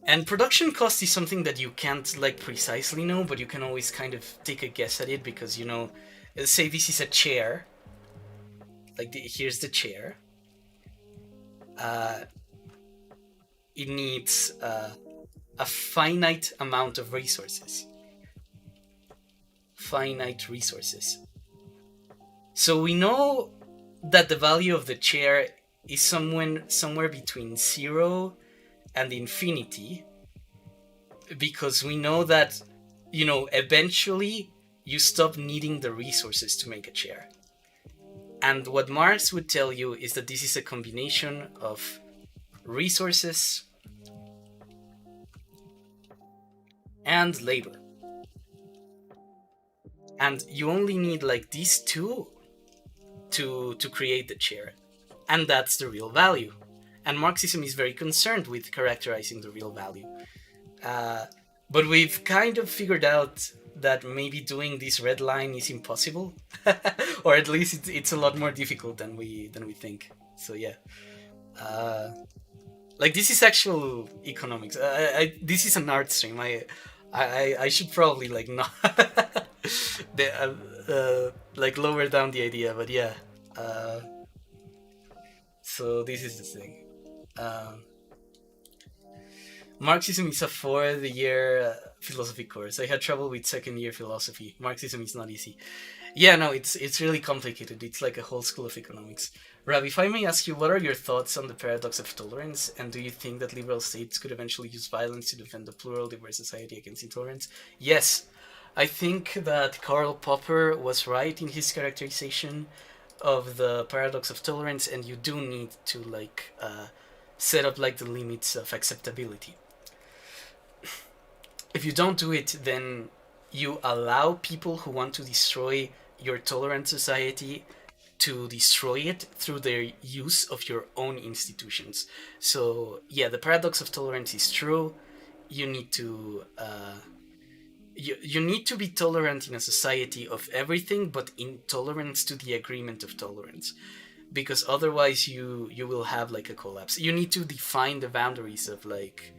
And production cost is something that you can't like precisely know, but you can always kind of take a guess at it because say this is a chair. Like here's the chair. Uh, it needs a finite amount of resources. Finite resources. So we know that the value of the chair is somewhere between 0 and infinity, because we know that, eventually you stop needing the resources to make a chair. And what Marx would tell you is that this is a combination of resources and labor. And you only need like these two to create the chair. And that's the real value. And Marxism is very concerned with characterizing the real value. But we've kind of figured out that maybe doing this red line is impossible, or at least it's a lot more difficult than we think. So yeah, like this is actual economics. This is an art stream. I should probably like not like lower down the idea, but yeah. So this is the thing. Marxism is a 4th-year philosophy course. I had trouble with 2nd-year philosophy. Marxism is not easy. Yeah, no, it's really complicated. It's like a whole school of economics. Rav, if I may ask you, what are your thoughts on the paradox of tolerance? And do you think that liberal states could eventually use violence to defend a plural, diverse society against intolerance? Yes. I think that Karl Popper was right in his characterization of the paradox of tolerance, and you do need to set up like the limits of acceptability. If you don't do it, then you allow people who want to destroy your tolerant society to destroy it through their use of your own institutions. So yeah, the paradox of tolerance is true. You need to you need to be tolerant in a society of everything, but intolerance to the agreement of tolerance, because otherwise you will have like a collapse. You need to define the boundaries of like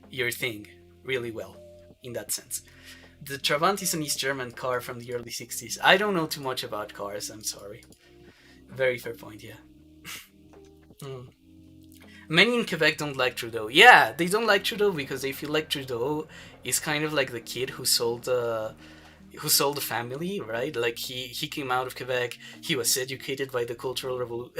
your thing really well in that sense. The Trabant is an East German car from the early 60s. I don't know too much about cars, I'm sorry. Very fair point, yeah. Many in Quebec don't like Trudeau. Yeah, they don't like Trudeau because they feel like Trudeau is kind of like the kid who sold the family, right? Like he came out of Quebec, he was educated by the cultural revolution,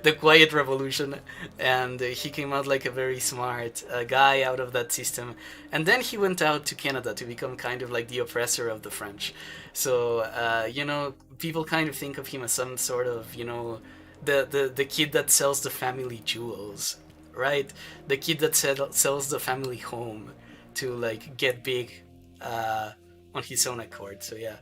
the quiet revolution, and he came out like a very smart guy out of that system. And then he went out to Canada to become kind of like the oppressor of the French. So people kind of think of him as some sort of the kid that sells the family jewels, right? The kid that sells the family home to like get big on his own accord. So yeah.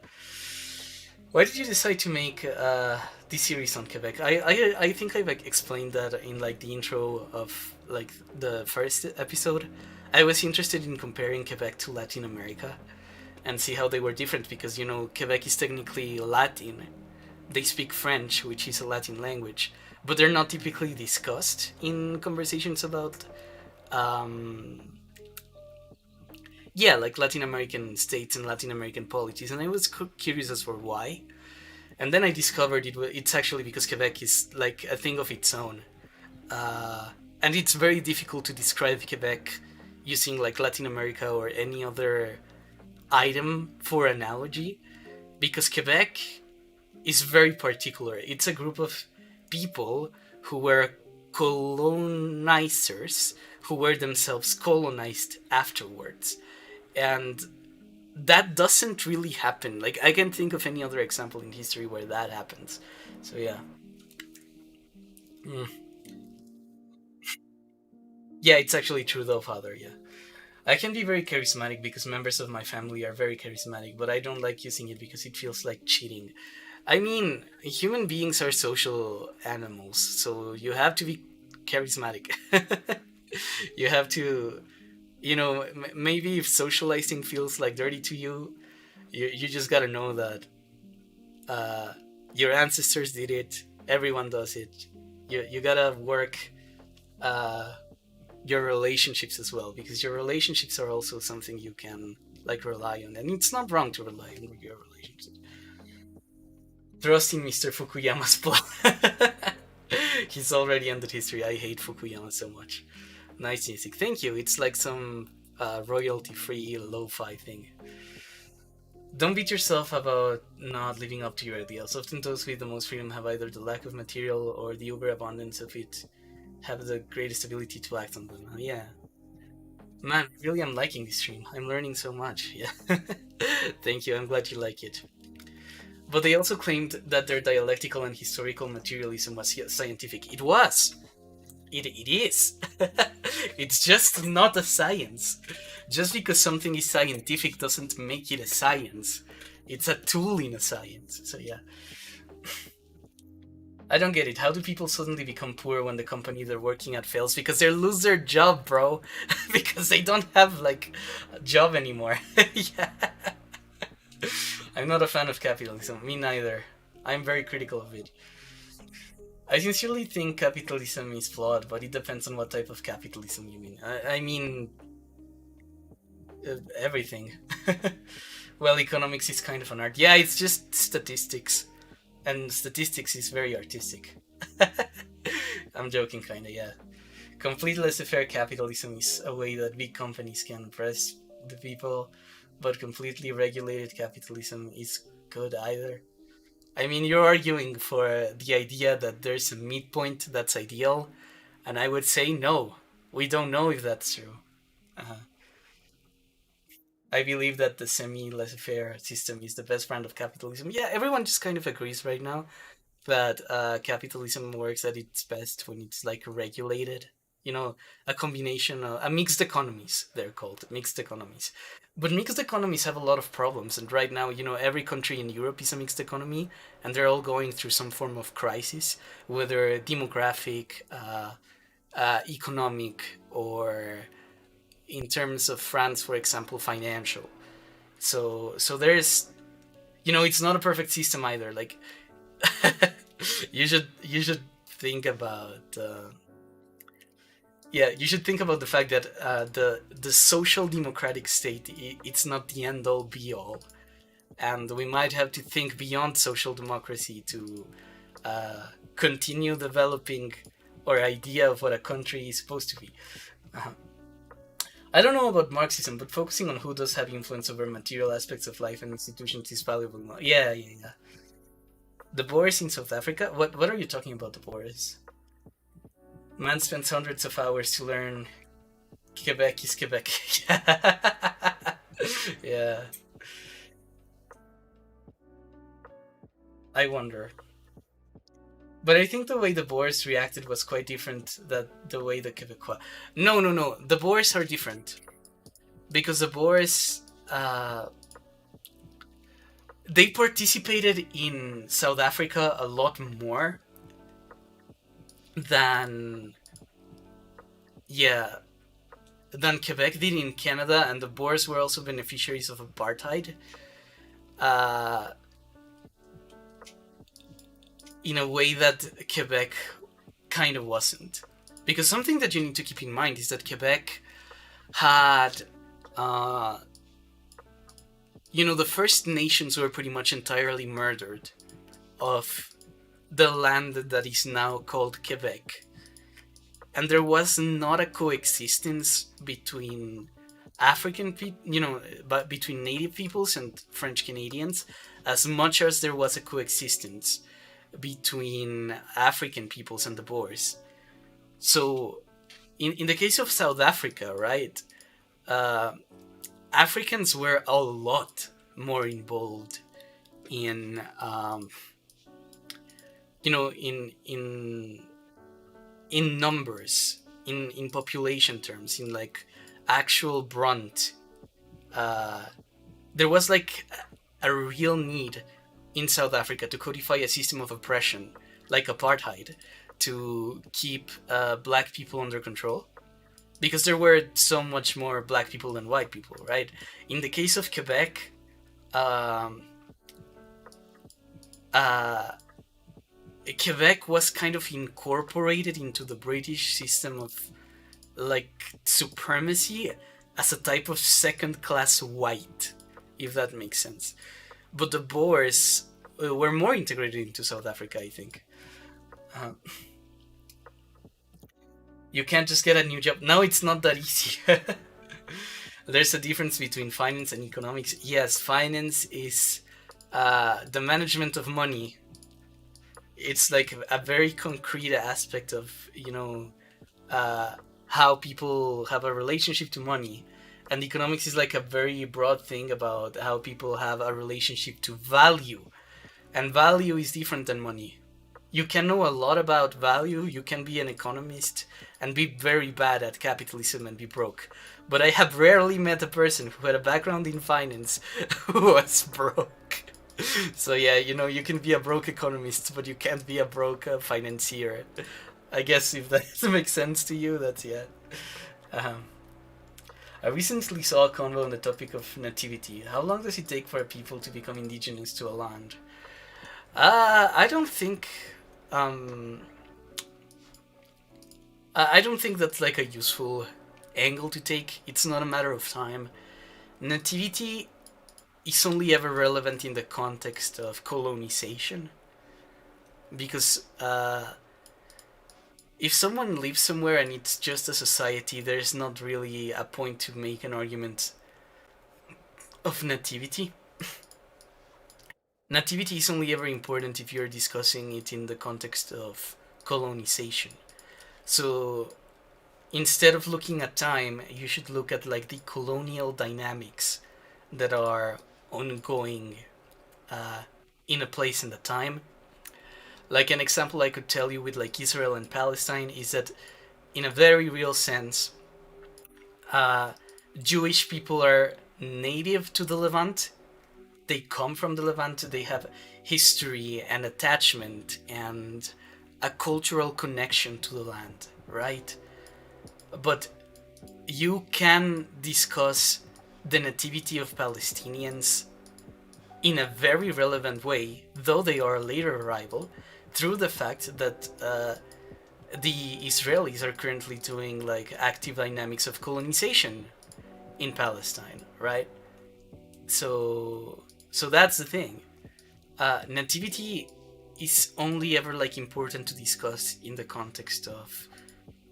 Why did you decide to make this series on Quebec? I think I like explained that in like the intro of like the first episode. I was interested in comparing Quebec to Latin America and see how they were different, because Quebec is technically Latin. They speak French, which is a Latin language, but they're not typically discussed in conversations about like Latin American states and Latin American polities, and I was curious as for why. And then I discovered it's actually because Quebec is like a thing of its own, and it's very difficult to describe Quebec using like Latin America or any other item for analogy, because Quebec is very particular. It's a group of people who were colonizers who were themselves colonized afterwards. And that doesn't really happen. Like, I can't think of any other example in history where that happens. So yeah. Yeah, it's actually true though, Father, yeah. I can be very charismatic because members of my family are very charismatic, but I don't like using it because it feels like cheating. I mean, human beings are social animals, so you have to be charismatic. You have to, maybe if socializing feels like dirty to you, you just gotta know that your ancestors did it, everyone does it. You gotta work your relationships as well, because your relationships are also something you can like rely on, and it's not wrong to rely on your relationships. Trust in Mr. Fukuyama's plan. He's already ended history. I hate Fukuyama so much. Nice music. Thank you. It's like some royalty-free lo-fi thing. Don't beat yourself about not living up to your ideals. Often those with the most freedom have either the lack of material or the overabundance of it have the greatest ability to act on them. Yeah. Man, really I'm liking this stream. I'm learning so much. Yeah. Thank you, I'm glad you like it. But they also claimed that their dialectical and historical materialism was scientific. It was! It is! It's just not a science. Just because something is scientific doesn't make it a science. It's a tool in a science. So yeah. I don't get it. How do people suddenly become poor when the company they're working at fails? Because they lose their job, bro. Because they don't have, like, a job anymore. Yeah. I'm not a fan of capitalism. Me neither. I'm very critical of it. I sincerely think capitalism is flawed, but it depends on what type of capitalism you mean. I mean... everything. Well, economics is kind of an art. Yeah, it's just statistics. And statistics is very artistic. I'm joking, kinda, yeah. Complete laissez-faire capitalism is a way that big companies can oppress the people, but completely regulated capitalism is good either. I mean, you're arguing for the idea that there's a midpoint that's ideal, and I would say no. We don't know if that's true. Uh-huh. I believe that the semi-laissez-faire system is the best brand of capitalism. Yeah, everyone just kind of agrees right now that capitalism works at its best when it's like regulated. You know, a combination of a mixed economies. They're called mixed economies, but mixed economies have a lot of problems. And right now, you know, every country in Europe is a mixed economy, and they're all going through some form of crisis, whether demographic, economic, or in terms of France, for example, financial. So there's, you know, it's not a perfect system either. Like, you should think about yeah, you should think about the fact that the social democratic state, it's not the end all be all, and we might have to think beyond social democracy to continue developing our idea of what a country is supposed to be. Uh-huh. I don't know about Marxism, but focusing on who does have influence over material aspects of life and institutions is valuable. Yeah, yeah, yeah. The Boers in South Africa? What are you talking about, the Boers? Man spends hundreds of hours to learn Quebec is Quebec. Yeah. I wonder. But I think the way the Boers reacted was quite different than the way the Quebecois. No, no, no. The Boers are different. Because the Boers, they participated in South Africa a lot more than, yeah, than Quebec did in Canada, and the Boers were also beneficiaries of apartheid. In a way that Quebec kind of wasn't. Because something that you need to keep in mind is that Quebec had, you know, the First Nations were pretty much entirely murdered of the land that is now called Quebec. And there was not a coexistence between African people, you know, but between native peoples and French Canadians, as much as there was a coexistence between African peoples and the Boers. So, in the case of South Africa, right, Africans were a lot more involved in, you know, in numbers, in population terms, in like actual brunt. There was like a real need in South Africa to codify a system of oppression, like apartheid, to keep black people under control. Because there were so much more black people than white people, right? In the case of Quebec, Quebec was kind of incorporated into the British system of like supremacy as a type of second-class white, if that makes sense. But the Boers were more integrated into South Africa, I think. You can't just get a new job. No, it's not that easy. there's a difference between finance and economics. Yes, finance is the management of money. It's like a very concrete aspect of, uh, how people have a relationship to money. And economics is like a very broad thing about how people have a relationship to value. And value is different than money. You can know a lot about value, you can be an economist and be very bad at capitalism and be broke. But I have rarely met a person who had a background in finance who was broke. So yeah, you can be a broke economist, but you can't be a broke financier. I guess if that makes sense to you, that's yeah. Um, I recently saw a convo on the topic of nativity. How long does it take for people to become indigenous to a land? I don't think. Um, I don't think that's like a useful angle to take. It's not a matter of time. Nativity is only ever relevant in the context of colonization, because if someone lives somewhere and it's just a society, there's not really a point to make an argument of nativity. Nativity is only ever important if you're discussing it in the context of colonization. So instead of looking at time, you should look at like the colonial dynamics that are ongoing uh, in a place in the time. Like an example I could tell you with like Israel and Palestine is that, in a very real sense, uh, Jewish people are native to the Levant. They come from the Levant. They have history and attachment and a cultural connection to the land, right? But you can discuss the nativity of Palestinians in a very relevant way, though they are a later arrival, through the fact that the Israelis are currently doing like active dynamics of colonization in Palestine, right? So that's the thing. Nativity is only ever like important to discuss in the context of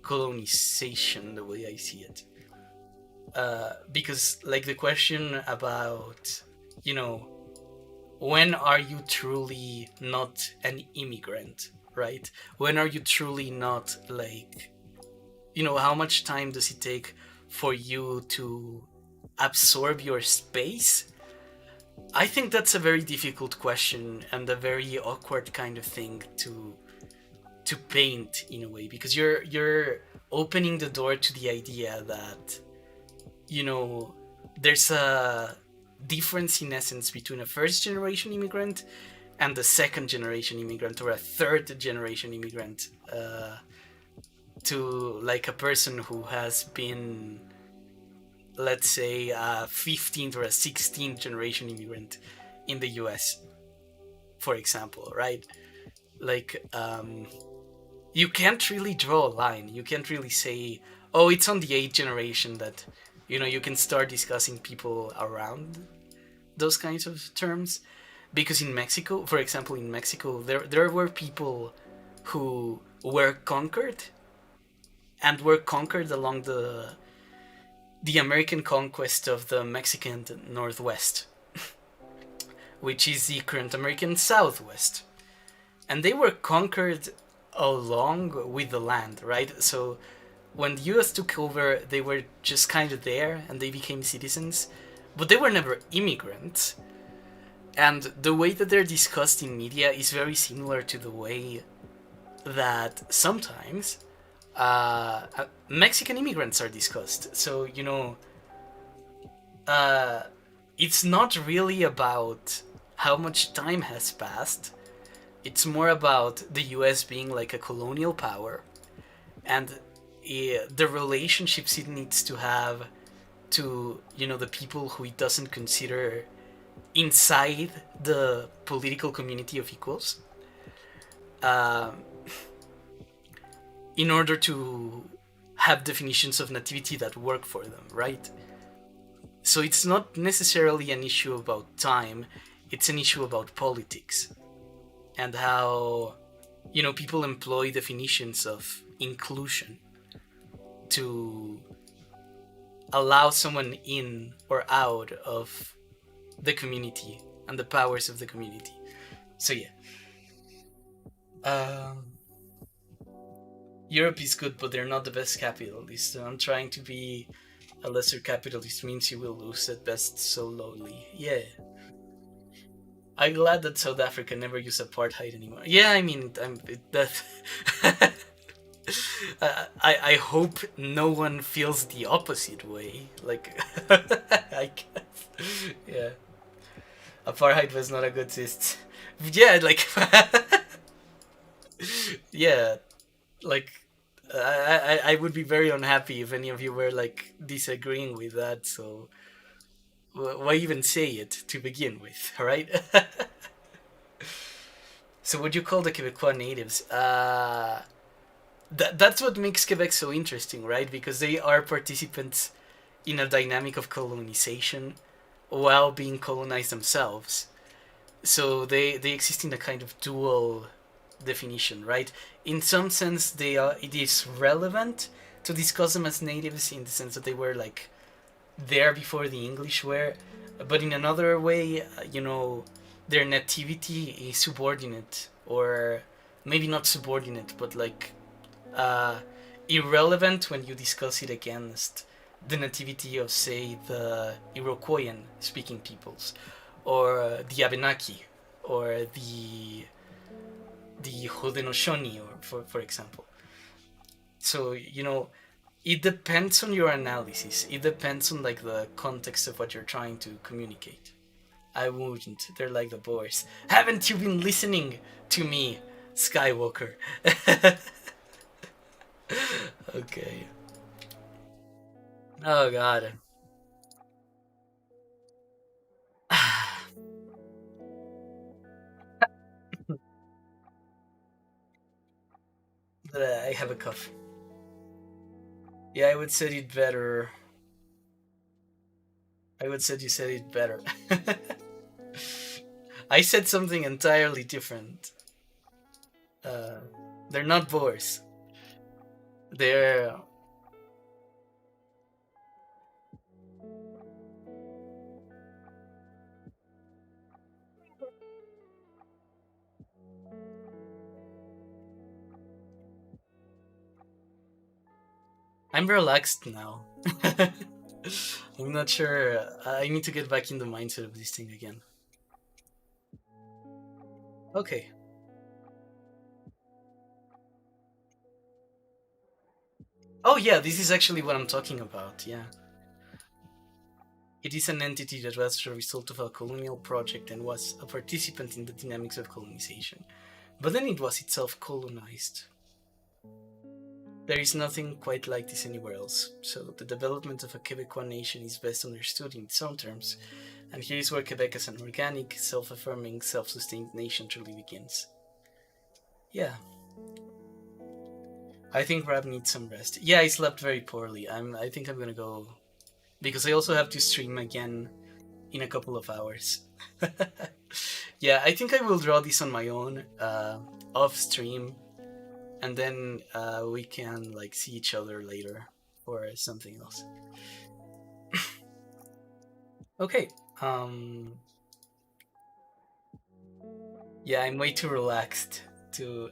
colonization, the way I see it. Because like the question about, you know, when are you truly not an immigrant, right? When are you truly not like, how much time does it take for you to absorb your space? I think that's a very difficult question and a very awkward kind of thing to paint in a way, because you're opening the door to the idea that, there's a difference in essence between a first generation immigrant and a second generation immigrant or a third generation immigrant, to like a person who has been, let's say, a 15th or a 16th generation immigrant in the US, for example, right? Like, you can't really draw a line. You can't really say, oh, it's on the 8th generation that, you can start discussing people around those kinds of terms. Because in Mexico, for example, there were people who were conquered and were conquered along the American conquest of the Mexican Northwest, which is the current American Southwest. And they were conquered along with the land, right? So when the US took over, they were just kind of there and they became citizens, but they were never immigrants. And the way that they're discussed in media is very similar to the way that sometimes Mexican immigrants are discussed. So, it's not really about how much time has passed. It's more about the US being like a colonial power and the relationships it needs to have to, the people who it doesn't consider inside the political community of equals, um, in order to have definitions of nativity that work for them, right? So it's not necessarily an issue about time, it's an issue about politics and how, people employ definitions of inclusion to allow someone in or out of the community and the powers of the community. So yeah, um, Europe is good, but they're not the best capitalist. So I'm trying to be a lesser capitalist means you will lose at best so lowly. Yeah. I'm glad that South Africa never used apartheid anymore. Yeah, I mean, that. I hope no one feels the opposite way. Like, I guess. Yeah. Apartheid was not a good system. Yeah, like, yeah, like, I would be very unhappy if any of you were like disagreeing with that. So why even say it to begin with, right? So what do you call the Quebecois natives? That's what makes Quebec so interesting, right? Because they are participants in a dynamic of colonization while being colonized themselves. So they exist in a kind of dual definition, right? In some sense, it is relevant to discuss them as natives in the sense that they were like there before the English were, but in another way, their nativity is subordinate, or maybe not subordinate, but like uh, irrelevant when you discuss it against the nativity of, say, the Iroquoian speaking peoples, or the Abenaki, or the Haudenosaunee, or for example. So it depends on your analysis. It depends on like the context of what you're trying to communicate. I wouldn't. They're like the boys. Haven't you been listening to me, Skywalker? Okay. Oh God. But I have a cough. Yeah, I would say it better. I would say you said it better. I said something entirely different. Uh, they're not boars. They're. I'm relaxed now. I'm not sure. I need to get back in the mindset of this thing again. Okay. Oh yeah, this is actually what I'm talking about. Yeah. It is an entity that was a result of a colonial project and was a participant in the dynamics of colonization. But then it was itself colonized. There is nothing quite like this anywhere else, so the development of a Quebecois nation is best understood in its own terms, and here is where Quebec as an organic, self-affirming, self-sustained nation truly begins. Yeah, I think Rab needs some rest. Yeah, I slept very poorly. I think I'm gonna go because I also have to stream again in a couple of hours. Yeah, I think I will draw this on my own off stream, and then we can like see each other later or something else. Okay. Um. Yeah, I'm way too relaxed to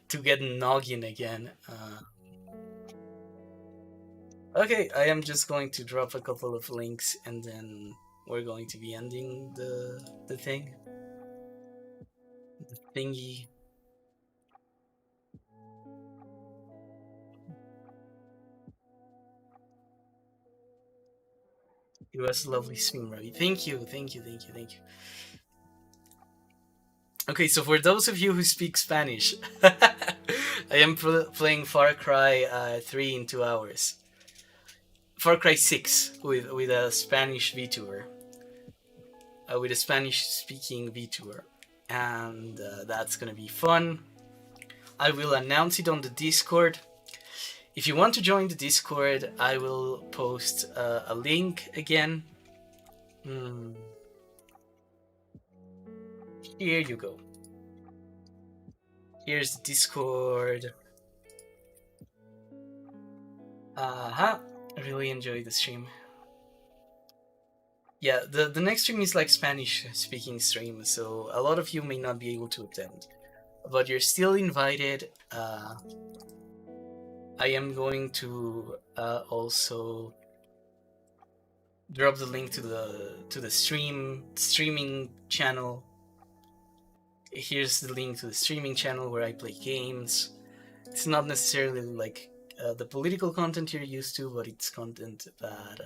to get noggin again. Okay, I am just going to drop a couple of links and then we're going to be ending the thing, the thingy. It was a lovely stream, Ravi. Thank you, thank you, thank you, thank you. Okay, so for those of you who speak Spanish, I am playing Far Cry 3 in 2 hours. Far Cry 6 with a Spanish VTuber, with a Spanish speaking VTuber, and that's gonna be fun. I will announce it on the Discord. If you want to join the Discord, I will post a link again. Here you go. Here's the Discord. I really enjoyed the stream. Yeah, the next stream is like Spanish speaking stream, so a lot of you may not be able to attend, but you're still invited. I am going to also drop the link to the streaming channel. Here's the link to the streaming channel where I play games. It's not necessarily like the political content you're used to, but it's content that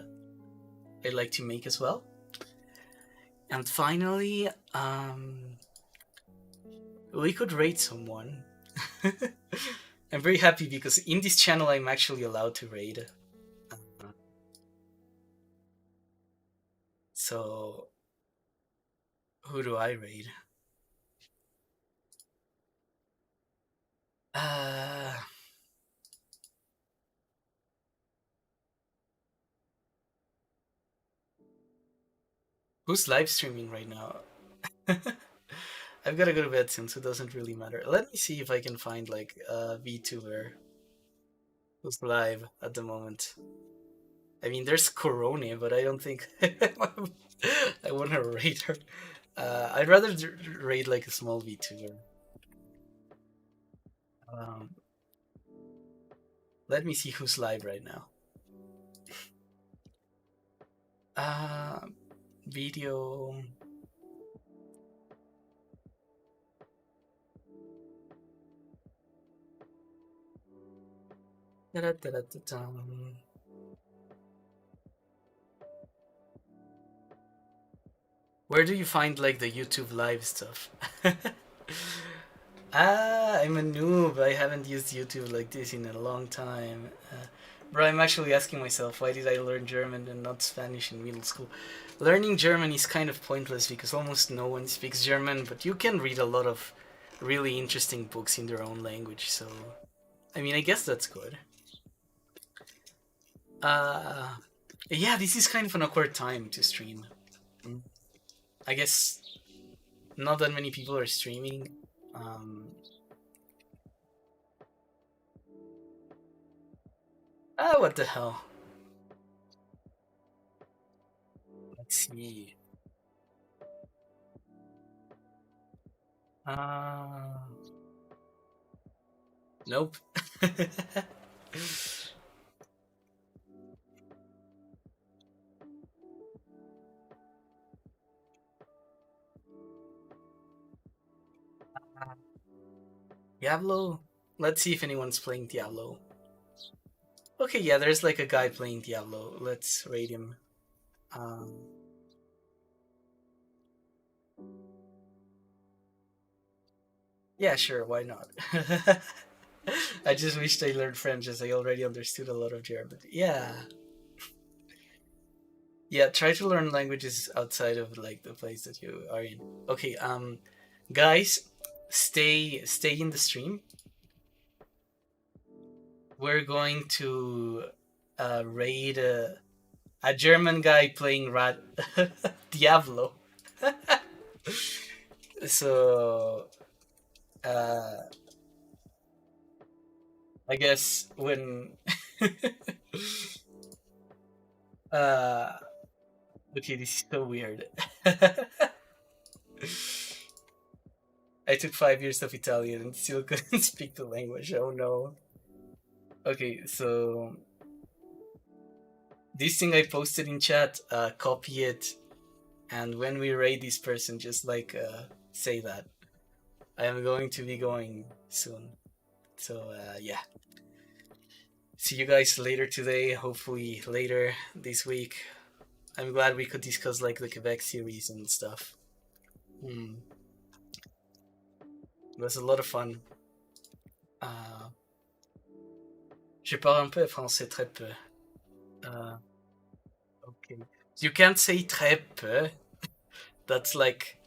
I like to make as well. And finally, we could rate someone. I'm very happy because in this channel I'm actually allowed to raid. So, who do I raid? Who's live streaming right now? I've got to go to bed soon, so it doesn't really matter. Let me see if I can find like a VTuber who's live at the moment. I mean, there's Corona, but I don't think I want to raid her. I'd rather raid like a small VTuber. Let me see who's live right now. Video. Where do you find like the YouTube live stuff? I'm a noob. I haven't used YouTube like this in a long time. Bro, I'm actually asking myself, why did I learn German and not Spanish in middle school? Learning German is kind of pointless because almost no one speaks German, but you can read a lot of really interesting books in their own language, so... I mean, I guess that's good. Yeah, this is kind of an awkward time to stream. I guess not that many people are streaming. What the hell? Let's see. Nope. Diablo? Let's see if anyone's playing Diablo. Okay, yeah, there's like a guy playing Diablo. Let's raid him. Yeah, sure, why not? I just wished I learned French as I already understood a lot of German. Yeah. Yeah, try to learn languages outside of like the place that you are in. Okay, guys, stay in the stream. We're going to raid a German guy playing Diablo. So I guess when okay, this is so weird. I took 5 years of Italian and still couldn't speak the language. Oh no. Okay, so this thing I posted in chat, copy it, and when we raid this person, just like say that. I am going to be going soon. So yeah. See you guys later today, hopefully later this week. I'm glad we could discuss like the Quebec series and stuff. It was a lot of fun. Je parle un peu français, très peu. Okay. You can't say très peu. That's like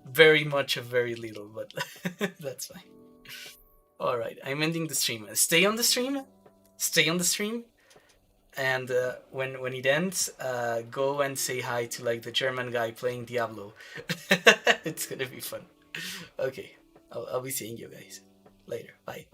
very much of very little, but that's fine. Alright, I'm ending the stream. Stay on the stream. Stay on the stream. And when it ends, go and say hi to like the German guy playing Diablo. It's gonna be fun. Okay, I'll be seeing you guys later. Bye.